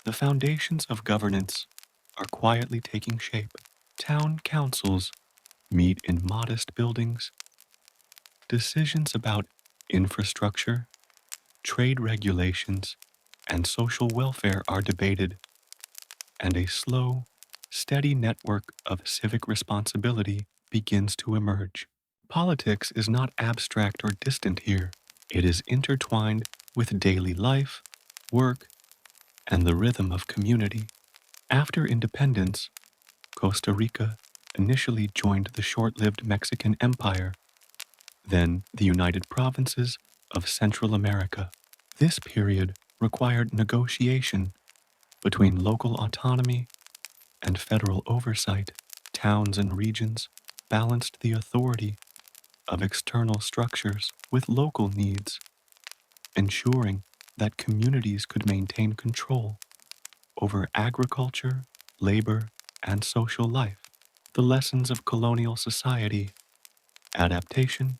the foundations of governance are quietly taking shape. Town councils meet in modest buildings. Decisions about infrastructure, trade regulations, and social welfare are debated, and a slow, steady network of civic responsibility begins to emerge. Politics is not abstract or distant here. It is intertwined with daily life, work, and the rhythm of community. After independence, Costa Rica initially joined the short-lived Mexican Empire, then the United Provinces of Central America. This period required negotiation between local autonomy and federal oversight. Towns and regions balanced the authority of external structures with local needs, ensuring that communities could maintain control over agriculture, labor, and social life. The lessons of colonial society, adaptation,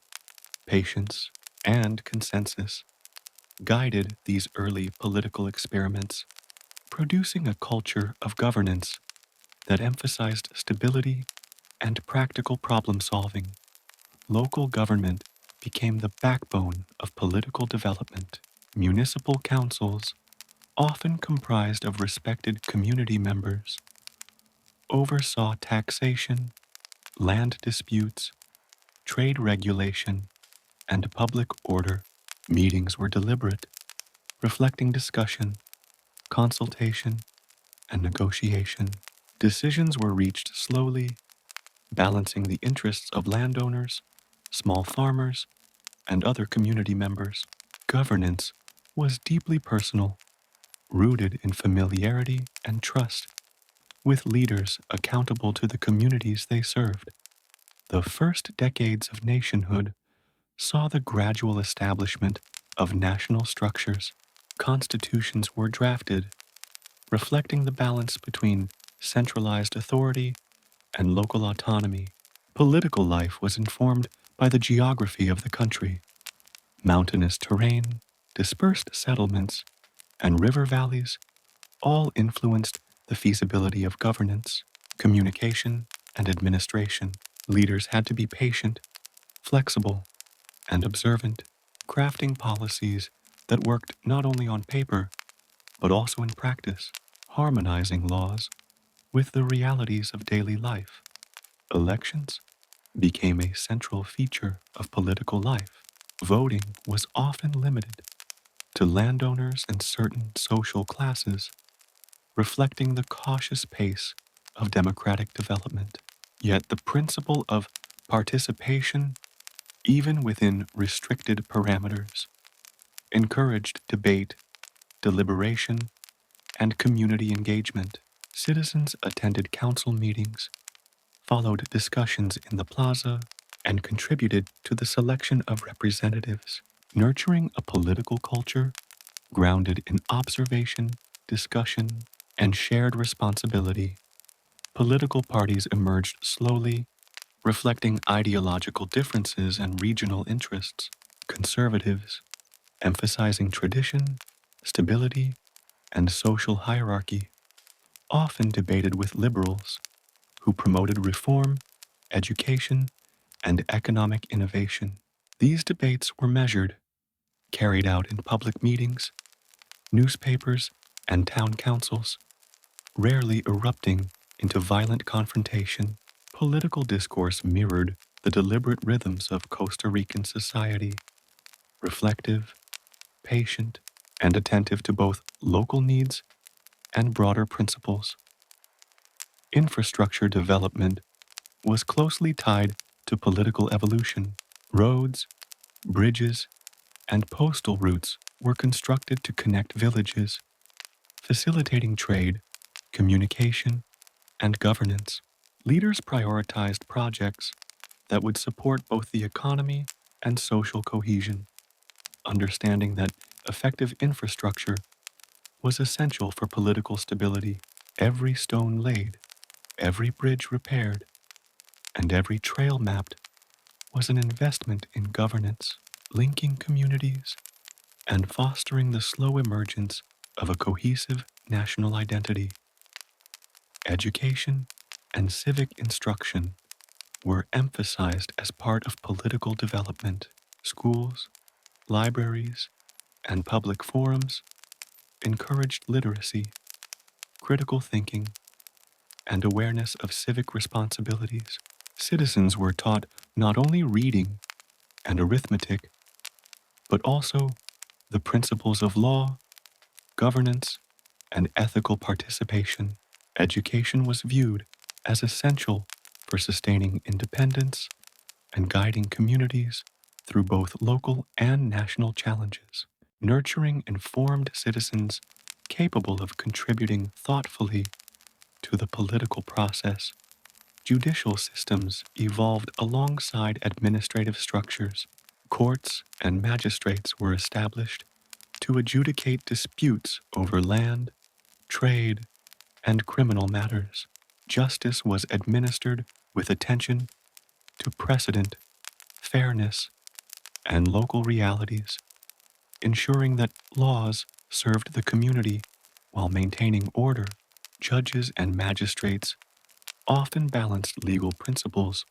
patience, and consensus guided these early political experiments, producing a culture of governance that emphasized stability and practical problem solving. Local government became the backbone of political development. Municipal councils, often comprised of respected community members, oversaw taxation, land disputes, trade regulation, and public order. Meetings were deliberate, reflecting discussion, consultation, and negotiation. Decisions were reached slowly, balancing the interests of landowners, small farmers, and other community members. Governance was deeply personal, rooted in familiarity and trust, with leaders accountable to the communities they served. The first decades of nationhood saw the gradual establishment of national structures. Constitutions were drafted, reflecting the balance between centralized authority and local autonomy. Political life was informed by the geography of the country. Mountainous terrain, dispersed settlements, and river valleys all influenced the feasibility of governance, communication, and administration. Leaders had to be patient, flexible, and observant, crafting policies that worked not only on paper, but also in practice, harmonizing laws with the realities of daily life. Elections became a central feature of political life. Voting was often limited to landowners and certain social classes, reflecting the cautious pace of democratic development. Yet the principle of participation, even within restricted parameters, encouraged debate, deliberation, and community engagement. Citizens attended council meetings, followed discussions in the plaza, and contributed to the selection of representatives, nurturing a political culture grounded in observation, discussion, and shared responsibility. Political parties emerged slowly, reflecting ideological differences and regional interests. Conservatives, emphasizing tradition, stability, and social hierarchy, often debated with liberals, who promoted reform, education, and economic innovation. These debates were measured, carried out in public meetings, newspapers, and town councils, rarely erupting into violent confrontation. Political discourse mirrored the deliberate rhythms of Costa Rican society, reflective, patient, and attentive to both local needs and broader principles. Infrastructure development was closely tied to political evolution. Roads, bridges, and postal routes were constructed to connect villages, facilitating trade, communication, and governance. Leaders prioritized projects that would support both the economy and social cohesion, understanding that effective infrastructure was essential for political stability. Every stone laid, every bridge repaired, and every trail mapped was an investment in governance, linking communities and fostering the slow emergence of a cohesive national identity. Education and civic instruction were emphasized as part of political development. Schools, libraries, and public forums encouraged literacy, critical thinking, and awareness of civic responsibilities. Citizens were taught not only reading and arithmetic, but also the principles of law, governance, and ethical participation. Education was viewed as essential for sustaining independence and guiding communities through both local and national challenges. Nurturing informed citizens capable of contributing thoughtfully to the political process, judicial systems evolved alongside administrative structures. Courts and magistrates were established to adjudicate disputes over land, trade, and criminal matters. Justice was administered with attention to precedent, fairness, and local realities, ensuring that laws served the community while maintaining order. Judges and magistrates often balanced legal principles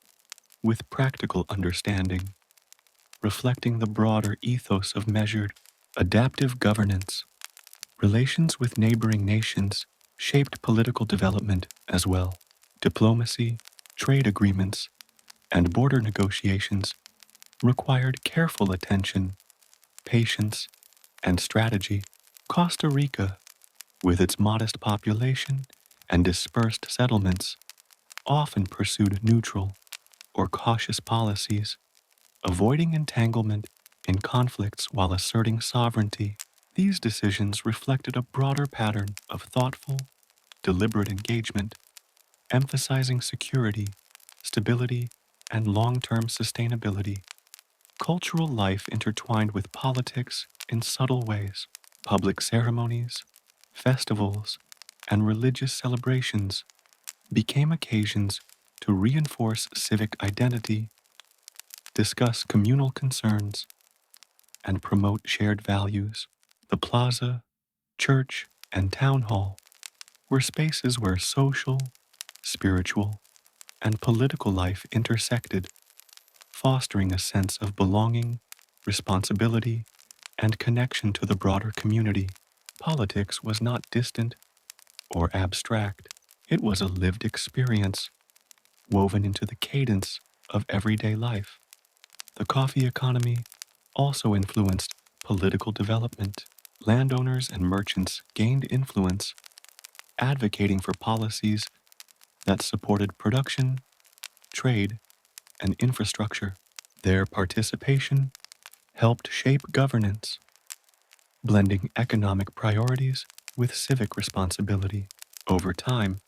with practical understanding, reflecting the broader ethos of measured, adaptive governance. Relations with neighboring nations shaped political development as well. Diplomacy, trade agreements, and border negotiations required careful attention, patience, and strategy. Costa Rica, with its modest population and dispersed settlements, often pursued neutral or cautious policies, avoiding entanglement in conflicts while asserting sovereignty. These decisions reflected a broader pattern of thoughtful, deliberate engagement, emphasizing security, stability, and long-term sustainability. Cultural life intertwined with politics in subtle ways. Public ceremonies, festivals, and religious celebrations became occasions to reinforce civic identity, discuss communal concerns, and promote shared values. The plaza, church, and town hall were spaces where social, spiritual, and political life intersected, fostering a sense of belonging, responsibility, and connection to the broader community. Politics was not distant or abstract. It was a lived experience woven into the cadence of everyday life. The coffee economy also influenced political development. Landowners and merchants gained influence, advocating for policies that supported production, trade, and infrastructure. Their participation helped shape governance, blending economic priorities with civic responsibility. Over time,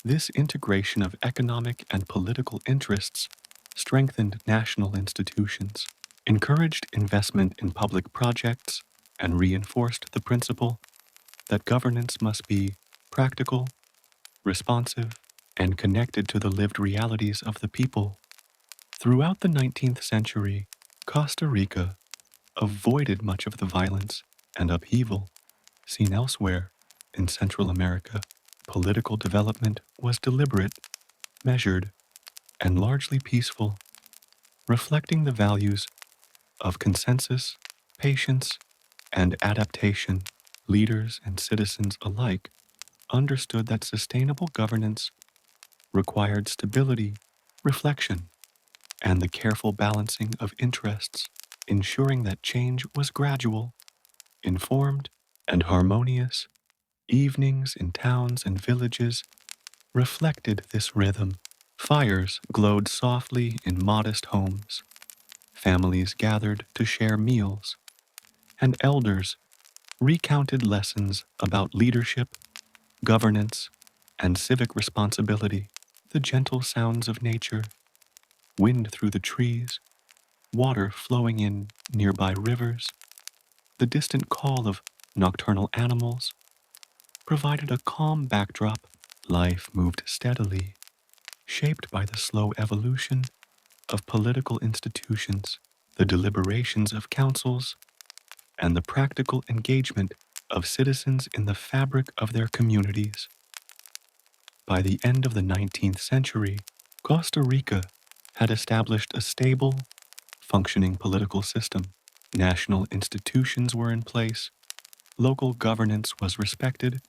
this integration of economic and political interests strengthened national institutions, encouraged investment in public projects, and reinforced the principle that governance must be practical, responsive, and connected to the lived realities of the people. Throughout the 19th century, Costa Rica avoided much of the violence and upheaval seen elsewhere in Central America. Political development was deliberate, measured, and largely peaceful, reflecting the values of consensus, patience, and adaptation. Leaders and citizens alike understood that sustainable governance required stability, reflection, and the careful balancing of interests, ensuring that change was gradual, informed, and harmonious. Evenings in towns and villages reflected this rhythm. Fires glowed softly in modest homes. Families gathered to share meals, and elders recounted lessons about leadership, governance, and civic responsibility. The gentle sounds of nature, wind through the trees, water flowing in nearby rivers, the distant call of nocturnal animals provided a calm backdrop. Life moved steadily, shaped by the slow evolution of political institutions, the deliberations of councils, and the practical engagement of citizens in the fabric of their communities. By the end of the 19th century, Costa Rica had established a stable, functioning political system. National institutions were in place, local governance was respected,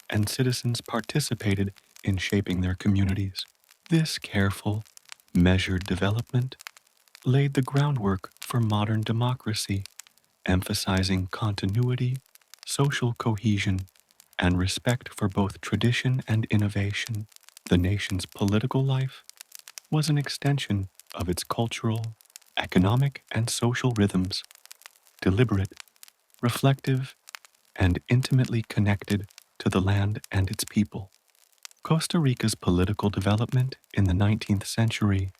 and citizens participated in shaping their communities. This careful, measured development laid the groundwork for modern democracy, emphasizing continuity, social cohesion, and respect for both tradition and innovation. The nation's political life was an extension of its cultural, economic, and social rhythms, deliberate, reflective, and intimately connected to the land and its people. Costa Rica's political development in the 19th century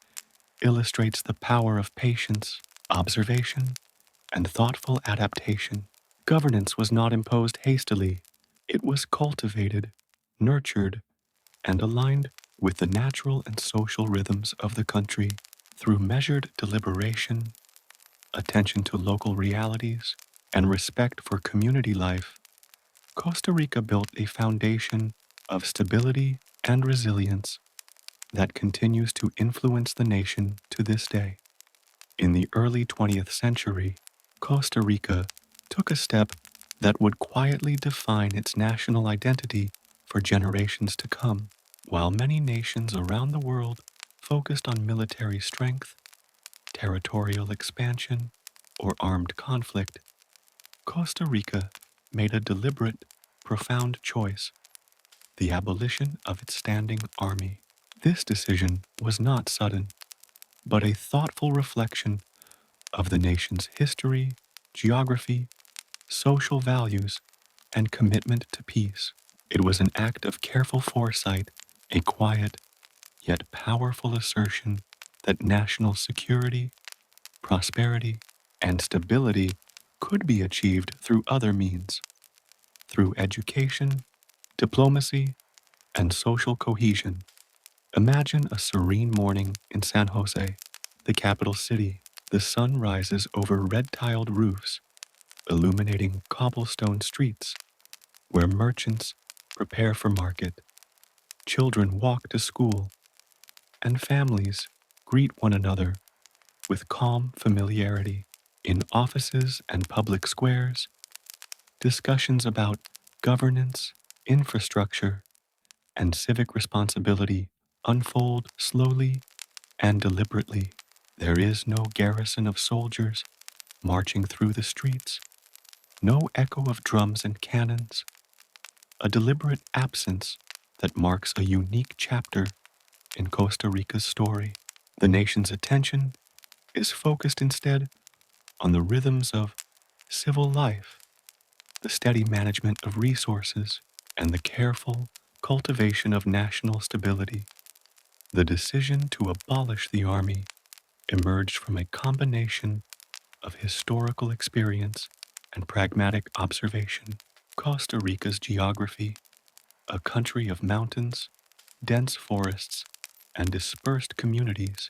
illustrates the power of patience, observation, and thoughtful adaptation. Governance was not imposed hastily. It was cultivated, nurtured, and aligned with the natural and social rhythms of the country. Through measured deliberation, attention to local realities, and respect for community life, Costa Rica built a foundation of stability and resilience that continues to influence the nation to this day. In the early 20th century, Costa Rica took a step that would quietly define its national identity for generations to come. While many nations around the world focused on military strength, territorial expansion, or armed conflict, Costa Rica made a deliberate, profound choice: the abolition of its standing army. This decision was not sudden, but a thoughtful reflection of the nation's history, geography, social values, and commitment to peace. It was an act of careful foresight, a quiet yet powerful assertion that national security, prosperity, and stability could be achieved through other means, through education, diplomacy, and social cohesion. Imagine a serene morning in San Jose, the capital city. The sun rises over red-tiled roofs, illuminating cobblestone streets where merchants prepare for market, children walk to school, and families greet one another with calm familiarity. In offices and public squares, discussions about governance, infrastructure, and civic responsibility unfold slowly and deliberately. There is no garrison of soldiers marching through the streets, no echo of drums and cannons, a deliberate absence that marks a unique chapter in Costa Rica's story. The nation's attention is focused instead on the rhythms of civil life, the steady management of resources, and the careful cultivation of national stability. The decision to abolish the army emerged from a combination of historical experience and pragmatic observation. Costa Rica's geography, a country of mountains, dense forests, and dispersed communities,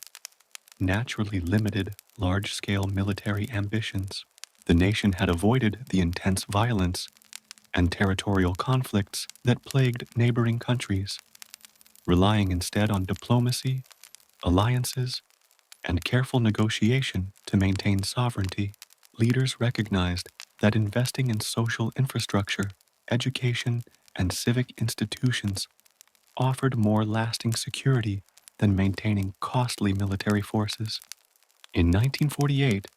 naturally limited large-scale military ambitions. The nation had avoided the intense violence and territorial conflicts that plagued neighboring countries, relying instead on diplomacy, alliances, and careful negotiation to maintain sovereignty. Leaders recognized that investing in social infrastructure, education, and civic institutions offered more lasting security than maintaining costly military forces. In 1948,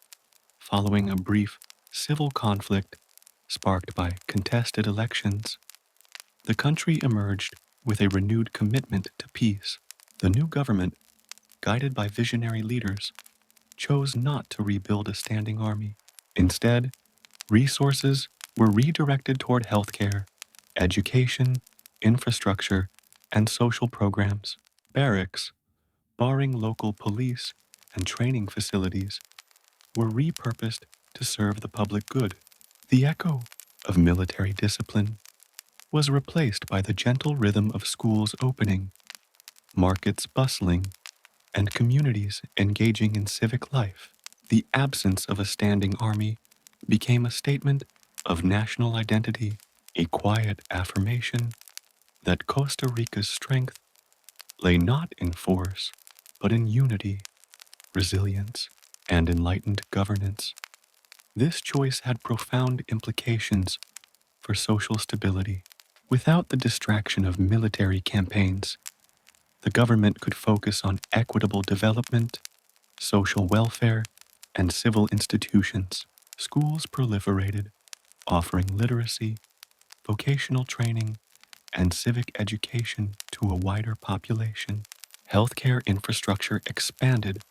following a brief civil conflict sparked by contested elections, the country emerged with a renewed commitment to peace. The new government, guided by visionary leaders, chose not to rebuild a standing army. Instead, resources were redirected toward healthcare, education, infrastructure, and social programs. Barracks, barring local police and training facilities, were repurposed to serve the public good. The echo of military discipline was replaced by the gentle rhythm of schools opening, markets bustling, and communities engaging in civic life. The absence of a standing army became a statement of national identity, a quiet affirmation that Costa Rica's strength lay not in force, but in unity, resilience, and enlightened governance. This choice had profound implications for social stability. Without the distraction of military campaigns, the government could focus on equitable development, social welfare, and civil institutions. Schools proliferated, offering literacy, vocational training, and civic education to a wider population. Healthcare infrastructure expanded,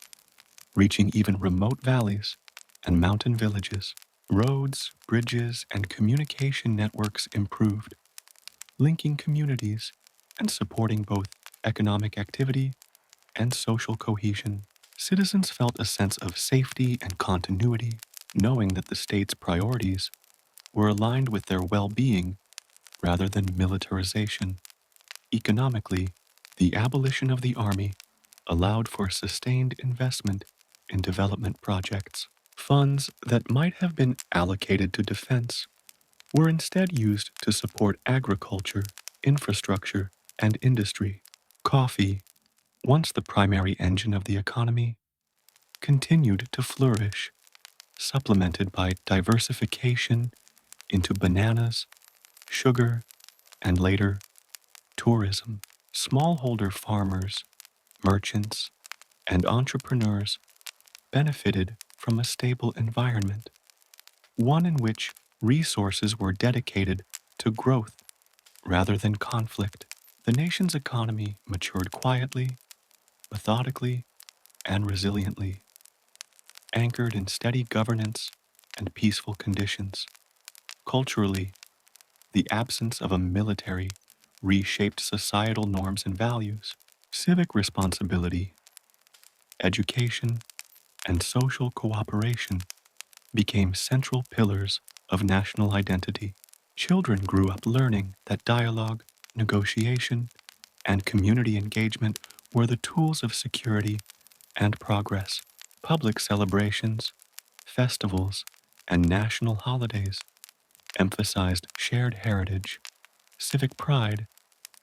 reaching even remote valleys and mountain villages. Roads, bridges, and communication networks improved, linking communities and supporting both economic activity and social cohesion. Citizens felt a sense of safety and continuity, knowing that the state's priorities were aligned with their well-being rather than militarization. Economically, the abolition of the army allowed for sustained investment in development projects. Funds that might have been allocated to defense were instead used to support agriculture, infrastructure, and industry. Coffee, once the primary engine of the economy, continued to flourish, supplemented by diversification into bananas, sugar, and later, tourism. Smallholder farmers, merchants, and entrepreneurs benefited from a stable environment, one in which resources were dedicated to growth rather than conflict. The nation's economy matured quietly, methodically, and resiliently, anchored in steady governance and peaceful conditions. Culturally, the absence of a military reshaped societal norms and values. Civic responsibility, education, and social cooperation became central pillars of national identity. Children grew up learning that dialogue, negotiation, and community engagement were the tools of security and progress. Public celebrations, festivals, and national holidays emphasized shared heritage, civic pride,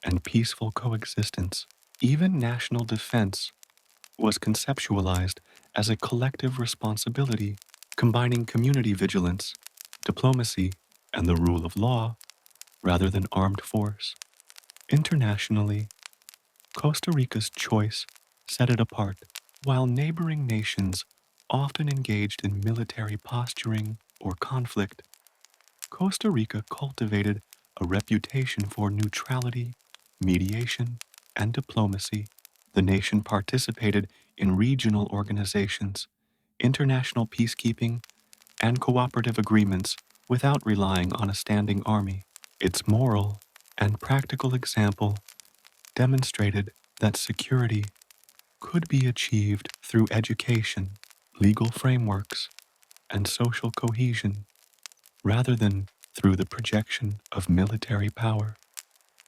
and peaceful coexistence. Even national defense was conceptualized as a collective responsibility, combining community vigilance, diplomacy, and the rule of law rather than armed force. Internationally, Costa Rica's choice set it apart. While neighboring nations often engaged in military posturing or conflict, Costa Rica cultivated a reputation for neutrality, mediation, and diplomacy. The nation participated in regional organizations, international peacekeeping, and cooperative agreements without relying on a standing army. Its moral and practical example demonstrated that security could be achieved through education, legal frameworks, and social cohesion, rather than through the projection of military power.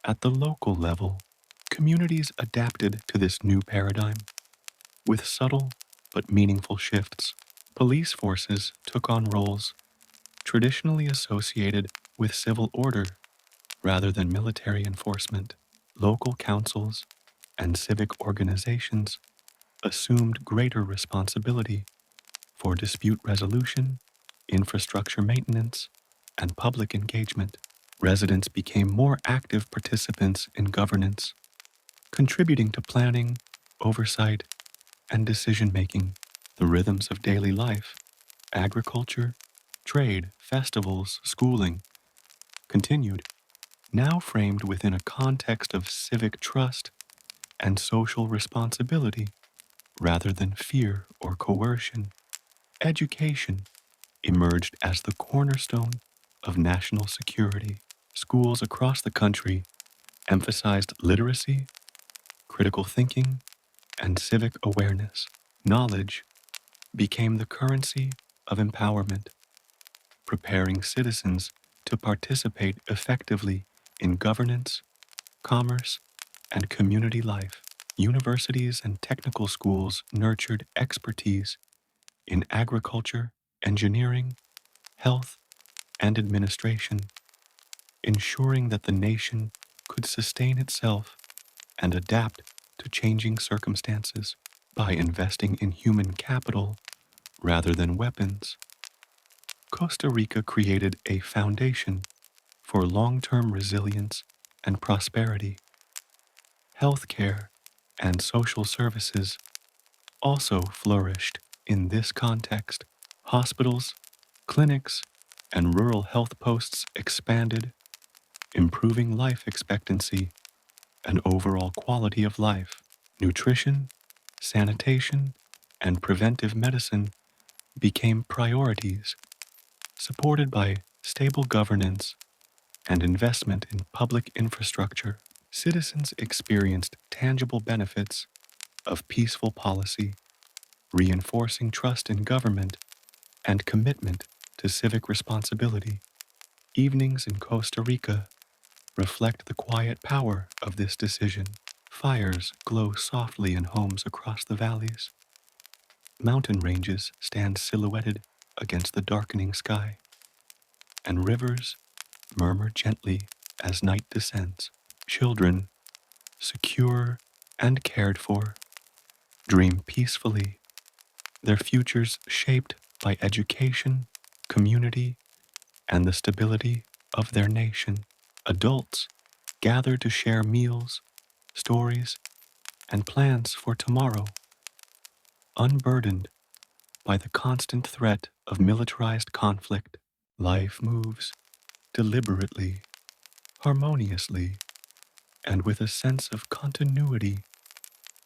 At the local level, communities adapted to this new paradigm with subtle but meaningful shifts. Police forces took on roles traditionally associated with civil order rather than military enforcement. Local councils and civic organizations assumed greater responsibility for dispute resolution, infrastructure maintenance, and public engagement. Residents became more active participants in governance, contributing to planning, oversight, and decision making. The rhythms of daily life, agriculture, trade, festivals, schooling, continued, now framed within a context of civic trust and social responsibility rather than fear or coercion. Education emerged as the cornerstone of national security. Schools across the country emphasized literacy, critical thinking, and civic awareness. Knowledge became the currency of empowerment, preparing citizens to participate effectively in governance, commerce, and community life. Universities and technical schools nurtured expertise in agriculture, engineering, health, and administration, ensuring that the nation could sustain itself and adapt to changing circumstances. By investing in human capital rather than weapons, Costa Rica created a foundation for long-term resilience and prosperity. Healthcare and social services also flourished in this context. Hospitals, clinics, and rural health posts expanded, improving life expectancy and overall quality of life. Nutrition, sanitation, and preventive medicine became priorities, supported by stable governance and investment in public infrastructure. Citizens experienced tangible benefits of peaceful policy, reinforcing trust in government and commitment to civic responsibility. Evenings in Costa Rica reflect the quiet power of this decision. Fires glow softly in homes across the valleys. Mountain ranges stand silhouetted against the darkening sky, and rivers murmur gently as night descends. Children, secure and cared for, dream peacefully, their futures shaped by education, community, and the stability of their nation. Adults gather to share meals, stories, and plans for tomorrow, unburdened by the constant threat of militarized conflict. Life moves deliberately, harmoniously, and with a sense of continuity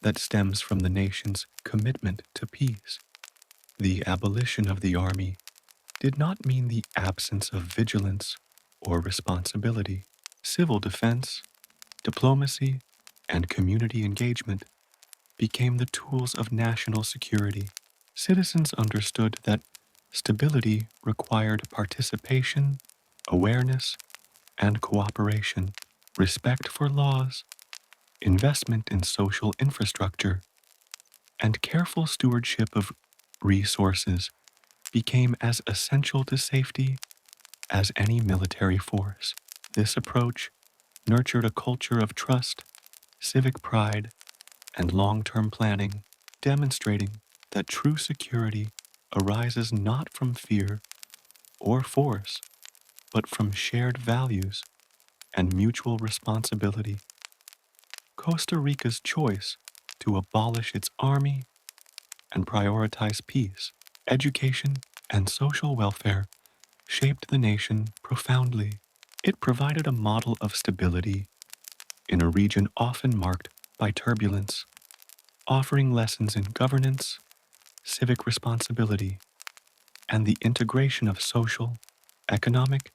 that stems from the nation's commitment to peace. The abolition of the army did not mean the absence of vigilance or responsibility. Civil defense, diplomacy, and community engagement became the tools of national security. Citizens understood that stability required participation, awareness, and cooperation, respect for laws, investment in social infrastructure, and careful stewardship of resources became as essential to safety as any military force. This approach nurtured a culture of trust, civic pride, and long-term planning, demonstrating that true security arises not from fear or force, but from shared values and mutual responsibility. Costa Rica's choice to abolish its army and prioritize peace, education, and social welfare shaped the nation profoundly. It provided a model of stability in a region often marked by turbulence, offering lessons in governance, civic responsibility, and the integration of social, economic,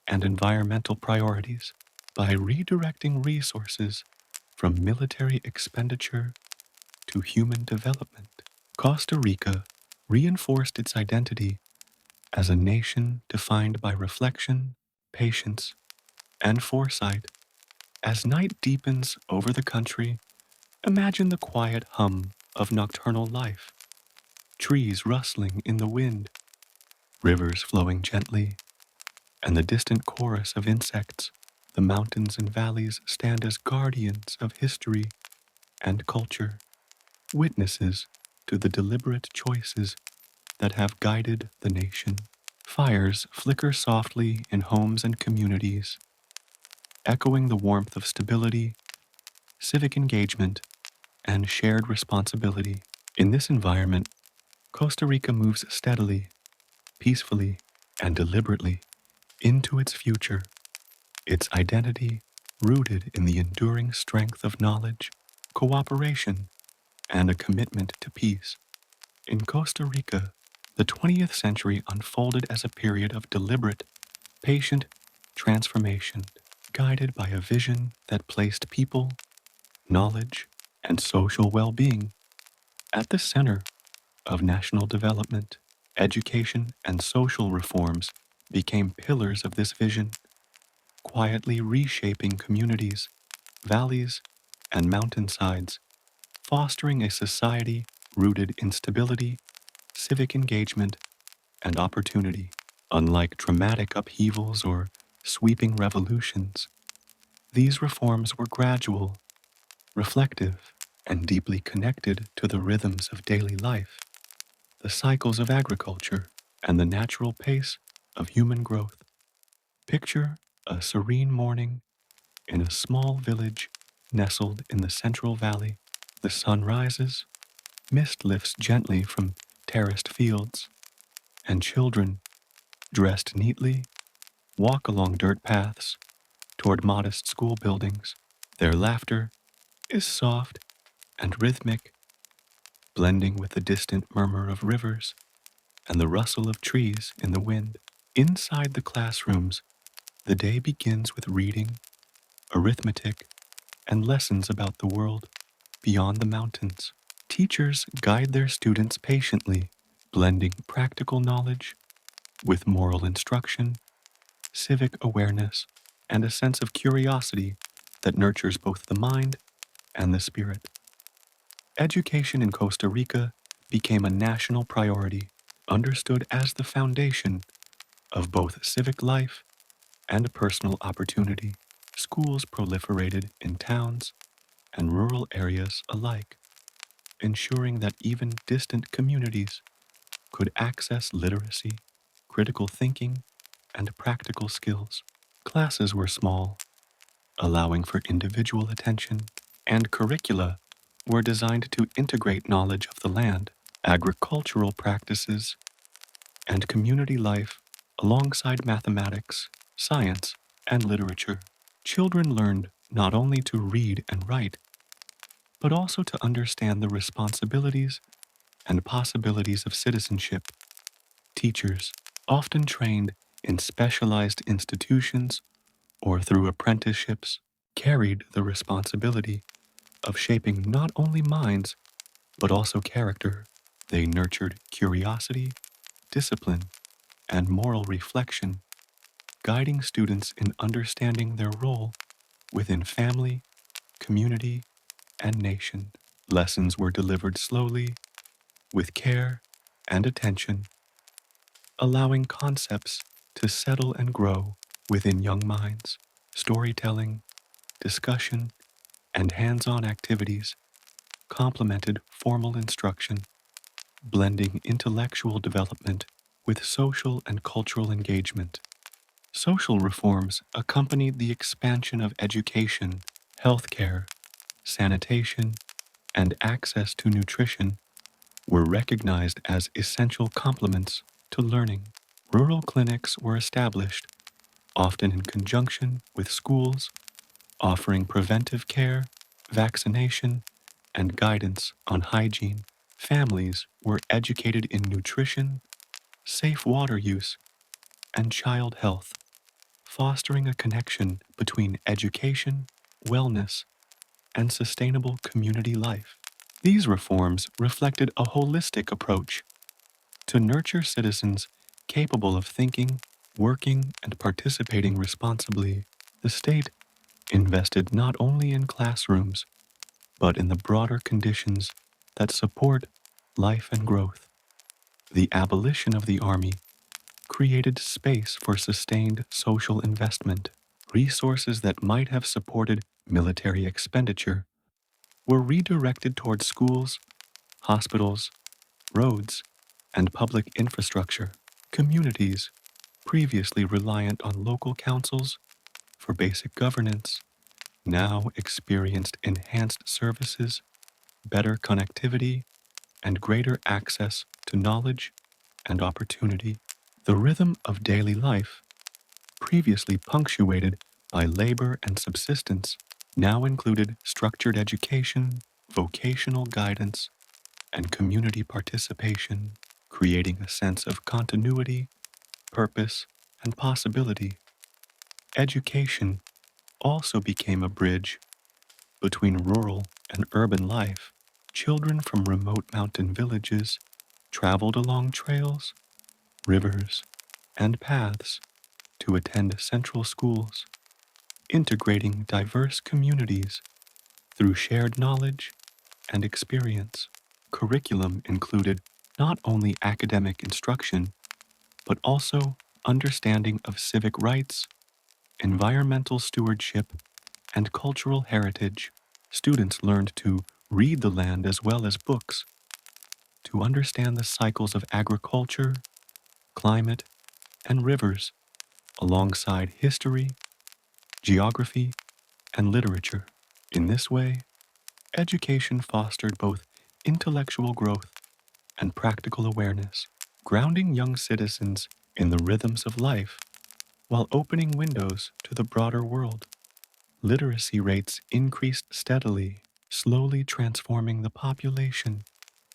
and environmental priorities. By redirecting resources from military expenditure to human development, Costa Rica reinforced its identity as a nation defined by reflection, patience, and foresight. As night deepens over the country, imagine the quiet hum of nocturnal life, trees rustling in the wind, rivers flowing gently, and the distant chorus of insects. The mountains and valleys stand as guardians of history and culture, witnesses to the deliberate choices that have guided the nation. Fires flicker softly in homes and communities, echoing the warmth of stability, civic engagement, and shared responsibility. In this environment, Costa Rica moves steadily, peacefully, and deliberately into its future, its identity rooted in the enduring strength of knowledge, cooperation, and a commitment to peace. In Costa Rica, the 20th century unfolded as a period of deliberate, patient transformation, guided by a vision that placed people, knowledge, and social well-being at the center of national development. Education and social reforms became pillars of this vision, quietly reshaping communities, valleys, and mountainsides, fostering a society rooted in stability, civic engagement, and opportunity. Unlike dramatic upheavals or sweeping revolutions, these reforms were gradual, reflective, and deeply connected to the rhythms of daily life, the cycles of agriculture, and the natural pace of human growth. Picture a serene morning in a small village nestled in the Central Valley. The sun rises, mist lifts gently from terraced fields, and children, dressed neatly, walk along dirt paths toward modest school buildings. Their laughter is soft and rhythmic, blending with the distant murmur of rivers and the rustle of trees in the wind. Inside the classrooms, the day begins with reading, arithmetic, and lessons about the world beyond the mountains. Teachers guide their students patiently, blending practical knowledge with moral instruction, civic awareness, and a sense of curiosity that nurtures both the mind and the spirit. Education in Costa Rica became a national priority, understood as the foundation of both civic life and personal opportunity. Schools proliferated in towns and rural areas alike, ensuring that even distant communities could access literacy, critical thinking, and practical skills. Classes were small, allowing for individual attention, and curricula were designed to integrate knowledge of the land, agricultural practices, and community life alongside mathematics, science, and literature. Children learned not only to read and write, but also to understand the responsibilities and possibilities of citizenship. Teachers, often trained in specialized institutions or through apprenticeships, carried the responsibility of shaping not only minds, but also character. They nurtured curiosity, discipline, and moral reflection, guiding students in understanding their role within family, community, and nation. Lessons were delivered slowly, with care and attention, allowing concepts to settle and grow within young minds. Storytelling, discussion, and hands-on activities complemented formal instruction, blending intellectual development with social and cultural engagement. Social reforms accompanied the expansion of education, healthcare, sanitation, and access to nutrition were recognized as essential complements to learning. Rural clinics were established, often in conjunction with schools, offering preventive care, vaccination, and guidance on hygiene. Families were educated in nutrition, safe water use, and child health, fostering a connection between education, wellness, and sustainable community life. These reforms reflected a holistic approach to nurture citizens capable of thinking, working, and participating responsibly. The state invested not only in classrooms, but in the broader conditions that support life and growth. The abolition of the army created space for sustained social investment. Resources that might have supported military expenditure were redirected towards schools, hospitals, roads, and public infrastructure. Communities, previously reliant on local councils for basic governance, now experienced enhanced services, better connectivity, and greater access to knowledge and opportunity. The rhythm of daily life, previously punctuated by labor and subsistence, now included structured education, vocational guidance, and community participation, creating a sense of continuity, purpose, and possibility. Education also became a bridge between rural and urban life. Children from remote mountain villages traveled along trails, rivers, and paths to attend central schools, integrating diverse communities through shared knowledge and experience. Curriculum included not only academic instruction, but also understanding of civic rights, environmental stewardship, and cultural heritage. Students learned to read the land as well as books, to understand the cycles of agriculture, climate, and rivers, alongside history, geography, and literature. In this way, education fostered both intellectual growth and practical awareness, grounding young citizens in the rhythms of life while opening windows to the broader world. Literacy rates increased steadily, slowly transforming the population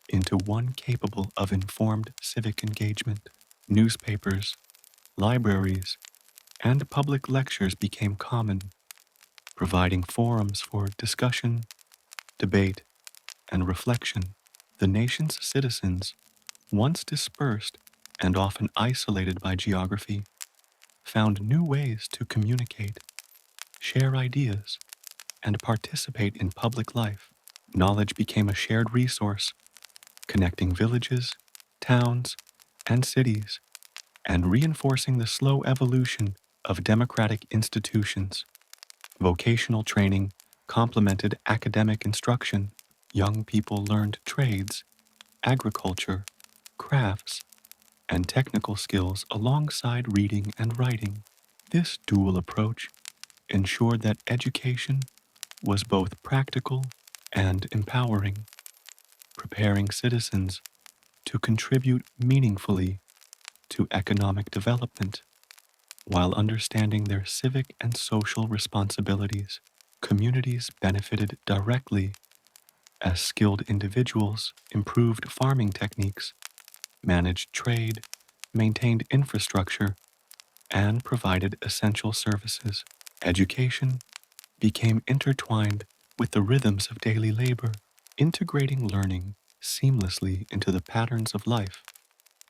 into one capable of informed civic engagement. Newspapers, libraries, and public lectures became common, providing forums for discussion, debate, and reflection. The nation's citizens, once dispersed and often isolated by geography, found new ways to communicate, share ideas, and participate in public life. Knowledge became a shared resource, connecting villages, towns, and cities, and reinforcing the slow evolution of democratic institutions. Vocational training complemented academic instruction. Young people learned trades, agriculture, crafts, and technical skills alongside reading and writing. This dual approach ensured that education was both practical and empowering, preparing citizens to contribute meaningfully to economic development, while understanding their civic and social responsibilities. Communities benefited directly as skilled individuals improved farming techniques, managed trade, maintained infrastructure, and provided essential services. Education became intertwined with the rhythms of daily labor, integrating learning seamlessly into the patterns of life.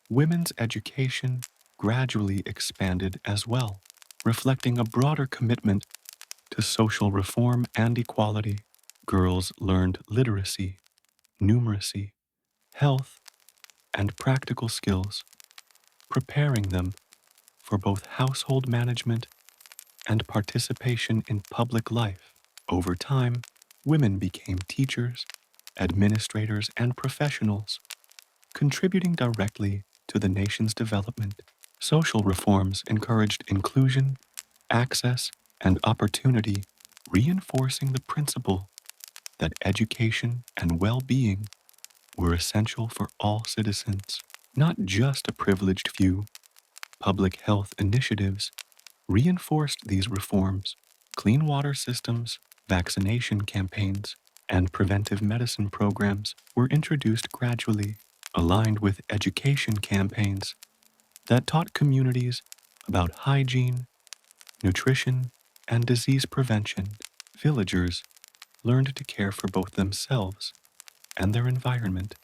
Women's education gradually expanded as well, reflecting a broader commitment to social reform and equality. Girls learned literacy, numeracy, health, and practical skills, preparing them for both household management and participation in public life. Over time, women became teachers, administrators, and professionals, contributing directly to the nation's development. Social reforms encouraged inclusion, access, and opportunity, reinforcing the principle that education and well-being were essential for all citizens, not just a privileged few. Public health initiatives reinforced these reforms. Clean water systems, vaccination campaigns, and preventive medicine programs were introduced gradually, aligned with education campaigns that taught communities about hygiene, nutrition, and disease prevention. Villagers learned to care for both themselves and their environment,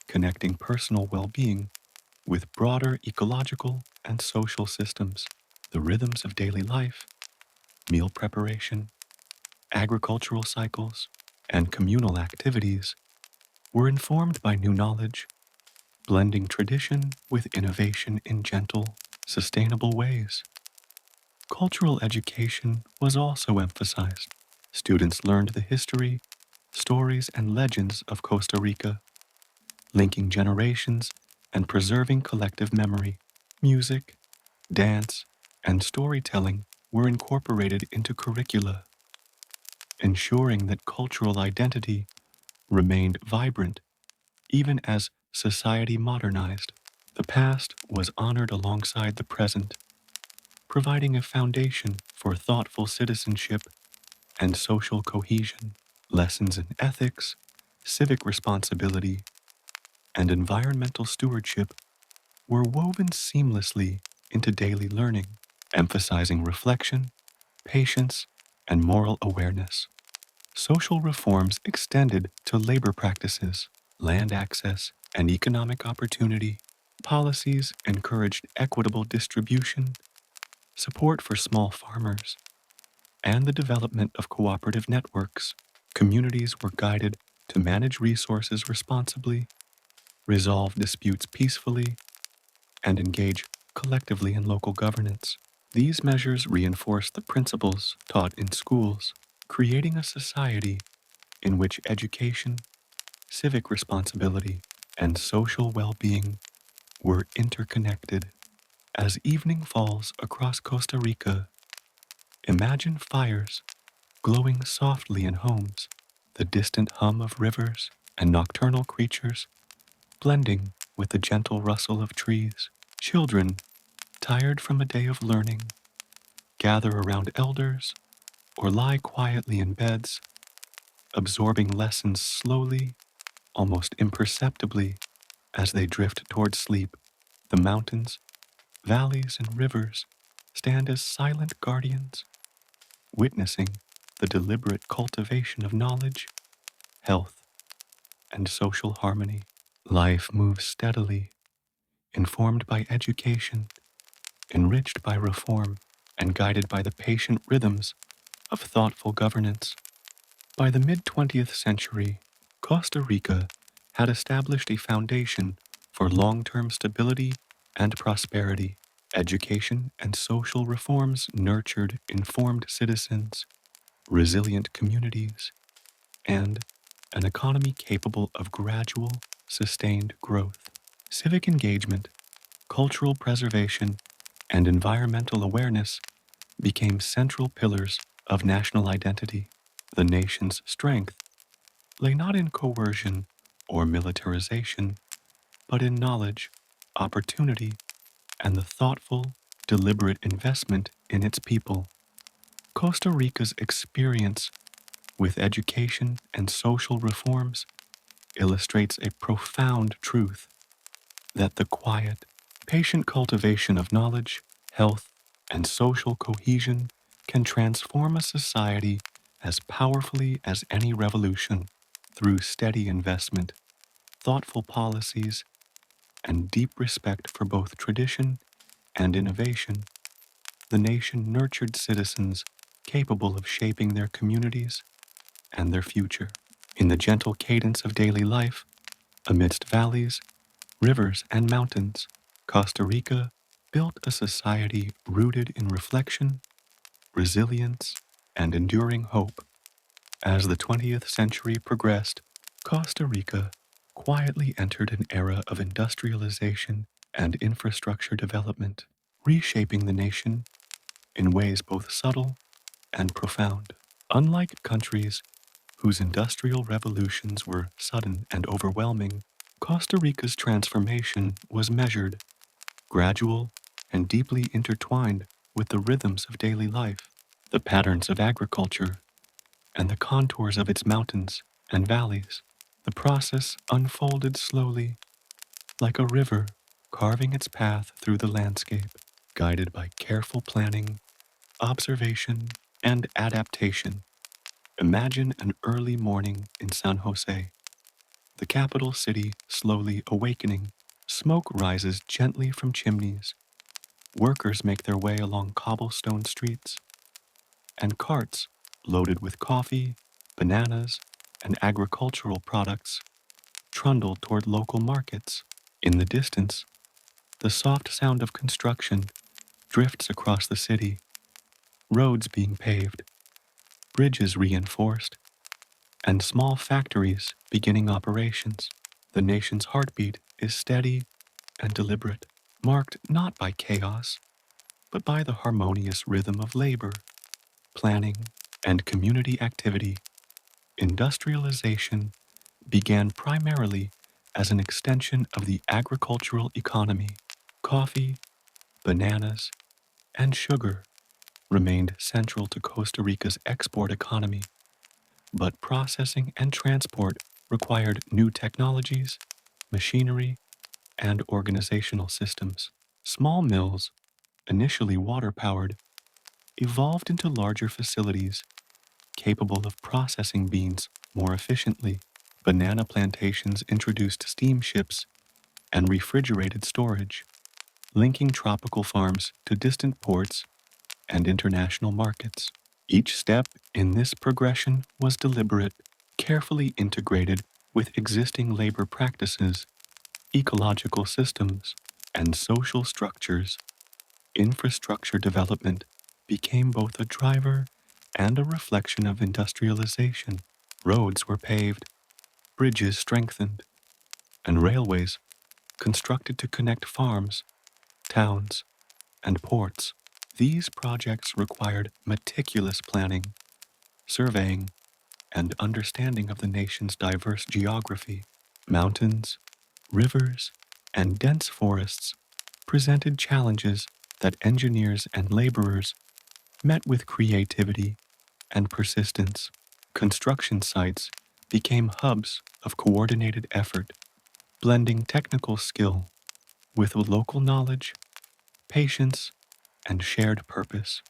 connecting personal well-being with broader ecological and social systems. The rhythms of daily life, meal preparation, agricultural cycles, and communal activities were informed by new knowledge, blending tradition with innovation in gentle, sustainable ways. Cultural education was also emphasized. Students learned the history, stories, and legends of Costa Rica, linking generations and preserving collective memory. Music, dance, and storytelling were incorporated into curricula, ensuring that cultural identity remained vibrant even as society modernized. The past was honored alongside the present, providing a foundation for thoughtful citizenship and social cohesion. Lessons in ethics, civic responsibility, and environmental stewardship were woven seamlessly into daily learning, emphasizing reflection, patience, and moral awareness. Social reforms extended to labor practices, land access, and economic opportunity. Policies encouraged equitable distribution, support for small farmers, and the development of cooperative networks. Communities were guided to manage resources responsibly, resolve disputes peacefully, and engage collectively in local governance. These measures reinforce the principles taught in schools, creating a society in which education, civic responsibility, and social well-being were interconnected. As evening falls across Costa Rica, imagine fires glowing softly in homes, the distant hum of rivers and nocturnal creatures blending with the gentle rustle of trees. Children, tired from a day of learning, gather around elders or lie quietly in beds, absorbing lessons slowly, almost imperceptibly, as they drift toward sleep. The mountains, valleys, and rivers stand as silent guardians, witnessing the deliberate cultivation of knowledge, health, and social harmony. Life moves steadily, informed by education, enriched by reform, and guided by the patient rhythms of thoughtful governance. By the mid-20th century, Costa Rica had established a foundation for long-term stability and prosperity. Education and social reforms nurtured informed citizens, resilient communities, and an economy capable of gradual, sustained growth. Civic engagement, cultural preservation, and environmental awareness became central pillars of national identity. The nation's strength lay not in coercion or militarization, but in knowledge, opportunity, and the thoughtful, deliberate investment in its people. Costa Rica's experience with education and social reforms illustrates a profound truth that the quiet, patient cultivation of knowledge, health, and social cohesion can transform a society as powerfully as any revolution. Through steady investment, thoughtful policies, and deep respect for both tradition and innovation, the nation nurtured citizens capable of shaping their communities and their future. In the gentle cadence of daily life, amidst valleys, rivers, and mountains, Costa Rica built a society rooted in reflection, resilience, and enduring hope. As the 20th century progressed, Costa Rica quietly entered an era of industrialization and infrastructure development, reshaping the nation in ways both subtle and profound. Unlike countries whose industrial revolutions were sudden and overwhelming, Costa Rica's transformation was measured, gradual, and deeply intertwined with the rhythms of daily life, the patterns of agriculture, and the contours of its mountains and valleys. The process unfolded slowly, like a river carving its path through the landscape, guided by careful planning, observation, and adaptation. Imagine an early morning in San Jose, the capital city slowly awakening. Smoke rises gently from chimneys. Workers make their way along cobblestone streets, and carts loaded with coffee, bananas, and agricultural products trundle toward local markets. In the distance, the soft sound of construction drifts across the city, roads being paved, bridges reinforced, and small factories beginning operations. The nation's heartbeat is steady and deliberate, marked not by chaos, but by the harmonious rhythm of labor, planning, and community activity. Industrialization began primarily as an extension of the agricultural economy. Coffee, bananas, and sugar remained central to Costa Rica's export economy, but processing and transport required new technologies, machinery, and organizational systems. Small mills, initially water-powered, evolved into larger facilities capable of processing beans more efficiently. Banana plantations introduced steamships and refrigerated storage, linking tropical farms to distant ports and international markets. Each step in this progression was deliberate, carefully integrated with existing labor practices, ecological systems, and social structures. Infrastructure development became both a driver and a reflection of industrialization. Roads were paved, bridges strengthened, and railways constructed to connect farms, towns, and ports. These projects required meticulous planning, surveying, and understanding of the nation's diverse geography. Mountains, rivers, and dense forests presented challenges that engineers and laborers met with creativity and persistence. Construction sites became hubs of coordinated effort, blending technical skill with local knowledge, patience, and shared purpose.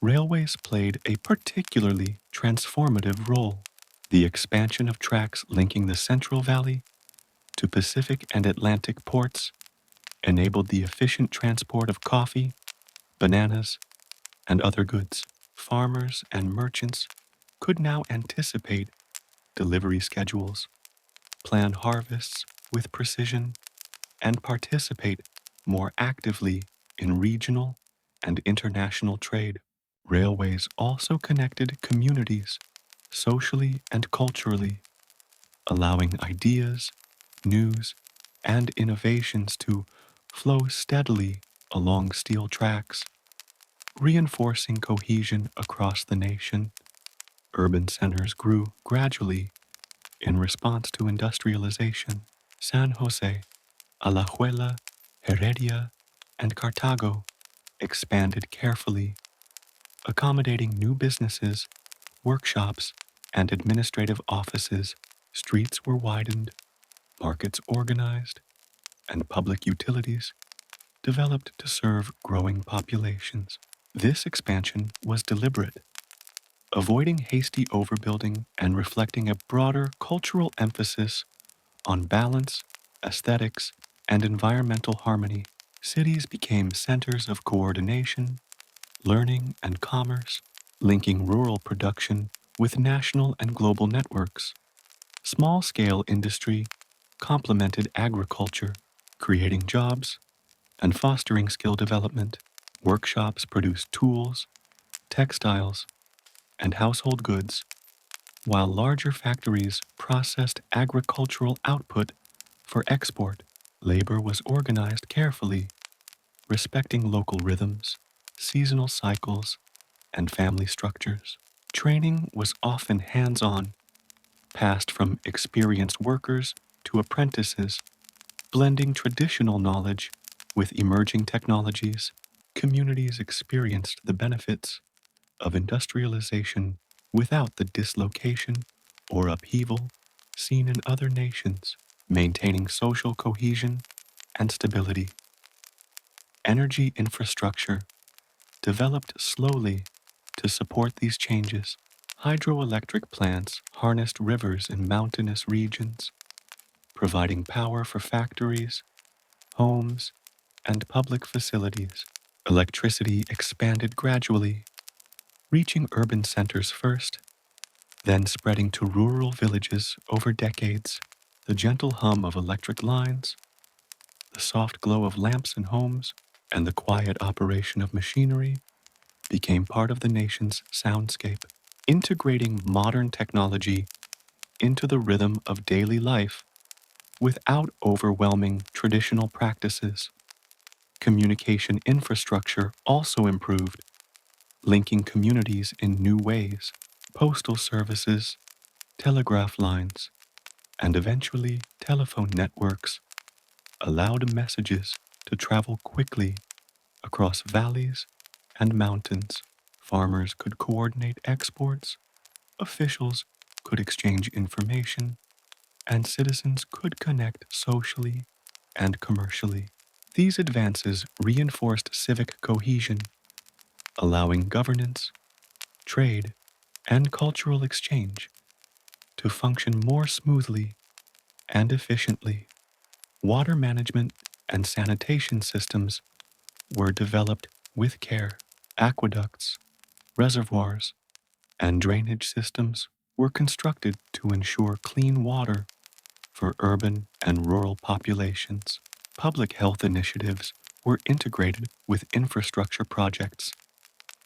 Railways played a particularly transformative role. The expansion of tracks linking the Central Valley to Pacific and Atlantic ports enabled the efficient transport of coffee, bananas, and other goods. Farmers and merchants could now anticipate delivery schedules, plan harvests with precision, and participate more actively in regional and international trade. Railways also connected communities socially and culturally, allowing ideas, news, and innovations to flow steadily along steel tracks, reinforcing cohesion across the nation. Urban centers grew gradually in response to industrialization. San Jose, Alajuela, Heredia, and Cartago expanded carefully, accommodating new businesses, workshops, and administrative offices. Streets were widened, markets organized, and public utilities developed to serve growing populations. This expansion was deliberate, avoiding hasty overbuilding and reflecting a broader cultural emphasis on balance, aesthetics, and environmental harmony. Cities became centers of coordination, learning, and commerce, linking rural production with national and global networks. Small-scale industry complemented agriculture, creating jobs and fostering skill development. Workshops produced tools, textiles, and household goods, while larger factories processed agricultural output for export. Labor was organized carefully, respecting local rhythms, seasonal cycles, and family structures. Training was often hands-on, passed from experienced workers to apprentices, blending traditional knowledge with emerging technologies. Communities experienced the benefits of industrialization without the dislocation or upheaval seen in other nations, maintaining social cohesion and stability. Energy infrastructure developed slowly to support these changes. Hydroelectric plants harnessed rivers in mountainous regions, providing power for factories, homes, and public facilities. Electricity expanded gradually, reaching urban centers first, then spreading to rural villages over decades. The gentle hum of electric lines, the soft glow of lamps in homes, and the quiet operation of machinery became part of the nation's soundscape. Integrating modern technology into the rhythm of daily life without overwhelming traditional practices. Communication infrastructure also improved, linking communities in new ways. Postal services, telegraph lines, and eventually telephone networks allowed messages to travel quickly across valleys and mountains. Farmers could coordinate exports, officials could exchange information, and citizens could connect socially and commercially. These advances reinforced civic cohesion, allowing governance, trade, and cultural exchange to function more smoothly and efficiently. Water management and sanitation systems were developed with care. Aqueducts, reservoirs, and drainage systems were constructed to ensure clean water for urban and rural populations. Public health initiatives were integrated with infrastructure projects,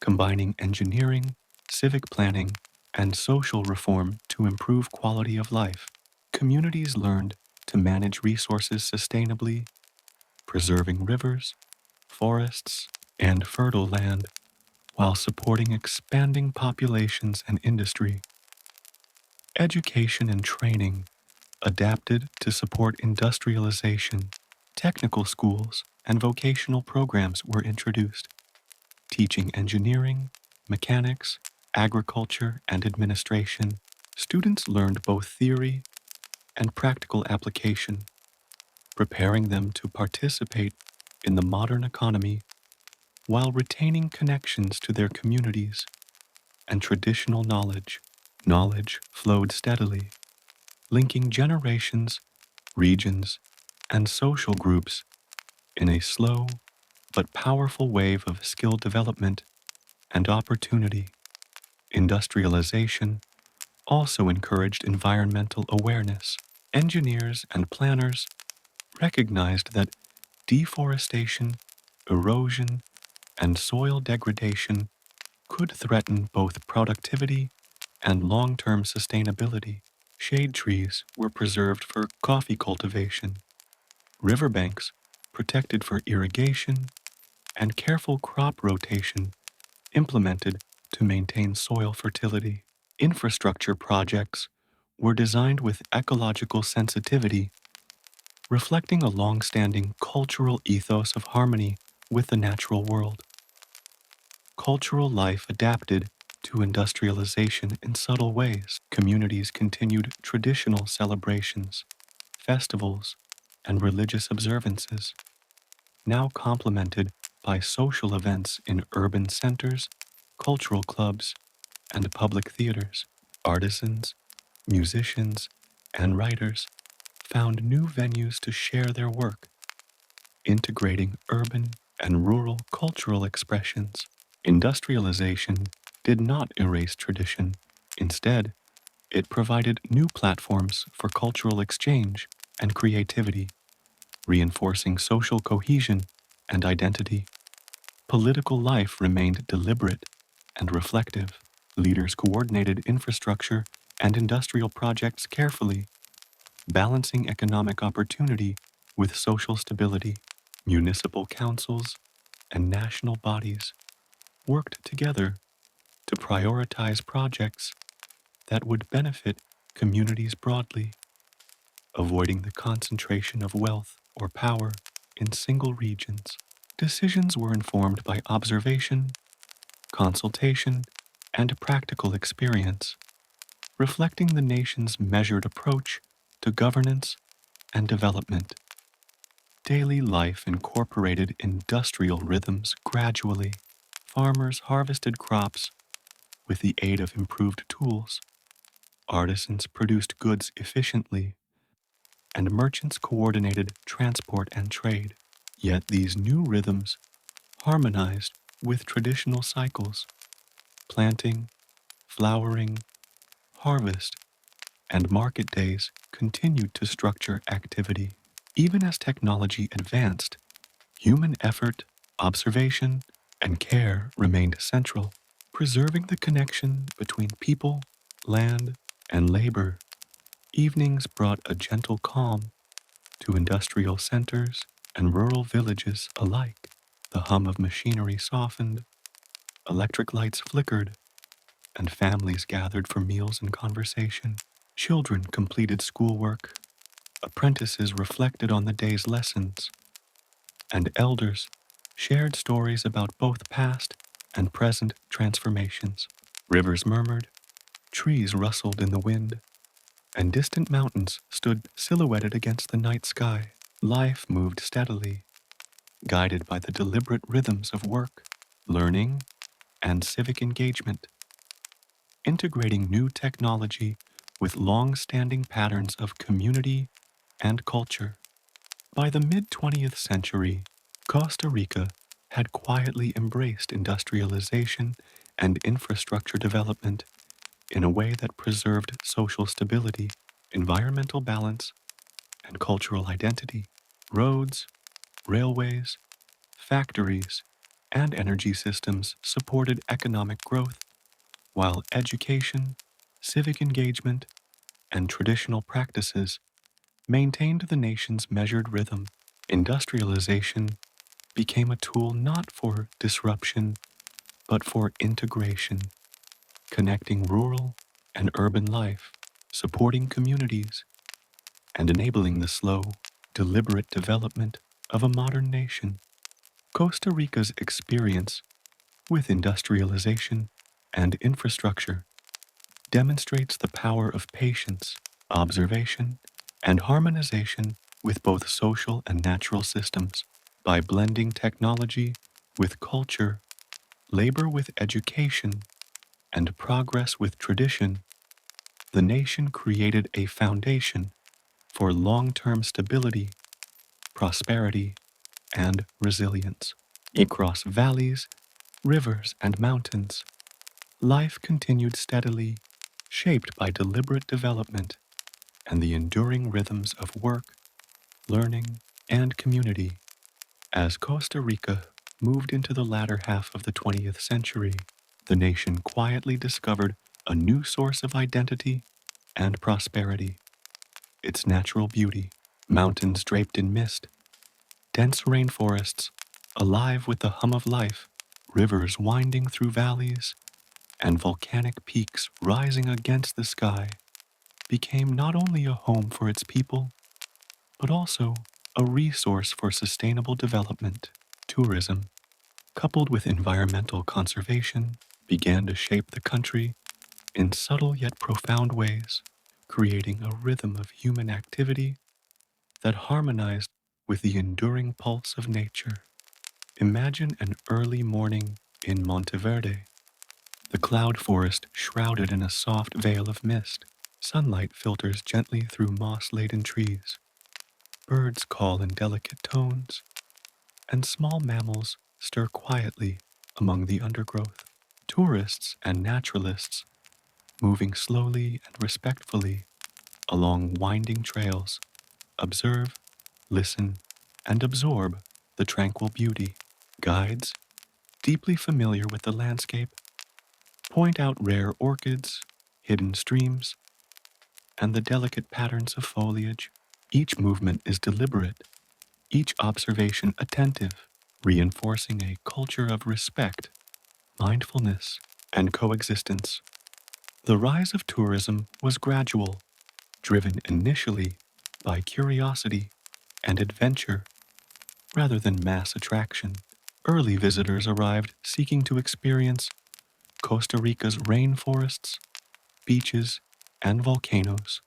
combining engineering, civic planning, and social reform to improve quality of life. Communities learned to manage resources sustainably, preserving rivers, forests, and fertile land while supporting expanding populations and industry. Education and training adapted to support industrialization. Technical schools and vocational programs were introduced, teaching engineering, mechanics, agriculture, and administration. Students learned both theory and practical application, preparing them to participate in the modern economy while retaining connections to their communities and traditional knowledge. Knowledge flowed steadily, linking generations, regions, and social groups in a slow but powerful wave of skill development and opportunity. Industrialization also encouraged environmental awareness. Engineers and planners recognized that deforestation, erosion, and soil degradation could threaten both productivity and long-term sustainability. Shade trees were preserved for coffee cultivation, riverbanks protected for irrigation, and careful crop rotation implemented to maintain soil fertility. Infrastructure projects were designed with ecological sensitivity, reflecting a long-standing cultural ethos of harmony with the natural world. Cultural life adapted to industrialization in subtle ways. Communities continued traditional celebrations, festivals, and religious observances, now complemented by social events in urban centers, cultural clubs, and public theaters. Artisans, musicians, and writers found new venues to share their work, integrating urban and rural cultural expressions. Industrialization did not erase tradition. Instead, it provided new platforms for cultural exchange and creativity, reinforcing social cohesion and identity. Political life remained deliberate and reflective. Leaders coordinated infrastructure and industrial projects carefully, balancing economic opportunity with social stability. Municipal councils and national bodies worked together to prioritize projects that would benefit communities broadly, avoiding the concentration of wealth or power in single regions. Decisions were informed by observation, consultation, and practical experience, reflecting the nation's measured approach to governance and development. Daily life incorporated industrial rhythms gradually. Farmers harvested crops with the aid of improved tools. Artisans produced goods efficiently, and merchants coordinated transport and trade. Yet these new rhythms harmonized with traditional cycles. Planting, flowering, harvest, and market days continued to structure activity. Even as technology advanced, human effort, observation, and care remained central, preserving the connection between people, land, and labor. Evenings brought a gentle calm to industrial centers and rural villages alike. The hum of machinery softened, electric lights flickered, and families gathered for meals and conversation. Children completed schoolwork, apprentices reflected on the day's lessons, and elders shared stories about both past and present transformations. Rivers murmured, trees rustled in the wind, and distant mountains stood silhouetted against the night sky. Life moved steadily, guided by the deliberate rhythms of work, learning, and civic engagement, integrating new technology with long-standing patterns of community and culture. By the mid-20th century, Costa Rica had quietly embraced industrialization and infrastructure development in a way that preserved social stability, environmental balance, and cultural identity. Roads, railways, factories, and energy systems supported economic growth, while education, civic engagement, and traditional practices maintained the nation's measured rhythm. Industrialization became a tool not for disruption, but for integration, connecting rural and urban life, supporting communities, and enabling the slow, deliberate development of a modern nation. Costa Rica's experience with industrialization and infrastructure demonstrates the power of patience, observation, and harmonization with both social and natural systems. By blending technology with culture, labor with education, and progress with tradition, the nation created a foundation for long-term stability, prosperity, and resilience. Across valleys, rivers, and mountains, life continued steadily, shaped by deliberate development and the enduring rhythms of work, learning, and community. As Costa Rica moved into the latter half of the 20th century, the nation quietly discovered a new source of identity and prosperity: its natural beauty. Mountains draped in mist, dense rainforests alive with the hum of life, rivers winding through valleys, and volcanic peaks rising against the sky became not only a home for its people, but also a resource for sustainable development. tourism, coupled with environmental conservation, began to shape the country in subtle yet profound ways, creating a rhythm of human activity that harmonized with the enduring pulse of nature. Imagine an early morning in Monteverde, the cloud forest shrouded in a soft veil of mist. Sunlight filters gently through moss-laden trees. Birds call in delicate tones, and small mammals stir quietly among the undergrowth. Tourists and naturalists, moving slowly and respectfully along winding trails, observe, listen, and absorb the tranquil beauty. Guides, deeply familiar with the landscape, point out rare orchids, hidden streams, and the delicate patterns of foliage. Each movement is deliberate, each observation attentive, reinforcing a culture of respect, mindfulness, and coexistence. The rise of tourism was gradual, driven initially by curiosity and adventure rather than mass attraction. Early visitors arrived seeking to experience Costa Rica's rainforests, beaches, and volcanoes,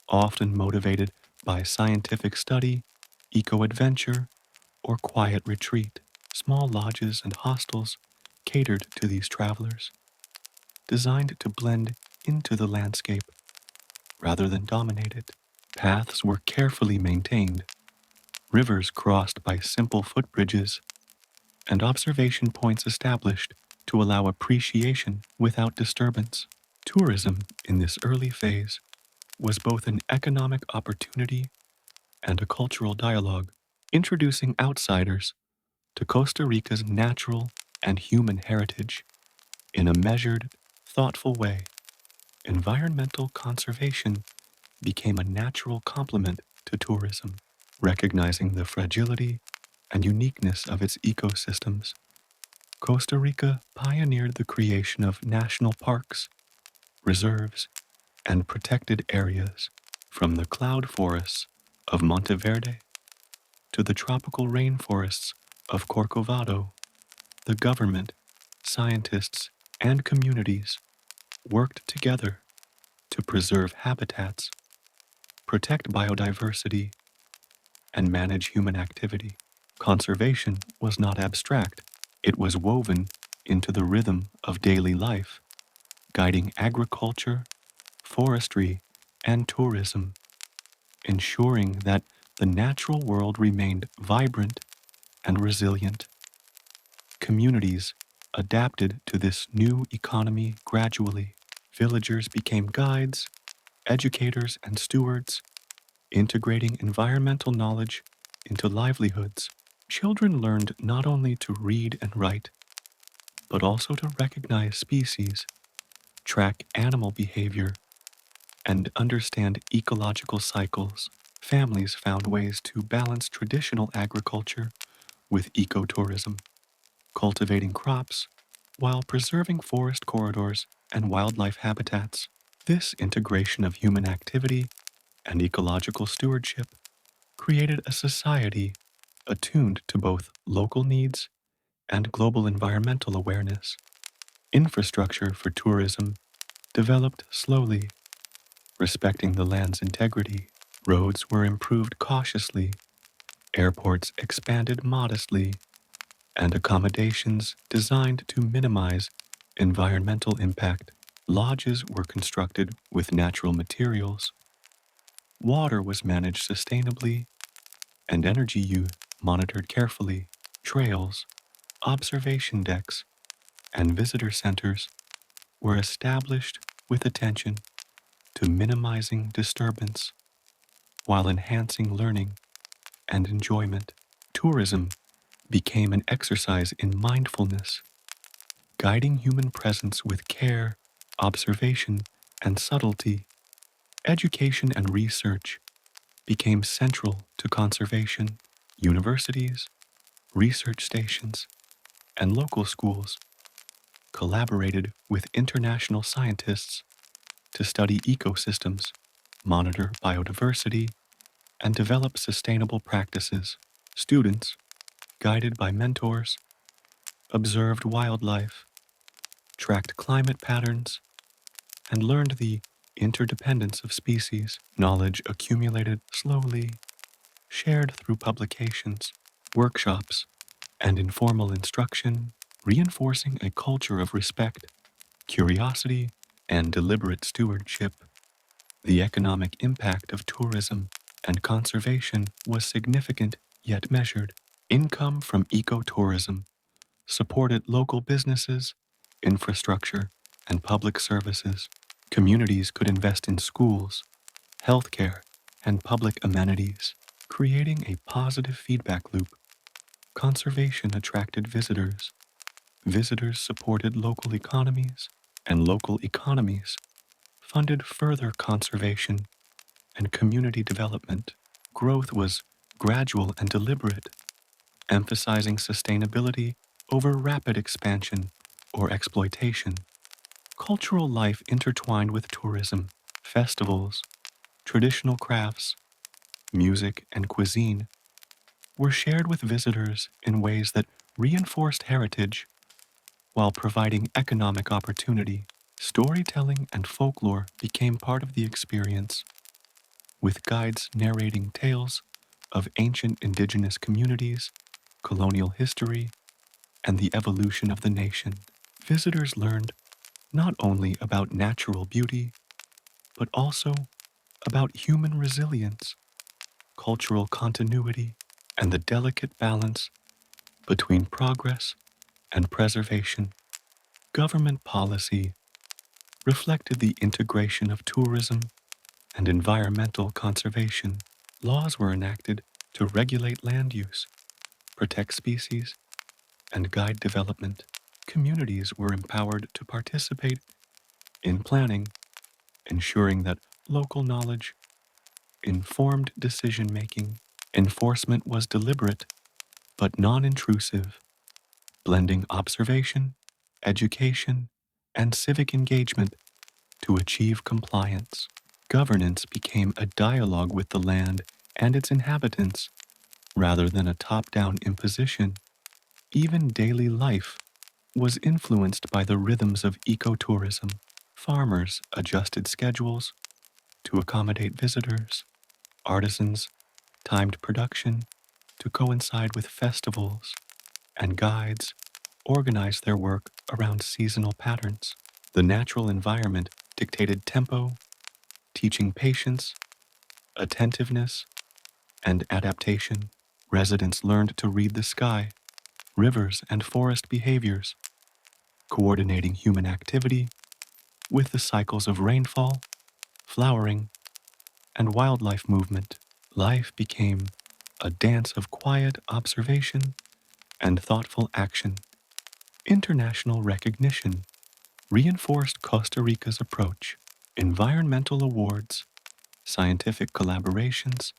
often motivated by scientific study, eco-adventure, or quiet retreat. Small lodges and hostels catered to these travelers, designed to blend into the landscape rather than dominate it. Paths were carefully maintained, rivers crossed by simple footbridges, and observation points established to allow appreciation without disturbance. Tourism in this early phase was both an economic opportunity and a cultural dialogue, introducing outsiders to Costa Rica's natural and human heritage in a measured, thoughtful way. Environmental conservation became a natural complement to tourism, recognizing the fragility and uniqueness of its ecosystems. Costa Rica pioneered the creation of national parks, reserves, and protected areas, from the cloud forests of Monteverde to the tropical rainforests of Corcovado. The government, scientists, and communities worked together to preserve habitats, protect biodiversity, and manage human activity. Conservation was not abstract, it was woven into the rhythm of daily life, guiding agriculture, forestry, and tourism, ensuring that the natural world remained vibrant and resilient. Communities adapted to this new economy gradually. Villagers became guides, educators, and stewards, integrating environmental knowledge into livelihoods. Children learned not only to read and write, but also to recognize species, track animal behavior, and understand ecological cycles. Families found ways to balance traditional agriculture with ecotourism, cultivating crops while preserving forest corridors and wildlife habitats. This integration of human activity and ecological stewardship created a society attuned to both local needs and global environmental awareness. Infrastructure for tourism developed slowly, respecting the land's integrity. Roads were improved cautiously, airports expanded modestly, and accommodations designed to minimize environmental impact. Lodges were constructed with natural materials, water was managed sustainably, and energy use monitored carefully. Trails, observation decks, and visitor centers were established with attention to minimizing disturbance while enhancing learning and enjoyment. Tourism became an exercise in mindfulness, guiding human presence with care, observation, and subtlety. Education and research became central to conservation. Universities, research stations, and local schools collaborated with international scientists to study ecosystems, monitor biodiversity, and develop sustainable practices. Students, guided by mentors, observed wildlife, tracked climate patterns, and learned the interdependence of species. Knowledge accumulated slowly, shared through publications, workshops, and informal instruction, reinforcing a culture of respect, curiosity, and deliberate stewardship. The economic impact of tourism and conservation was significant yet measured. Income from ecotourism supported local businesses, infrastructure, and public services. Communities could invest in schools, healthcare, and public amenities, creating a positive feedback loop. Conservation attracted visitors. Visitors supported local economies, and local economies funded further conservation and community development. Growth was gradual and deliberate, emphasizing sustainability over rapid expansion or exploitation. Cultural life intertwined with tourism, festivals, traditional crafts, music, and cuisine were shared with visitors in ways that reinforced heritage while providing economic opportunity. Storytelling and folklore became part of the experience, with guides narrating tales of ancient indigenous communities, colonial history, and the evolution of the nation. Visitors learned not only about natural beauty, but also about human resilience, cultural continuity, and the delicate balance between progress and preservation. Government policy reflected the integration of tourism and environmental conservation. Laws were enacted to regulate land use, protect species, and guide development. Communities were empowered to participate in planning, ensuring that local knowledge informed decision-making. Enforcement was deliberate but non-intrusive, blending observation, education, and civic engagement to achieve compliance. Governance became a dialogue with the land and its inhabitants rather than a top-down imposition. Even daily life was influenced by the rhythms of ecotourism. Farmers adjusted schedules to accommodate visitors. Artisans timed production to coincide with festivals, and guides organized their work around seasonal patterns. The natural environment dictated tempo, teaching patience, attentiveness, and adaptation. Residents learned to read the sky, rivers, and forest behaviors, coordinating human activity with the cycles of rainfall, flowering, and wildlife movement. Life became a dance of quiet observation and thoughtful action. International recognition reinforced Costa Rica's approach. Environmental awards, scientific collaborations,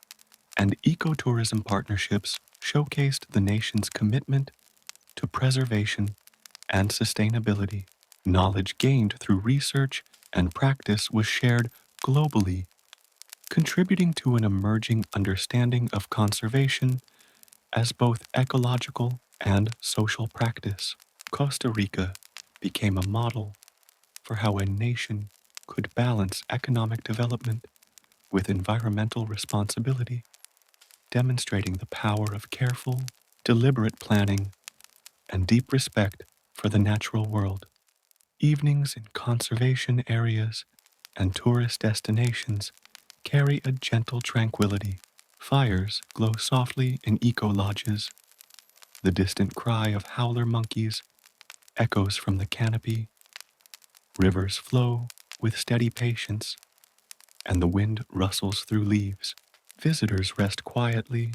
and ecotourism partnerships showcased the nation's commitment to preservation and sustainability. Knowledge gained through research and practice was shared globally, contributing to an emerging understanding of conservation as both ecological and social practice. Costa Rica became a model for how a nation could balance economic development with environmental responsibility, demonstrating the power of careful, deliberate planning and deep respect for the natural world. Evenings in conservation areas and tourist destinations carry a gentle tranquility. Fires glow softly in eco-lodges. The distant cry of howler monkeys echoes from the canopy. Rivers flow with steady patience, and the wind rustles through leaves. Visitors rest quietly,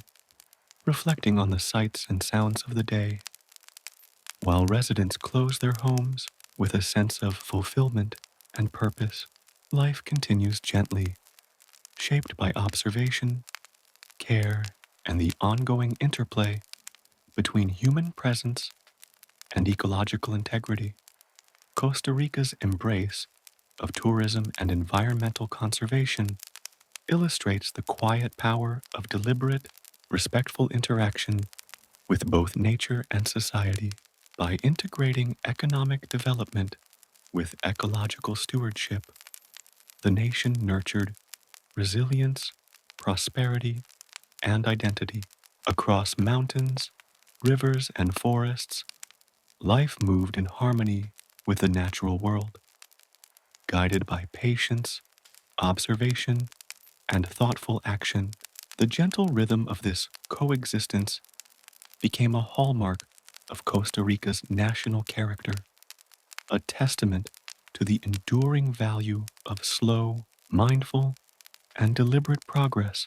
reflecting on the sights and sounds of the day, while residents close their homes with a sense of fulfillment and purpose. Life continues gently, shaped by observation, care, and the ongoing interplay between human presence and ecological integrity. Costa Rica's embrace of tourism and environmental conservation illustrates the quiet power of deliberate, respectful interaction with both nature and society. By integrating economic development with ecological stewardship, the nation nurtured resilience, prosperity, and identity. Across mountains, rivers, and forests, life moved in harmony with the natural world, guided by patience, observation, and thoughtful action. The gentle rhythm of this coexistence became a hallmark of Costa Rica's national character, a testament to the enduring value of slow, mindful, and deliberate progress.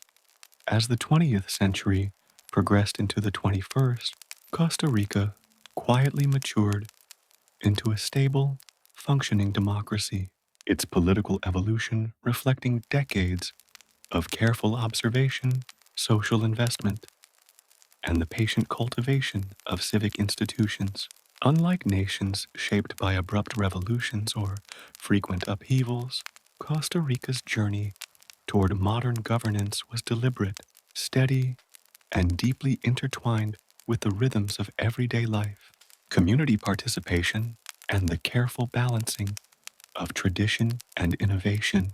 As the 20th century progressed into the 21st, Costa Rica quietly matured into a stable, functioning democracy, its political evolution reflecting decades of careful observation, social investment, and the patient cultivation of civic institutions. Unlike nations shaped by abrupt revolutions or frequent upheavals, Costa Rica's journey toward modern governance was deliberate, steady, and deeply intertwined with the rhythms of everyday life. Community participation and the careful balancing of tradition and innovation.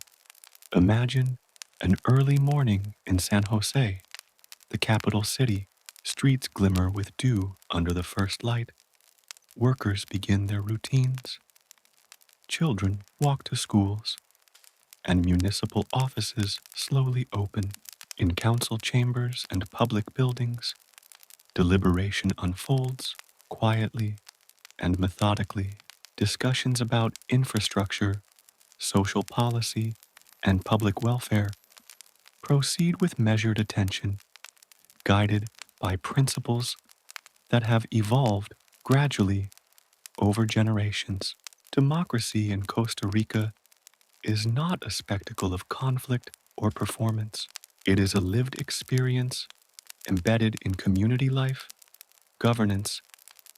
Imagine an early morning in San Jose, the capital city. Streets glimmer with dew under the first light. Workers begin their routines. Children walk to schools, and municipal offices slowly open. In council chambers and public buildings, deliberation unfolds quietly and methodically. Discussions about infrastructure, social policy, and public welfare proceed with measured attention, guided by principles that have evolved gradually over generations. Democracy in Costa Rica is not a spectacle of conflict or performance. It is a lived experience embedded in community life, governance,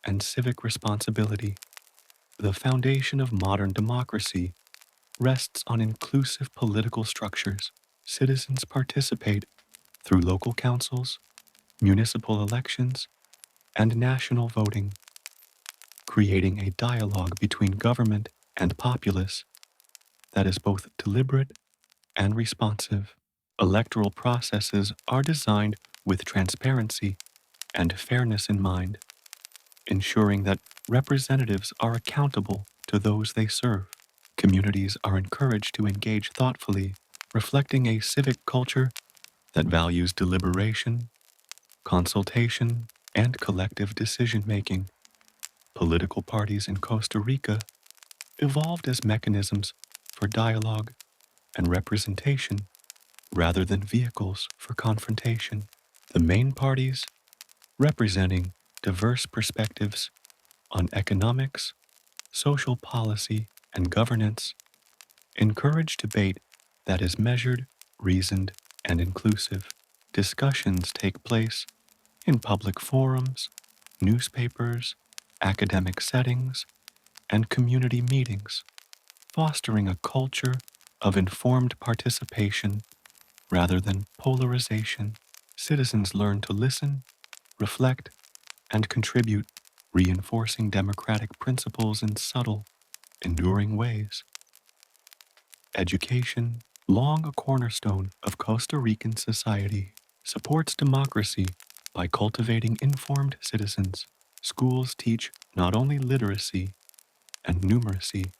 and civic responsibility. The foundation of modern democracy rests on inclusive political structures. Citizens participate through local councils, municipal elections, and national voting, creating a dialogue between government and populace that is both deliberate and responsive. Electoral processes are designed with transparency and fairness in mind, ensuring that representatives are accountable to those they serve. Communities are encouraged to engage thoughtfully, reflecting a civic culture that values deliberation, consultation, and collective decision making. Political parties in Costa Rica evolved as mechanisms for dialogue and representation rather than vehicles for confrontation. The main parties, representing diverse perspectives on economics, social policy, and governance, encourage debate that is measured, reasoned, and inclusive. Discussions take place in public forums, newspapers, academic settings, and community meetings, fostering a culture of informed participation rather than polarization. Citizens learn to listen, reflect, and contribute, reinforcing democratic principles in subtle, enduring ways. Education, long a cornerstone of Costa Rican society, supports democracy by cultivating informed citizens. Schools teach not only literacy and numeracy,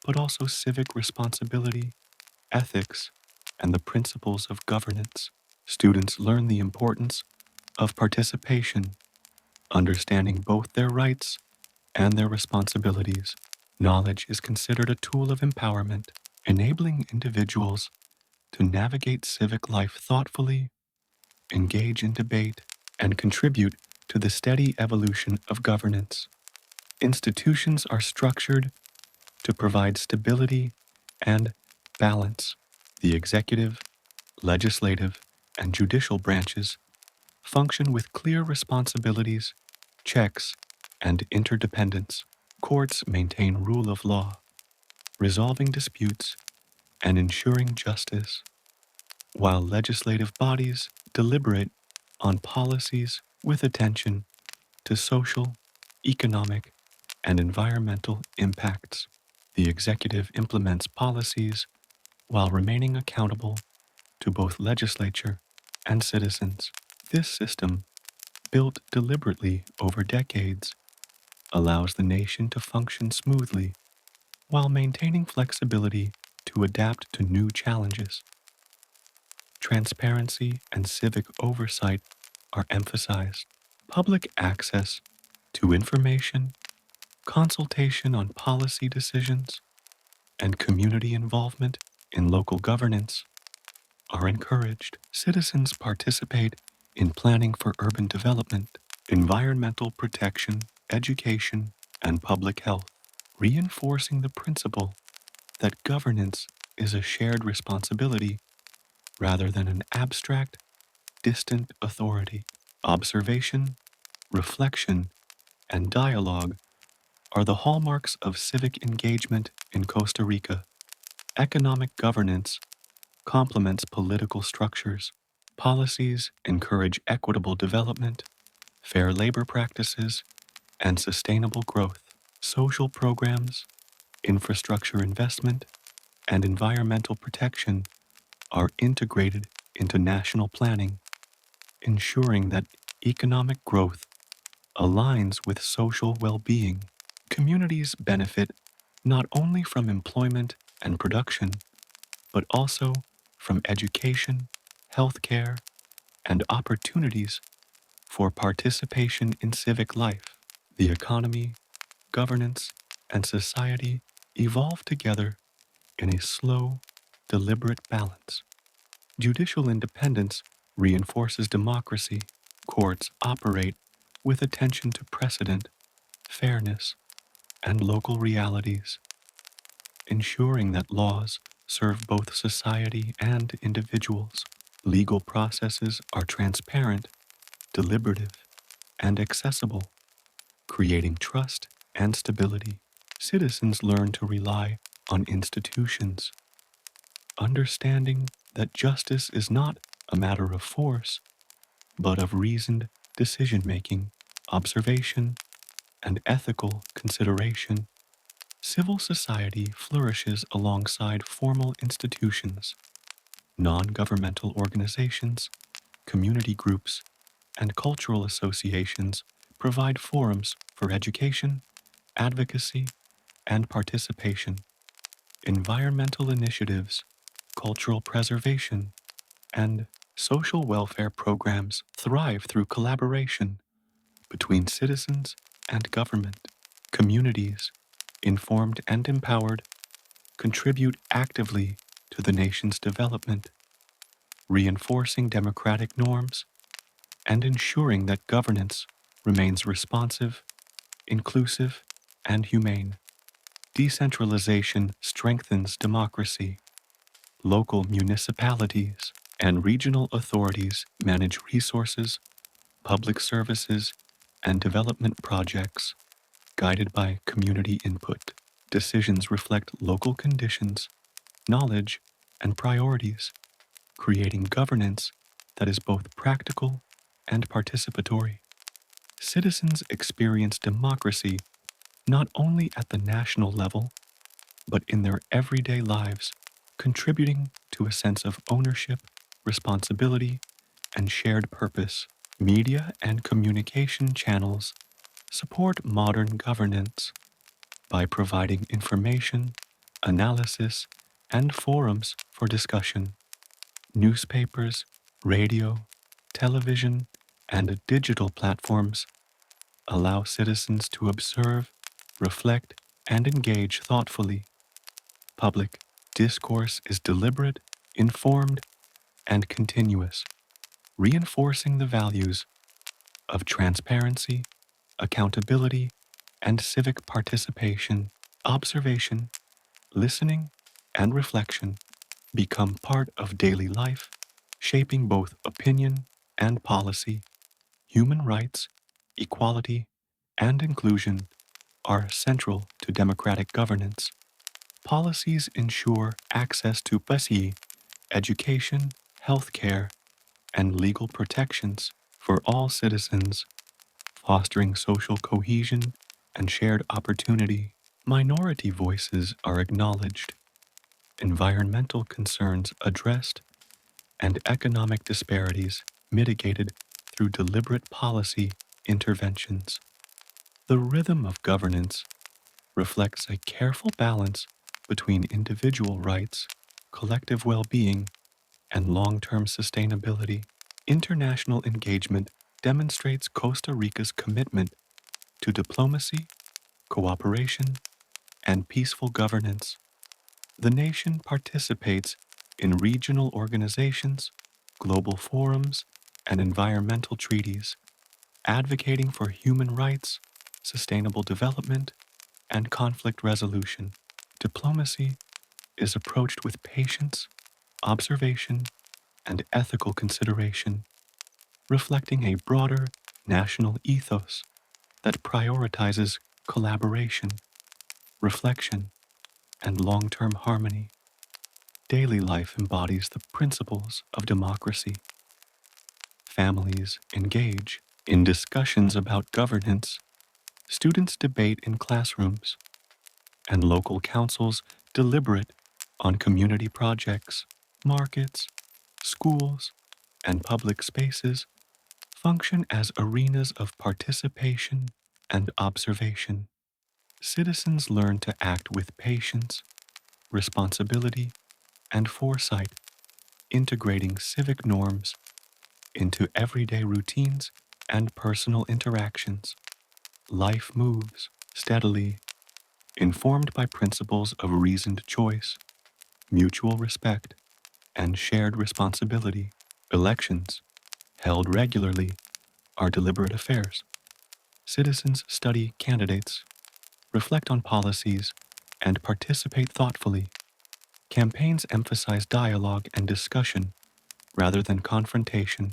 but also civic responsibility, ethics, and the principles of governance. Students learn the importance of participation, understanding both their rights and their responsibilities. Knowledge is considered a tool of empowerment, enabling individuals to navigate civic life thoughtfully, engage in debate, and contribute to the steady evolution of governance. Institutions are structured to provide stability and balance. The executive, legislative, and judicial branches function with clear responsibilities, checks, and interdependence. Courts maintain rule of law, resolving disputes and ensuring justice, while legislative bodies deliberate on policies with attention to social, economic, and environmental impacts. The executive implements policies while remaining accountable to both legislature and citizens. This system, built deliberately over decades, allows the nation to function smoothly while maintaining flexibility to adapt to new challenges. Transparency and civic oversight are emphasized. Public access to information, consultation on policy decisions, and community involvement in local governance are encouraged. Citizens participate in planning for urban development, environmental protection, education, and public health, reinforcing the principle that governance is a shared responsibility rather than an abstract, distant authority. Observation, reflection, and dialogue are the hallmarks of civic engagement in Costa Rica. Economic governance complements political structures. Policies encourage equitable development, fair labor practices, and sustainable growth. Social programs, infrastructure investment, and environmental protection are integrated into national planning, ensuring that economic growth aligns with social well-being. Communities benefit not only from employment and production, but also from education, healthcare, and opportunities for participation in civic life. The economy, governance, and society evolve together in a slow, deliberate balance. Judicial independence reinforces democracy. Courts operate with attention to precedent, fairness, and local realities, ensuring that laws serve both society and individuals. Legal processes are transparent, deliberative, and accessible, creating trust and stability. Citizens learn to rely on institutions, understanding that justice is not a matter of force, but of reasoned decision making, observation, and ethical consideration. Civil society flourishes alongside formal institutions. Non-governmental organizations, community groups, and cultural associations provide forums for education, advocacy, and participation. Environmental initiatives, cultural preservation, and social welfare programs thrive through collaboration between citizens and government. Communities, informed and empowered, contribute actively to the nation's development, reinforcing democratic norms and ensuring that governance remains responsive, inclusive, and humane. Decentralization strengthens democracy. Local municipalities and regional authorities manage resources, public services, and development projects guided by community input. Decisions reflect local conditions, knowledge, and priorities, creating governance that is both practical and participatory. Citizens experience democracy not only at the national level, but in their everyday lives, contributing to a sense of ownership, responsibility, and shared purpose. Media and communication channels support modern governance by providing information, analysis, and forums for discussion. Newspapers, radio, television, and digital platforms allow citizens to observe, reflect, and engage thoughtfully. Public discourse is deliberate, informed, and continuous, reinforcing the values of transparency, accountability, and civic participation. Observation, listening, and reflection become part of daily life, shaping both opinion and policy. Human rights, equality, and inclusion are central to democratic governance. Policies ensure access to privacy, education, healthcare, and legal protections for all citizens, fostering social cohesion and shared opportunity. Minority voices are acknowledged, environmental concerns addressed, and economic disparities mitigated through deliberate policy interventions. The rhythm of governance reflects a careful balance between individual rights, collective well being, and long term sustainability. International engagement demonstrates Costa Rica's commitment to diplomacy, cooperation, and peaceful governance. The nation participates in regional organizations, global forums, and environmental treaties, advocating for human rights, sustainable development, and conflict resolution. Diplomacy is approached with patience, observation, and ethical consideration, reflecting a broader national ethos that prioritizes collaboration, reflection, and long term harmony. Daily life embodies the principles of democracy. Families engage in discussions about governance, students debate in classrooms, and local councils deliberate on community projects. Markets, schools, and public spaces function as arenas of participation and observation. Citizens learn to act with patience, responsibility, and foresight, integrating civic norms into everyday routines and personal interactions. Life moves steadily, informed by principles of reasoned choice, mutual respect, and shared responsibility. Elections, held regularly, are deliberate affairs. Citizens study candidates, reflect on policies, and participate thoughtfully. Campaigns emphasize dialogue and discussion rather than confrontation,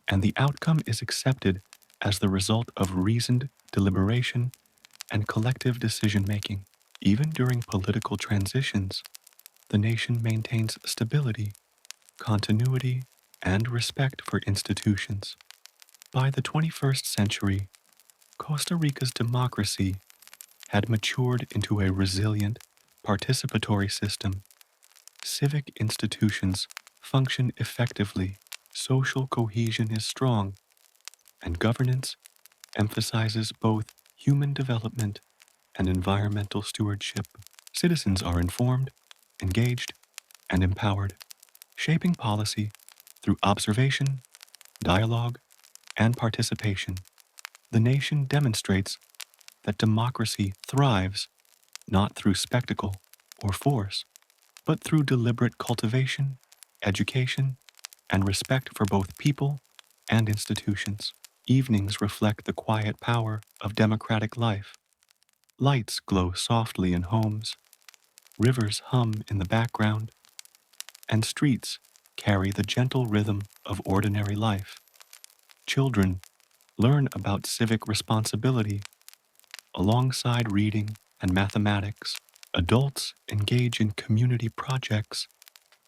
and the outcome is accepted as the result of reasoned deliberation and collective decision making. Even during political transitions, the nation maintains stability, continuity, and respect for institutions. By the 21st century, Costa Rica's democracy had matured into a resilient, participatory system. Civic institutions function effectively, social cohesion is strong, and governance emphasizes both human development and environmental stewardship. Citizens are informed, engaged, and empowered, shaping policy through observation, dialogue, and participation. The nation demonstrates that democracy thrives not through spectacle or force, but through deliberate cultivation, education, and respect for both people and institutions. Evenings reflect the quiet power of democratic life. Lights glow softly in homes, rivers hum in the background, and streets carry the gentle rhythm of ordinary life. Children learn about civic responsibility alongside reading and mathematics. Adults engage in community projects,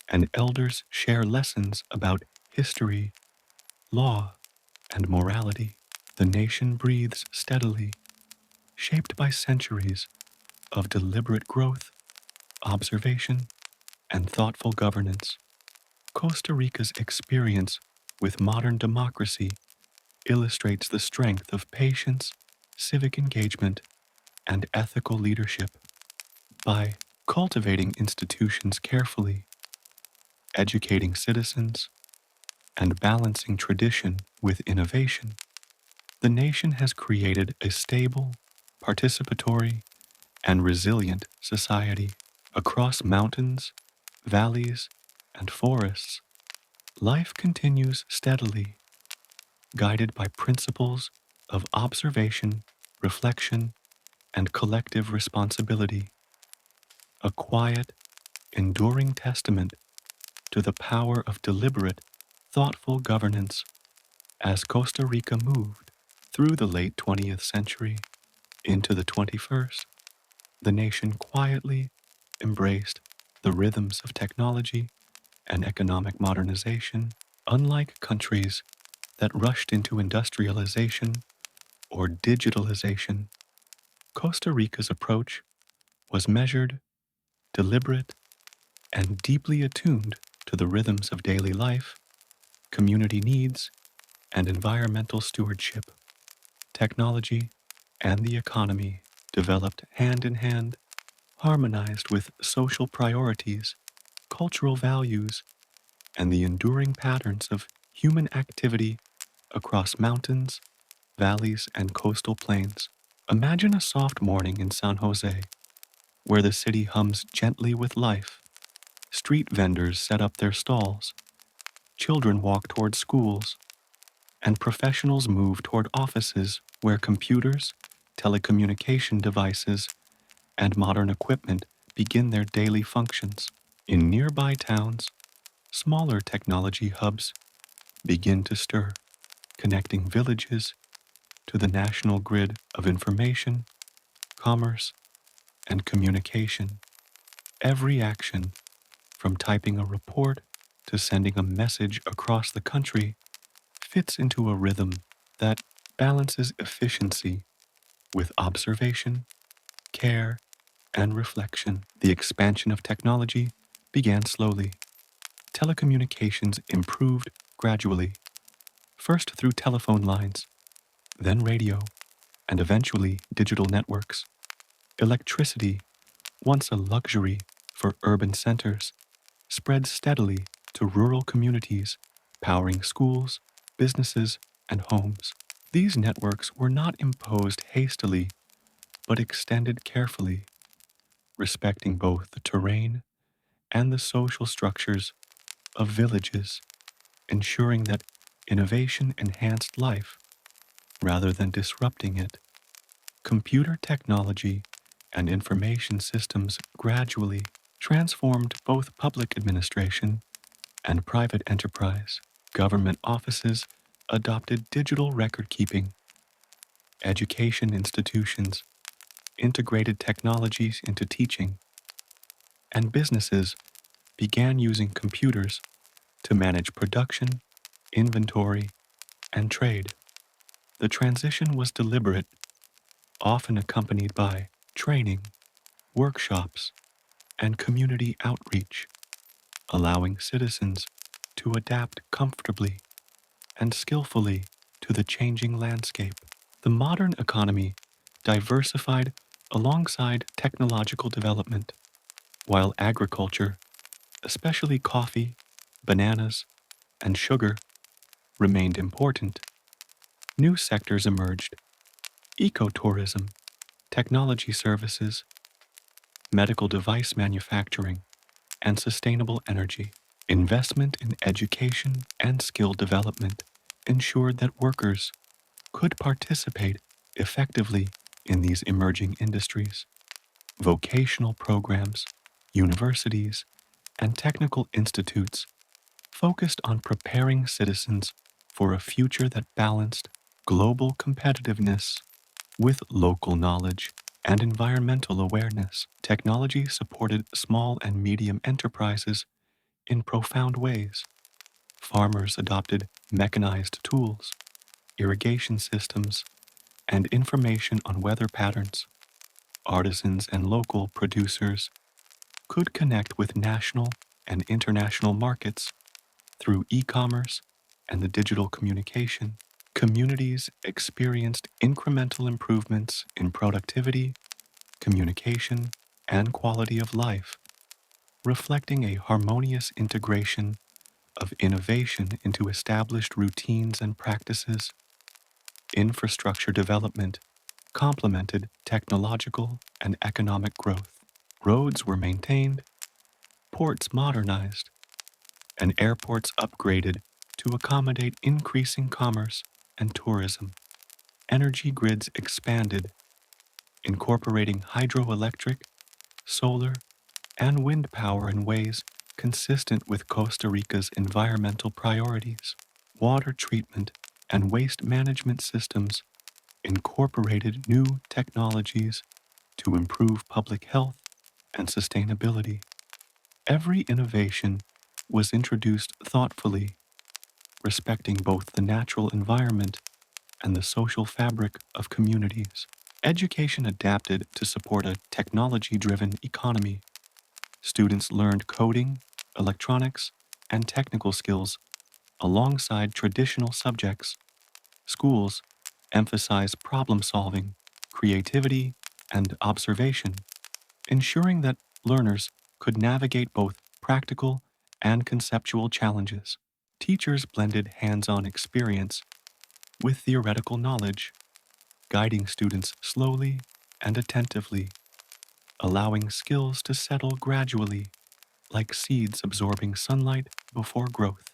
and elders share lessons about history, law, and morality. The nation breathes steadily, shaped by centuries of deliberate growth, observation, and thoughtful governance. Costa Rica's experience with modern democracy illustrates the strength of patience, civic engagement, and ethical leadership. By cultivating institutions carefully, educating citizens, and balancing tradition with innovation, the nation has created a stable, participatory, and resilient society. Across mountains, valleys, and forests, life continues steadily, guided by principles of observation, reflection, and collective responsibility. A quiet, enduring testament to the power of deliberate, thoughtful governance as Costa Rica moved through the late 20th century into the 21st. The nation quietly embraced the rhythms of technology and economic modernization. Unlike countries that rushed into industrialization or digitalization. Costa Rica's approach was measured, deliberate, and deeply attuned to the rhythms of daily life, community needs, and environmental stewardship. Technology and the economy developed hand in hand, harmonized with social priorities, cultural values, and the enduring patterns of human activity across mountains, valleys, and coastal plains. Imagine a soft morning in San Jose, where the city hums gently with life. Street vendors set up their stalls, children walk toward schools, and professionals move toward offices where computers, telecommunication devices, and modern equipment begin their daily functions. In nearby towns, smaller technology hubs begin to stir, connecting villages to the national grid of information, commerce, and communication. Every action, from typing a report to sending a message across the country, fits into a rhythm that balances efficiency with observation, care, and reflection. The expansion of technology began slowly. Telecommunications improved gradually, first through telephone lines, then radio, and eventually digital networks. Electricity, once a luxury for urban centers, spread steadily to rural communities, powering schools, businesses, and homes. These networks were not imposed hastily, but extended carefully, respecting both the terrain and the social structures of villages, ensuring that innovation enhanced life rather than disrupting it. Computer technology and information systems gradually transformed both public administration and private enterprise. Government offices adopted digital record keeping, education institutions integrated technologies into teaching, and businesses began using computers to manage production, inventory, and trade. The transition was deliberate, often accompanied by training, workshops, and community outreach, allowing citizens to adapt comfortably and skillfully to the changing landscape. The modern economy diversified alongside technological development, while agriculture, especially coffee, bananas, and sugar, remained important. New sectors emerged: ecotourism, technology services, medical device manufacturing, and sustainable energy. Investment in education and skill development ensured that workers could participate effectively in these emerging industries. Vocational programs, universities, and technical institutes focused on preparing citizens for a future that balanced global competitiveness with local knowledge and environmental awareness. Technology supported small and medium enterprises in profound ways. Farmers adopted mechanized tools, irrigation systems, and information on weather patterns. Artisans and local producers could connect with national and international markets through e-commerce and the digital communication. Communities experienced incremental improvements in productivity, communication, and quality of life, reflecting a harmonious integration of innovation into established routines and practices. Infrastructure development complemented technological and economic growth. Roads were maintained, ports modernized, and airports upgraded to accommodate increasing commerce and tourism. Energy grids expanded, incorporating hydroelectric, solar, and wind power in ways consistent with Costa Rica's environmental priorities. Water treatment and waste management systems incorporated new technologies to improve public health and sustainability. Every innovation was introduced thoughtfully, respecting both the natural environment and the social fabric of communities. Education adapted to support a technology-driven economy. Students learned coding, electronics, and technical skills alongside traditional subjects. Schools emphasize problem solving, creativity, and observation, ensuring that learners could navigate both practical and conceptual challenges. Teachers blended hands on experience with theoretical knowledge, guiding students slowly and attentively, allowing skills to settle gradually, like seeds absorbing sunlight before growth.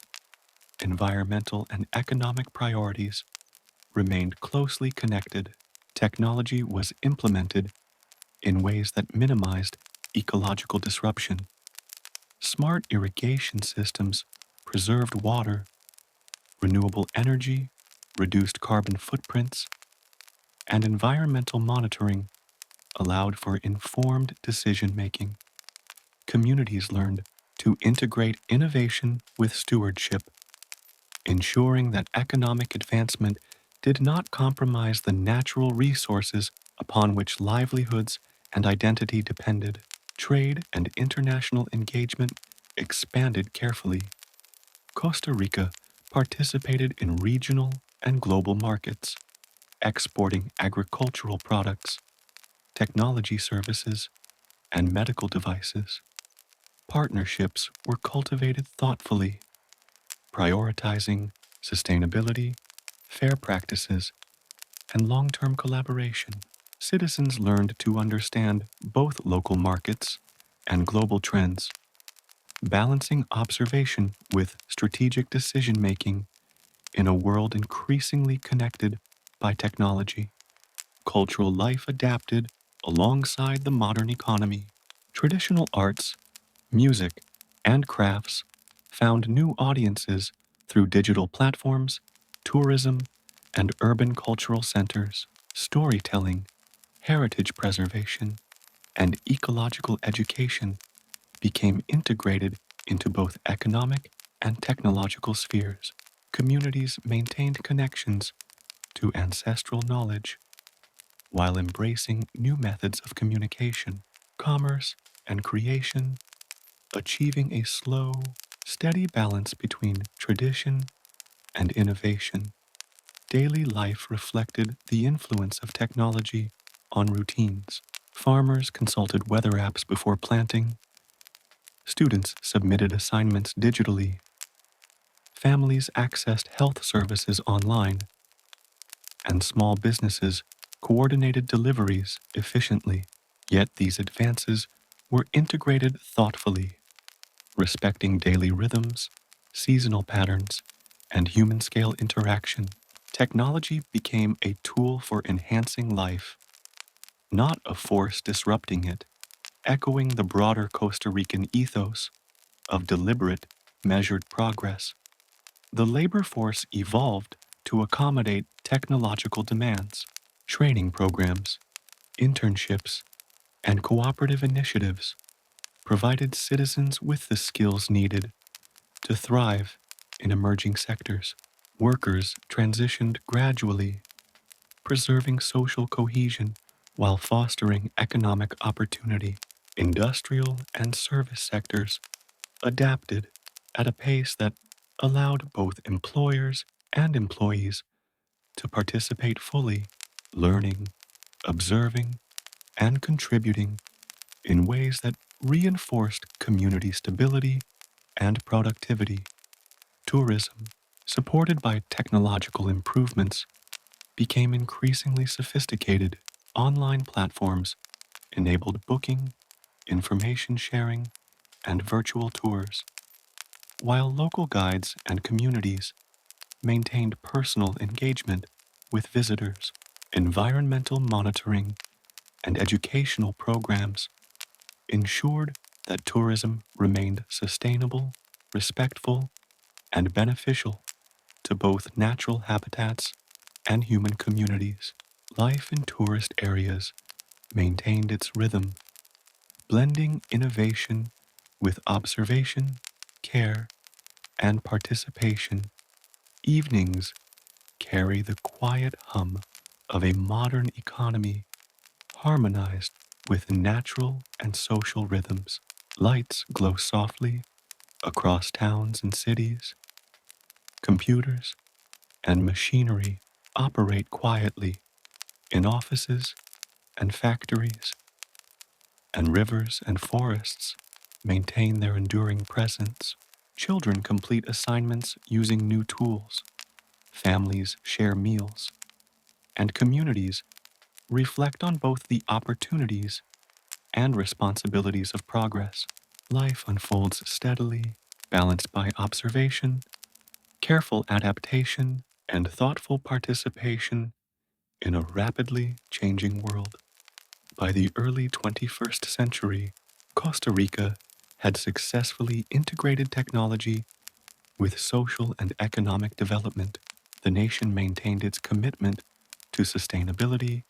Environmental and economic priorities remained closely connected. Technology was implemented in ways that minimized ecological disruption. Smart irrigation systems preserved water, renewable energy, reduced carbon footprints, and environmental monitoring allowed for informed decision making. Communities learned to integrate innovation with stewardship, ensuring that economic advancement did not compromise the natural resources upon which livelihoods and identity depended. Trade and international engagement expanded carefully. Costa Rica participated in regional and global markets, exporting agricultural products, technology services, and medical devices. Partnerships were cultivated thoughtfully, prioritizing sustainability, fair practices, and long-term collaboration. Citizens learned to understand both local markets and global trends, balancing observation with strategic decision-making in a world increasingly connected by technology. Cultural life adapted alongside the modern economy. Traditional arts, music, and crafts found new audiences through digital platforms, tourism, and urban cultural centers. Storytelling, heritage preservation, and ecological education became integrated into both economic and technological spheres. Communities maintained connections to ancestral knowledge while embracing new methods of communication, commerce, and creation, achieving a slow, steady balance between tradition and innovation. Daily life reflected the influence of technology on routines. Farmers consulted weather apps before planting, students submitted assignments digitally, families accessed health services online, and small businesses coordinated deliveries efficiently. Yet these advances were integrated thoughtfully, respecting daily rhythms, seasonal patterns, and human-scale interaction. Technology became a tool for enhancing life, not a force disrupting it, echoing the broader Costa Rican ethos of deliberate, measured progress. The labor force evolved to accommodate technological demands. Training programs, internships, and cooperative initiatives provided citizens with the skills needed to thrive in emerging sectors. Workers transitioned gradually, preserving social cohesion while fostering economic opportunity. Industrial and service sectors adapted at a pace that allowed both employers and employees to participate fully, learning, observing, and contributing in ways that reinforced community stability and productivity. Tourism, supported by technological improvements, became increasingly sophisticated. Online platforms enabled booking, information sharing, and virtual tours, while local guides and communities maintained personal engagement with visitors. Environmental monitoring and educational programs ensured that tourism remained sustainable, respectful, and beneficial to both natural habitats and human communities. Life in tourist areas maintained its rhythm, blending innovation with observation, care, and participation. Evenings carry the quiet hum of a modern economy harmonized with natural and social rhythms. Lights glow softly across towns and cities. Computers and machinery operate quietly in offices and factories, and rivers and forests maintain their enduring presence. Children complete assignments using new tools, families share meals, and communities reflect on both the opportunities and responsibilities of progress. Life unfolds steadily, balanced by observation, careful adaptation, and thoughtful participation in a rapidly changing world. By the early 21st century, Costa Rica had successfully integrated technology with social and economic development. The nation maintained its commitment to sustainability,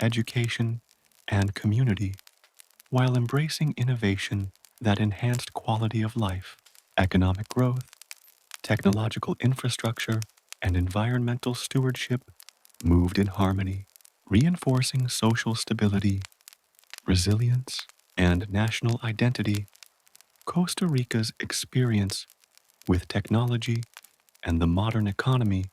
education, and community, while embracing innovation that enhanced quality of life. Economic growth, technological infrastructure, and environmental stewardship moved in harmony, reinforcing social stability, resilience, and national identity. Costa Rica's experience with technology and the modern economy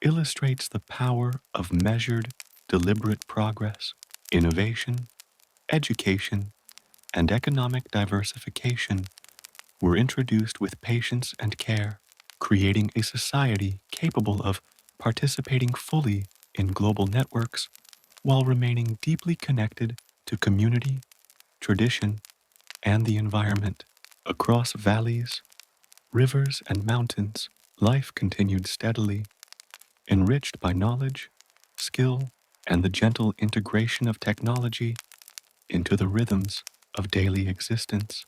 illustrates the power of measured, deliberate progress. Innovation, education, and economic diversification were introduced with patience and care, creating a society capable of participating fully in global networks while remaining deeply connected to community, tradition, and the environment. Across valleys, rivers, and mountains, life continued steadily, enriched by knowledge, skill, and the gentle integration of technology into the rhythms of daily existence.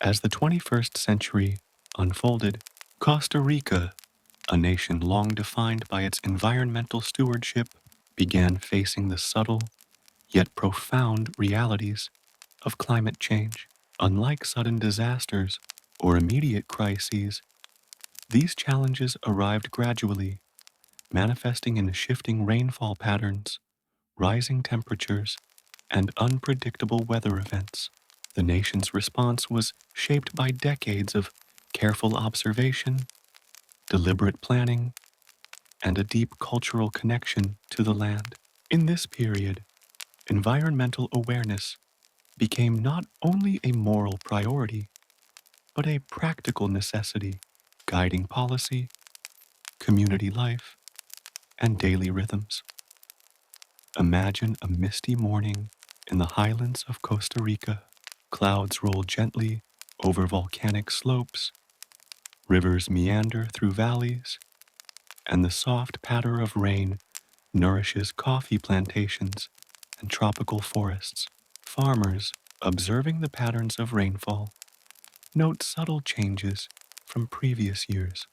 As the 21st century unfolded, Costa Rica, a nation long defined by its environmental stewardship, began facing the subtle yet profound realities of climate change. Unlike sudden disasters or immediate crises, these challenges arrived gradually, manifesting in shifting rainfall patterns, rising temperatures, and unpredictable weather events. The nation's response was shaped by decades of careful observation, deliberate planning, and a deep cultural connection to the land. In this period, environmental awareness became not only a moral priority, but a practical necessity, guiding policy, community life, and daily rhythms. Imagine a misty morning in the highlands of Costa Rica. Clouds roll gently over volcanic slopes, rivers meander through valleys, and the soft patter of rain nourishes coffee plantations and tropical forests. Farmers, observing the patterns of rainfall, note subtle changes from previous years.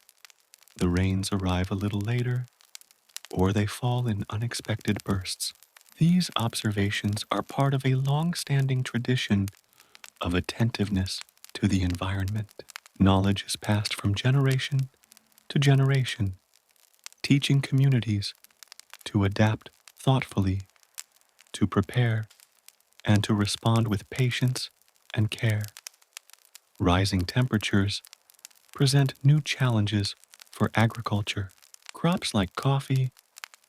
The rains arrive a little later, or they fall in unexpected bursts. These observations are part of a long-standing tradition of attentiveness to the environment. Knowledge is passed from generation to generation, teaching communities to adapt thoughtfully, to prepare, and to respond with patience and care. Rising temperatures present new challenges for agriculture. Crops like coffee,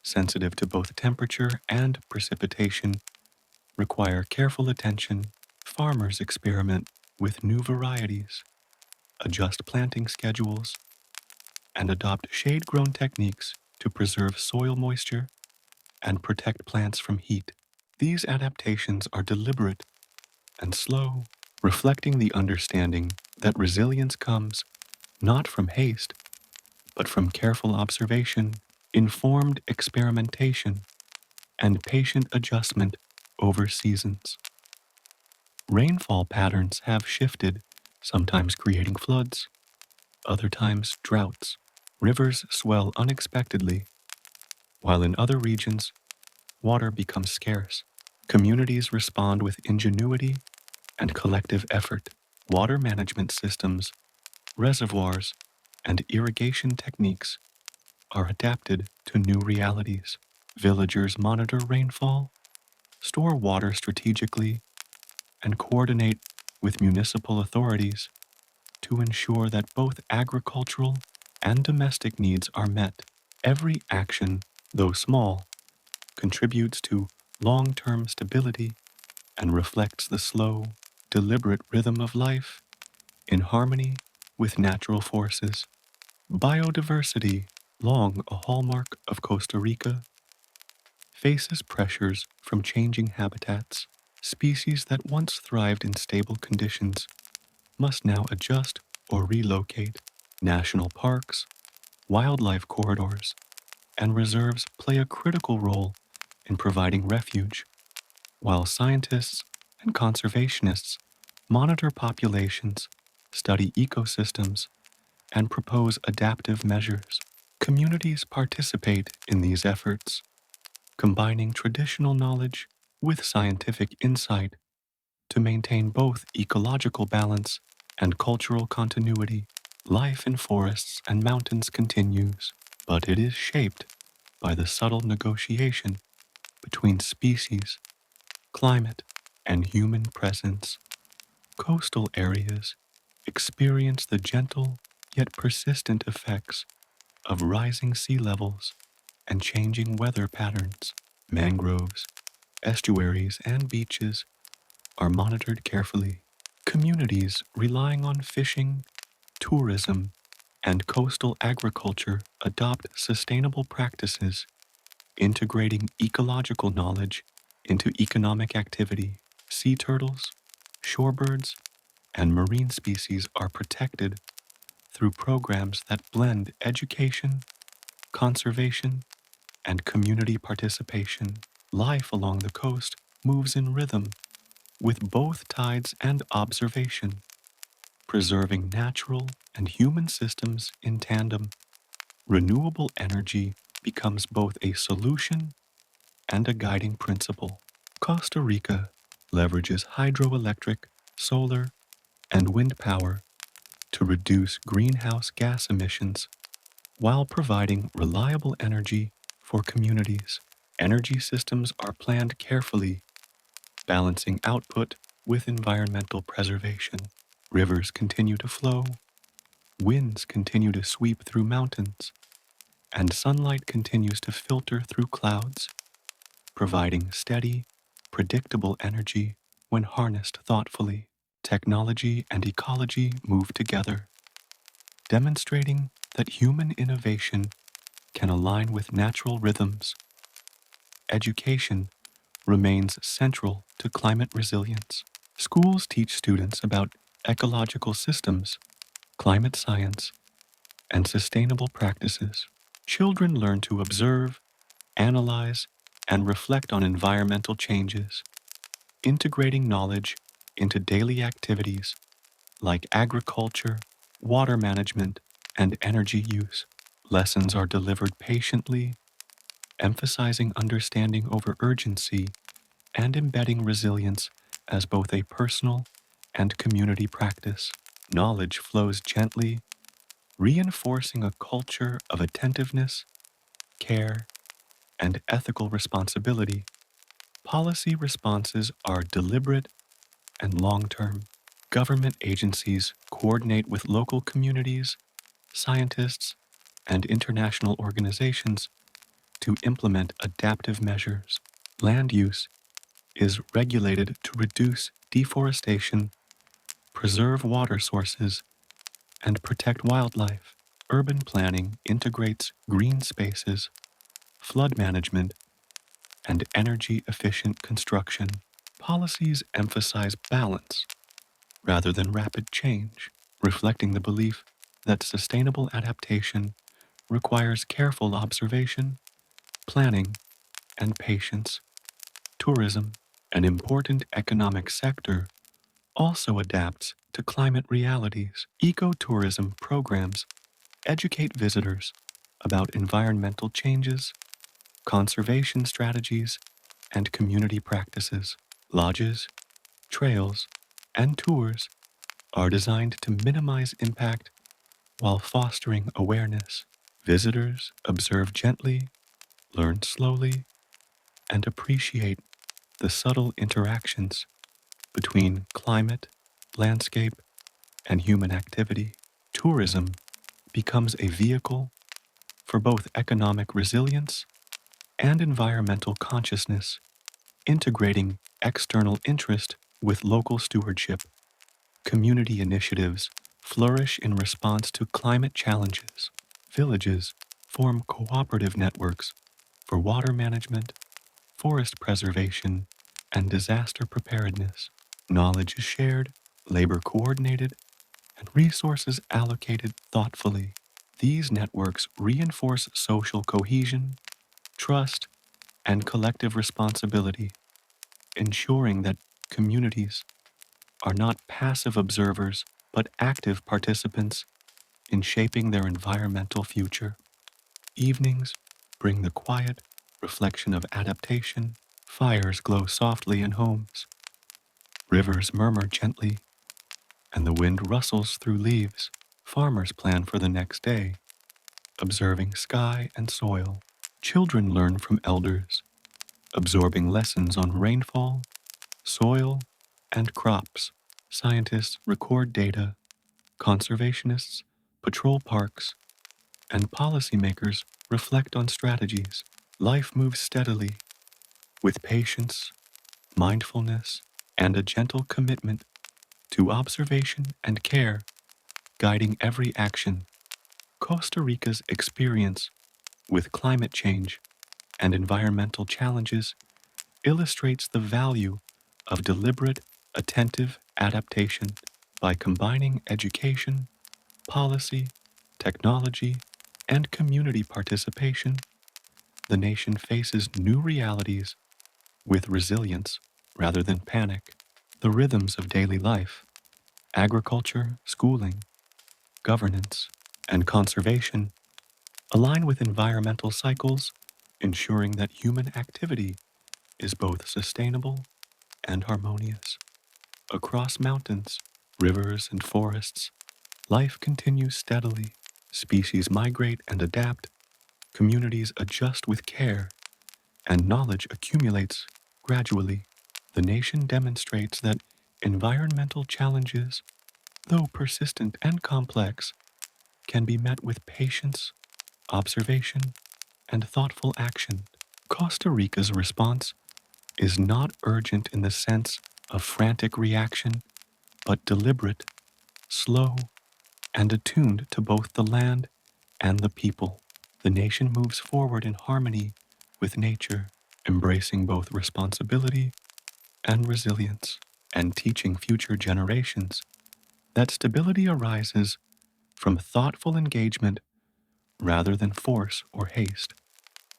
sensitive to both temperature and precipitation, require careful attention. Farmers experiment with new varieties, adjust planting schedules, and adopt shade-grown techniques to preserve soil moisture and protect plants from heat. These adaptations are deliberate and slow, reflecting the understanding that resilience comes not from haste, but from careful observation, informed experimentation, and patient adjustment over seasons. Rainfall patterns have shifted, sometimes creating floods, other times droughts. Rivers swell unexpectedly, while in other regions, water becomes scarce. Communities respond with ingenuity and collective effort. Water management systems, reservoirs, and irrigation techniques are adapted to new realities. Villagers monitor rainfall, store water strategically, and coordinate with municipal authorities to ensure that both agricultural and domestic needs are met. Every action, though small, contributes to long-term stability and reflects the slow, deliberate rhythm of life in harmony with natural forces. Biodiversity, long a hallmark of Costa Rica, faces pressures from changing habitats. Species that once thrived in stable conditions must now adjust or relocate. National parks, wildlife corridors, and reserves play a critical role in providing refuge, while scientists and conservationists monitor populations, study ecosystems, and propose adaptive measures. Communities participate in these efforts, combining traditional knowledge with scientific insight to maintain both ecological balance and cultural continuity. Life in forests and mountains continues, but it is shaped by the subtle negotiation between species, climate, and human presence. Coastal areas experience the gentle yet persistent effects of rising sea levels and changing weather patterns. Mangroves, estuaries, and beaches are monitored carefully. Communities relying on fishing, tourism, and coastal agriculture adopt sustainable practices, integrating ecological knowledge into economic activity. Sea turtles, shorebirds, and marine species are protected through programs that blend education, conservation, and community participation. Life along the coast moves in rhythm with both tides and observation, preserving natural and human systems in tandem. Renewable energy becomes both a solution and a guiding principle. Costa Rica leverages hydroelectric, solar, and wind power to reduce greenhouse gas emissions while providing reliable energy for communities. Energy systems are planned carefully, balancing output with environmental preservation. Rivers continue to flow, winds continue to sweep through mountains, and sunlight continues to filter through clouds, providing steady, predictable energy when harnessed thoughtfully. Technology and ecology move together, demonstrating that human innovation can align with natural rhythms. Education remains central to climate resilience. Schools teach students about ecological systems, climate science, and sustainable practices. Children learn to observe, analyze, and reflect on environmental changes, integrating knowledge into daily activities like agriculture, water management, and energy use. Lessons are delivered patiently, emphasizing understanding over urgency and embedding resilience as both a personal and community practice. Knowledge flows gently, reinforcing a culture of attentiveness, care, and ethical responsibility. Policy responses are deliberate and long-term. Government agencies coordinate with local communities, scientists, and international organizations to implement adaptive measures. Land use is regulated to reduce deforestation, preserve water sources, and protect wildlife. Urban planning integrates green spaces, flood management, and energy-efficient construction. Policies emphasize balance rather than rapid change, reflecting the belief that sustainable adaptation requires careful observation, planning, and patience. Tourism, an important economic sector, also adapts to climate realities. Ecotourism programs educate visitors about environmental changes, conservation strategies, and community practices. Lodges, trails, and tours are designed to minimize impact while fostering awareness. Visitors observe gently, Learn slowly and appreciate the subtle interactions between climate, landscape, and human activity. Tourism becomes a vehicle for both economic resilience and environmental consciousness, integrating external interest with local stewardship. Community initiatives flourish in response to climate challenges. Villages form cooperative networks for water management, forest preservation, and disaster preparedness. Knowledge is shared, labor coordinated, and resources allocated thoughtfully. These networks reinforce social cohesion, trust, and collective responsibility, ensuring that communities are not passive observers but active participants in shaping their environmental future. Evenings bring the quiet reflection of adaptation. Fires glow softly in homes, rivers murmur gently, and the wind rustles through leaves. Farmers plan for the next day, observing sky and soil. Children learn from elders, absorbing lessons on rainfall, soil, and crops. Scientists record data, conservationists patrol parks, and policymakers reflect on strategies. Life moves steadily, with patience, mindfulness, and a gentle commitment to observation and care guiding every action. Costa Rica's experience with climate change and environmental challenges illustrates the value of deliberate, attentive adaptation. By combining education, policy, technology, and community participation, the nation faces new realities with resilience rather than panic. The rhythms of daily life, agriculture, schooling, governance, and conservation align with environmental cycles, ensuring that human activity is both sustainable and harmonious. Across mountains, rivers, and forests, life continues steadily. Species migrate and adapt, communities adjust with care, and knowledge accumulates gradually. The nation demonstrates that environmental challenges, though persistent and complex, can be met with patience, observation, and thoughtful action. Costa Rica's response is not urgent in the sense of frantic reaction, but deliberate, slow, and attuned to both the land and the people. The nation moves forward in harmony with nature, embracing both responsibility and resilience, and teaching future generations that stability arises from thoughtful engagement rather than force or haste.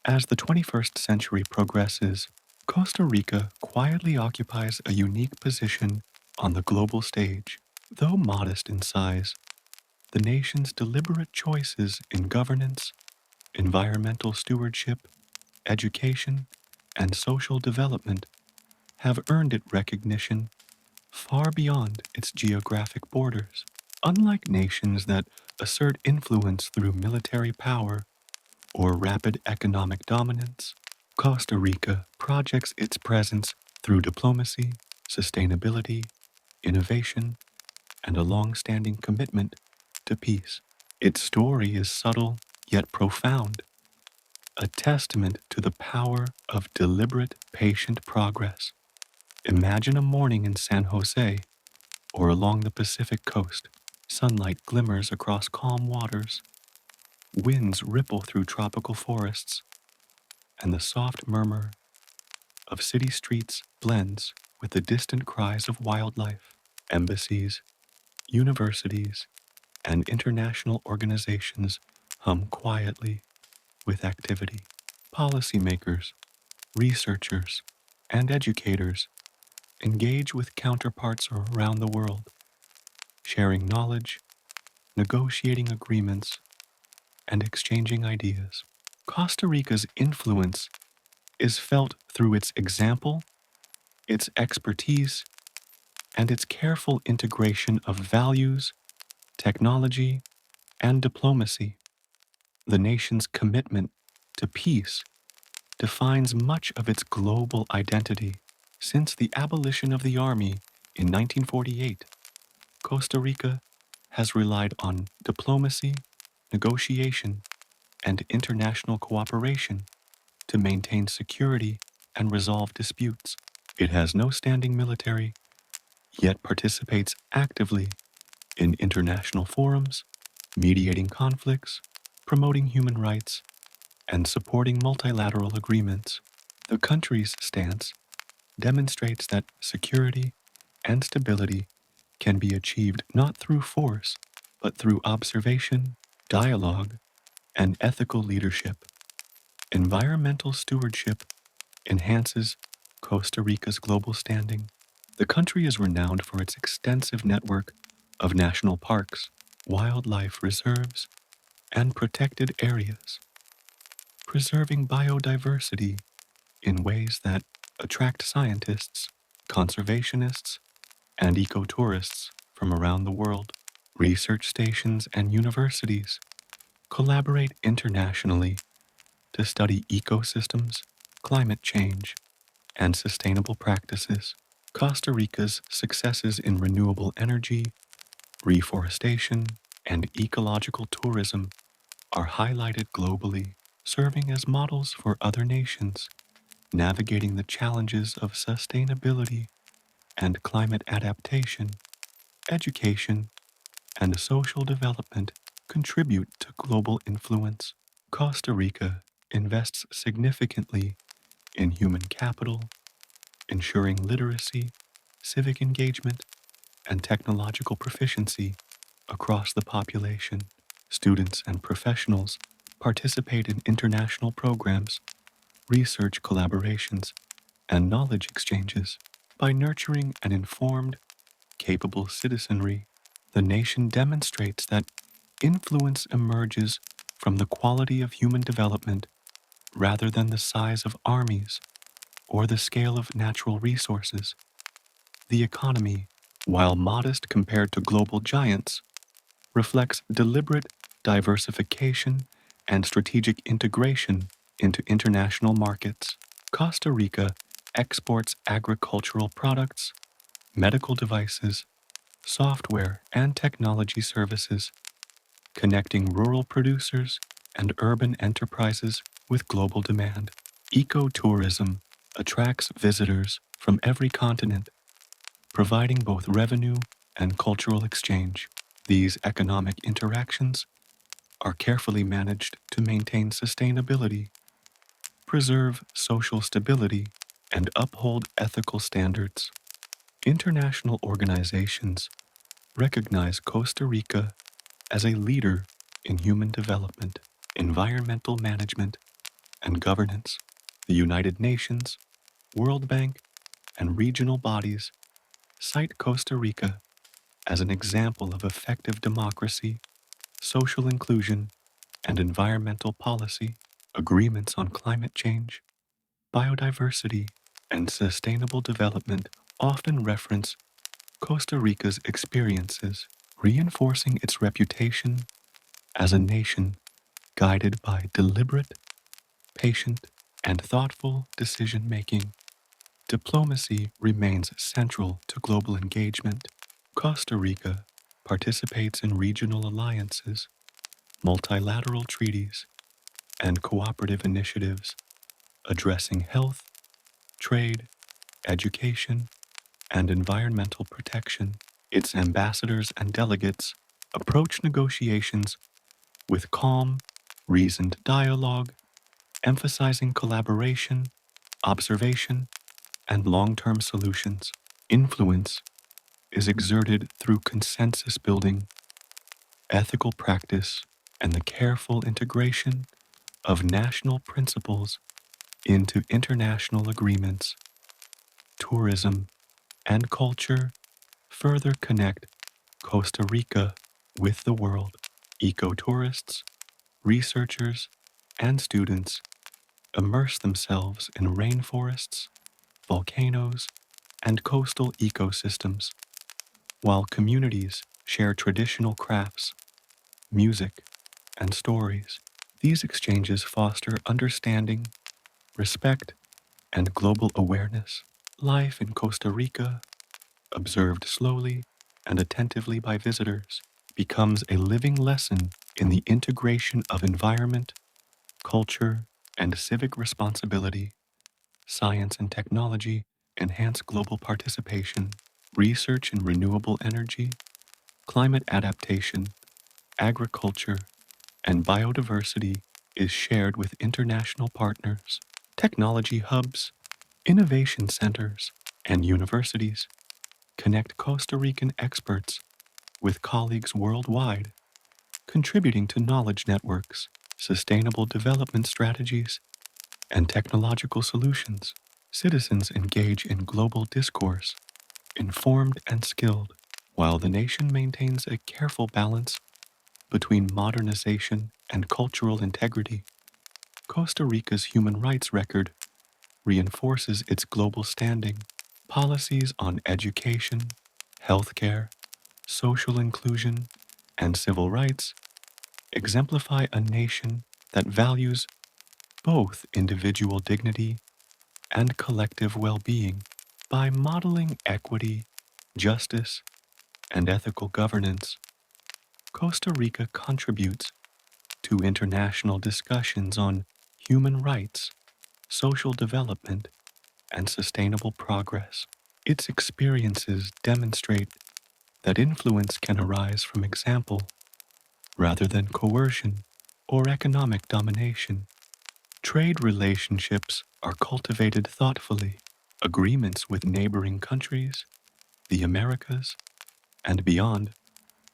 As the 21st century progresses, Costa Rica quietly occupies a unique position on the global stage. Though modest in size, the nation's deliberate choices in governance, environmental stewardship, education, and social development have earned it recognition far beyond its geographic borders. Unlike nations that assert influence through military power or rapid economic dominance, Costa Rica projects its presence through diplomacy, sustainability, innovation, and a long-standing commitment to peace. Its story is subtle yet profound, a testament to the power of deliberate, patient progress. Imagine a morning in San Jose or along the Pacific coast. Sunlight glimmers across calm waters, winds ripple through tropical forests, and the soft murmur of city streets blends with the distant cries of wildlife. Embassies, universities, and international organizations hum quietly with activity. Policymakers, researchers, and educators engage with counterparts around the world, sharing knowledge, negotiating agreements, and exchanging ideas. Costa Rica's influence is felt through its example, its expertise, and its careful integration of values, technology, and diplomacy. The nation's commitment to peace defines much of its global identity. Since the abolition of the army in 1948, Costa Rica has relied on diplomacy, negotiation, and international cooperation to maintain security and resolve disputes. It has no standing military, yet participates actively in international forums, mediating conflicts, promoting human rights, and supporting multilateral agreements. The country's stance demonstrates that security and stability can be achieved not through force, but through observation, dialogue, and ethical leadership. Environmental stewardship enhances Costa Rica's global standing. The country is renowned for its extensive network of national parks, wildlife reserves, and protected areas, preserving biodiversity in ways that attract scientists, conservationists, and ecotourists from around the world. Research stations and universities collaborate internationally to study ecosystems, climate change, and sustainable practices. Costa Rica's successes in renewable energy, reforestation, and ecological tourism are highlighted globally, serving as models for other nations navigating the challenges of sustainability and climate adaptation. Education and social development contribute to global influence. Costa Rica invests significantly in human capital, ensuring literacy, civic engagement, and technological proficiency across the population. Students and professionals participate in international programs, research collaborations, and knowledge exchanges. By nurturing an informed, capable citizenry, the nation demonstrates that influence emerges from the quality of human development rather than the size of armies or the scale of natural resources. The economy, while modest compared to global giants, reflects deliberate diversification and strategic integration into international markets. Costa Rica exports agricultural products, medical devices, software, and technology services, connecting rural producers and urban enterprises with global demand. Ecotourism attracts visitors from every continent, providing both revenue and cultural exchange. These economic interactions are carefully managed to maintain sustainability, preserve social stability, and uphold ethical standards. International organizations recognize Costa Rica as a leader in human development, environmental management, and governance. The United Nations, World Bank, and regional bodies cite Costa Rica as an example of effective democracy, social inclusion, and environmental policy. Agreements on climate change, biodiversity, and sustainable development often reference Costa Rica's experiences, reinforcing its reputation as a nation guided by deliberate, patient, and thoughtful decision making. Diplomacy remains central to global engagement. Costa Rica participates in regional alliances, multilateral treaties, and cooperative initiatives addressing health, trade, education, and environmental protection. Its ambassadors and delegates approach negotiations with calm, reasoned dialogue, emphasizing collaboration, observation, and long-term solutions. Influence is exerted through consensus building, ethical practice, and the careful integration of national principles into international agreements. Tourism and culture further connect Costa Rica with the world. Ecotourists, researchers, and students immerse themselves in rainforests, volcanoes, and coastal ecosystems, while communities share traditional crafts, music, and stories. These exchanges foster understanding, respect, and global awareness. Life in Costa Rica, observed slowly and attentively by visitors, becomes a living lesson in the integration of environment, culture, and civic responsibility. Science and technology enhance global participation. Research in renewable energy, climate adaptation, agriculture, and biodiversity is shared with international partners. Technology hubs, innovation centers, and universities connect Costa Rican experts with colleagues worldwide, contributing to knowledge networks, sustainable development strategies, and technological solutions. Citizens engage in global discourse, informed and skilled, while the nation maintains a careful balance between modernization and cultural integrity. Costa Rica's human rights record reinforces its global standing. Policies on education, healthcare, social inclusion, and civil rights exemplify a nation that values both individual dignity and collective well being. By modeling equity, justice, and ethical governance, Costa Rica contributes to international discussions on human rights, social development, and sustainable progress. Its experiences demonstrate that influence can arise from example rather than coercion or economic domination. Trade relationships are cultivated thoughtfully. Agreements with neighboring countries, the Americas, and beyond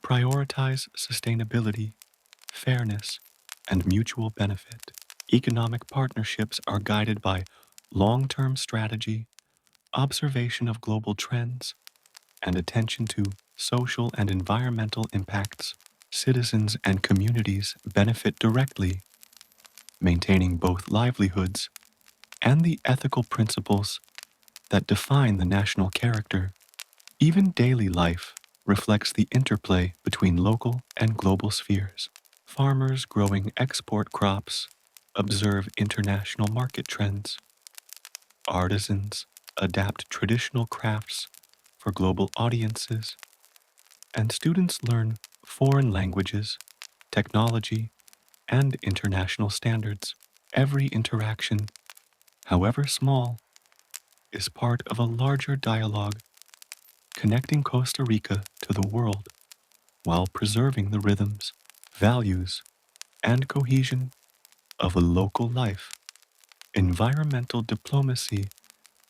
prioritize sustainability, fairness, and mutual benefit. Economic partnerships are guided by long-term strategy, observation of global trends, and attention to social and environmental impacts. Citizens and communities benefit directly, maintaining both livelihoods and the ethical principles that define the national character. Even daily life reflects the interplay between local and global spheres. Farmers growing export crops observe international market trends. Artisans adapt traditional crafts for global audiences, and students learn foreign languages, technology, and international standards. Every interaction, however small, is part of a larger dialogue connecting Costa Rica to the world while preserving the rhythms, values, and cohesion of a local life. Environmental diplomacy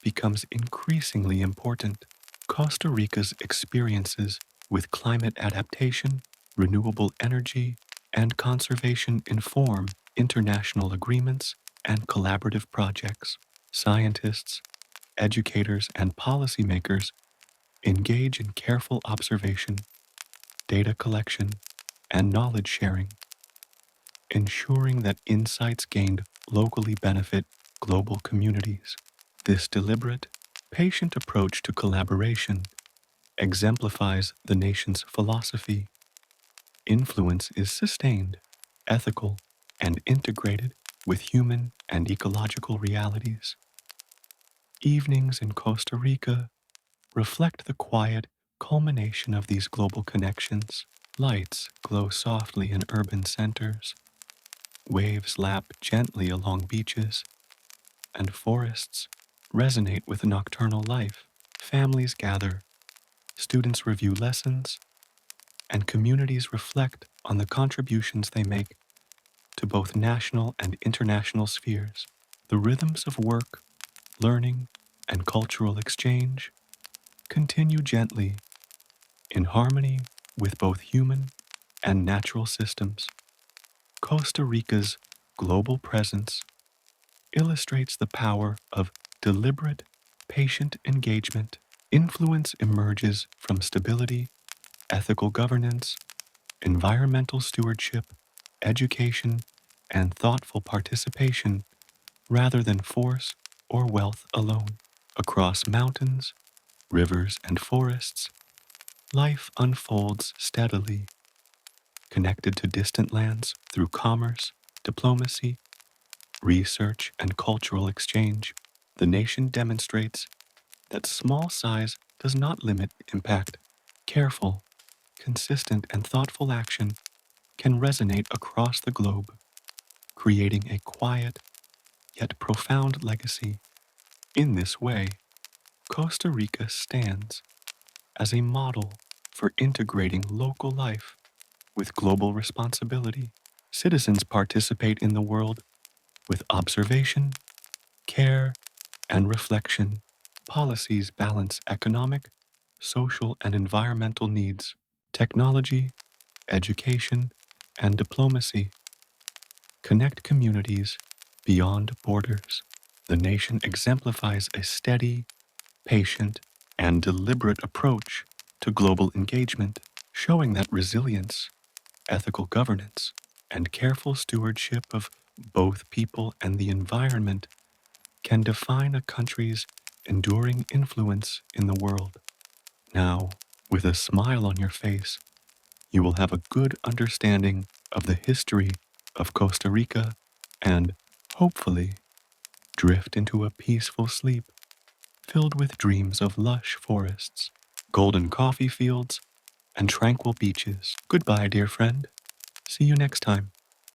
becomes increasingly important. Costa Rica's experiences with climate adaptation, renewable energy, and conservation inform international agreements and collaborative projects. Scientists, educators, and policymakers engage in careful observation, data collection, and knowledge sharing, ensuring that insights gained locally benefit global communities. This deliberate, patient approach to collaboration exemplifies the nation's philosophy. Influence is sustained, ethical, and integrated with human and ecological realities. Evenings in Costa Rica reflect the quiet culmination of these global connections. Lights glow softly in urban centers, waves lap gently along beaches, and forests resonate with nocturnal life. Families gather, students review lessons, and communities reflect on the contributions they make to both national and international spheres. The rhythms of work, learning, and cultural exchange continue gently in harmony with both human and natural systems. Costa Rica's global presence illustrates the power of deliberate, patient engagement. Influence emerges from stability, ethical governance, environmental stewardship, education, and thoughtful participation rather than force or wealth alone. Across mountains, rivers, and forests, life unfolds steadily, connected to distant lands through commerce, diplomacy, research, and cultural exchange. The nation demonstrates that small size does not limit impact. Careful, consistent, and thoughtful action can resonate across the globe, creating a quiet yet profound legacy. In this way, Costa Rica stands as a model for integrating local life with global responsibility. Citizens participate in the world with observation, care, and reflection. Policies balance economic, social, and environmental needs. Technology, education, and diplomacy connect communities beyond borders. The nation exemplifies a steady, patient, and deliberate approach to global engagement, showing that resilience, ethical governance, and careful stewardship of both people and the environment can define a country's enduring influence in the world. Now, with a smile on your face, you will have a good understanding of the history of Costa Rica and, hopefully, drift into a peaceful sleep filled with dreams of lush forests, golden coffee fields, and tranquil beaches. Goodbye, dear friend. See you next time.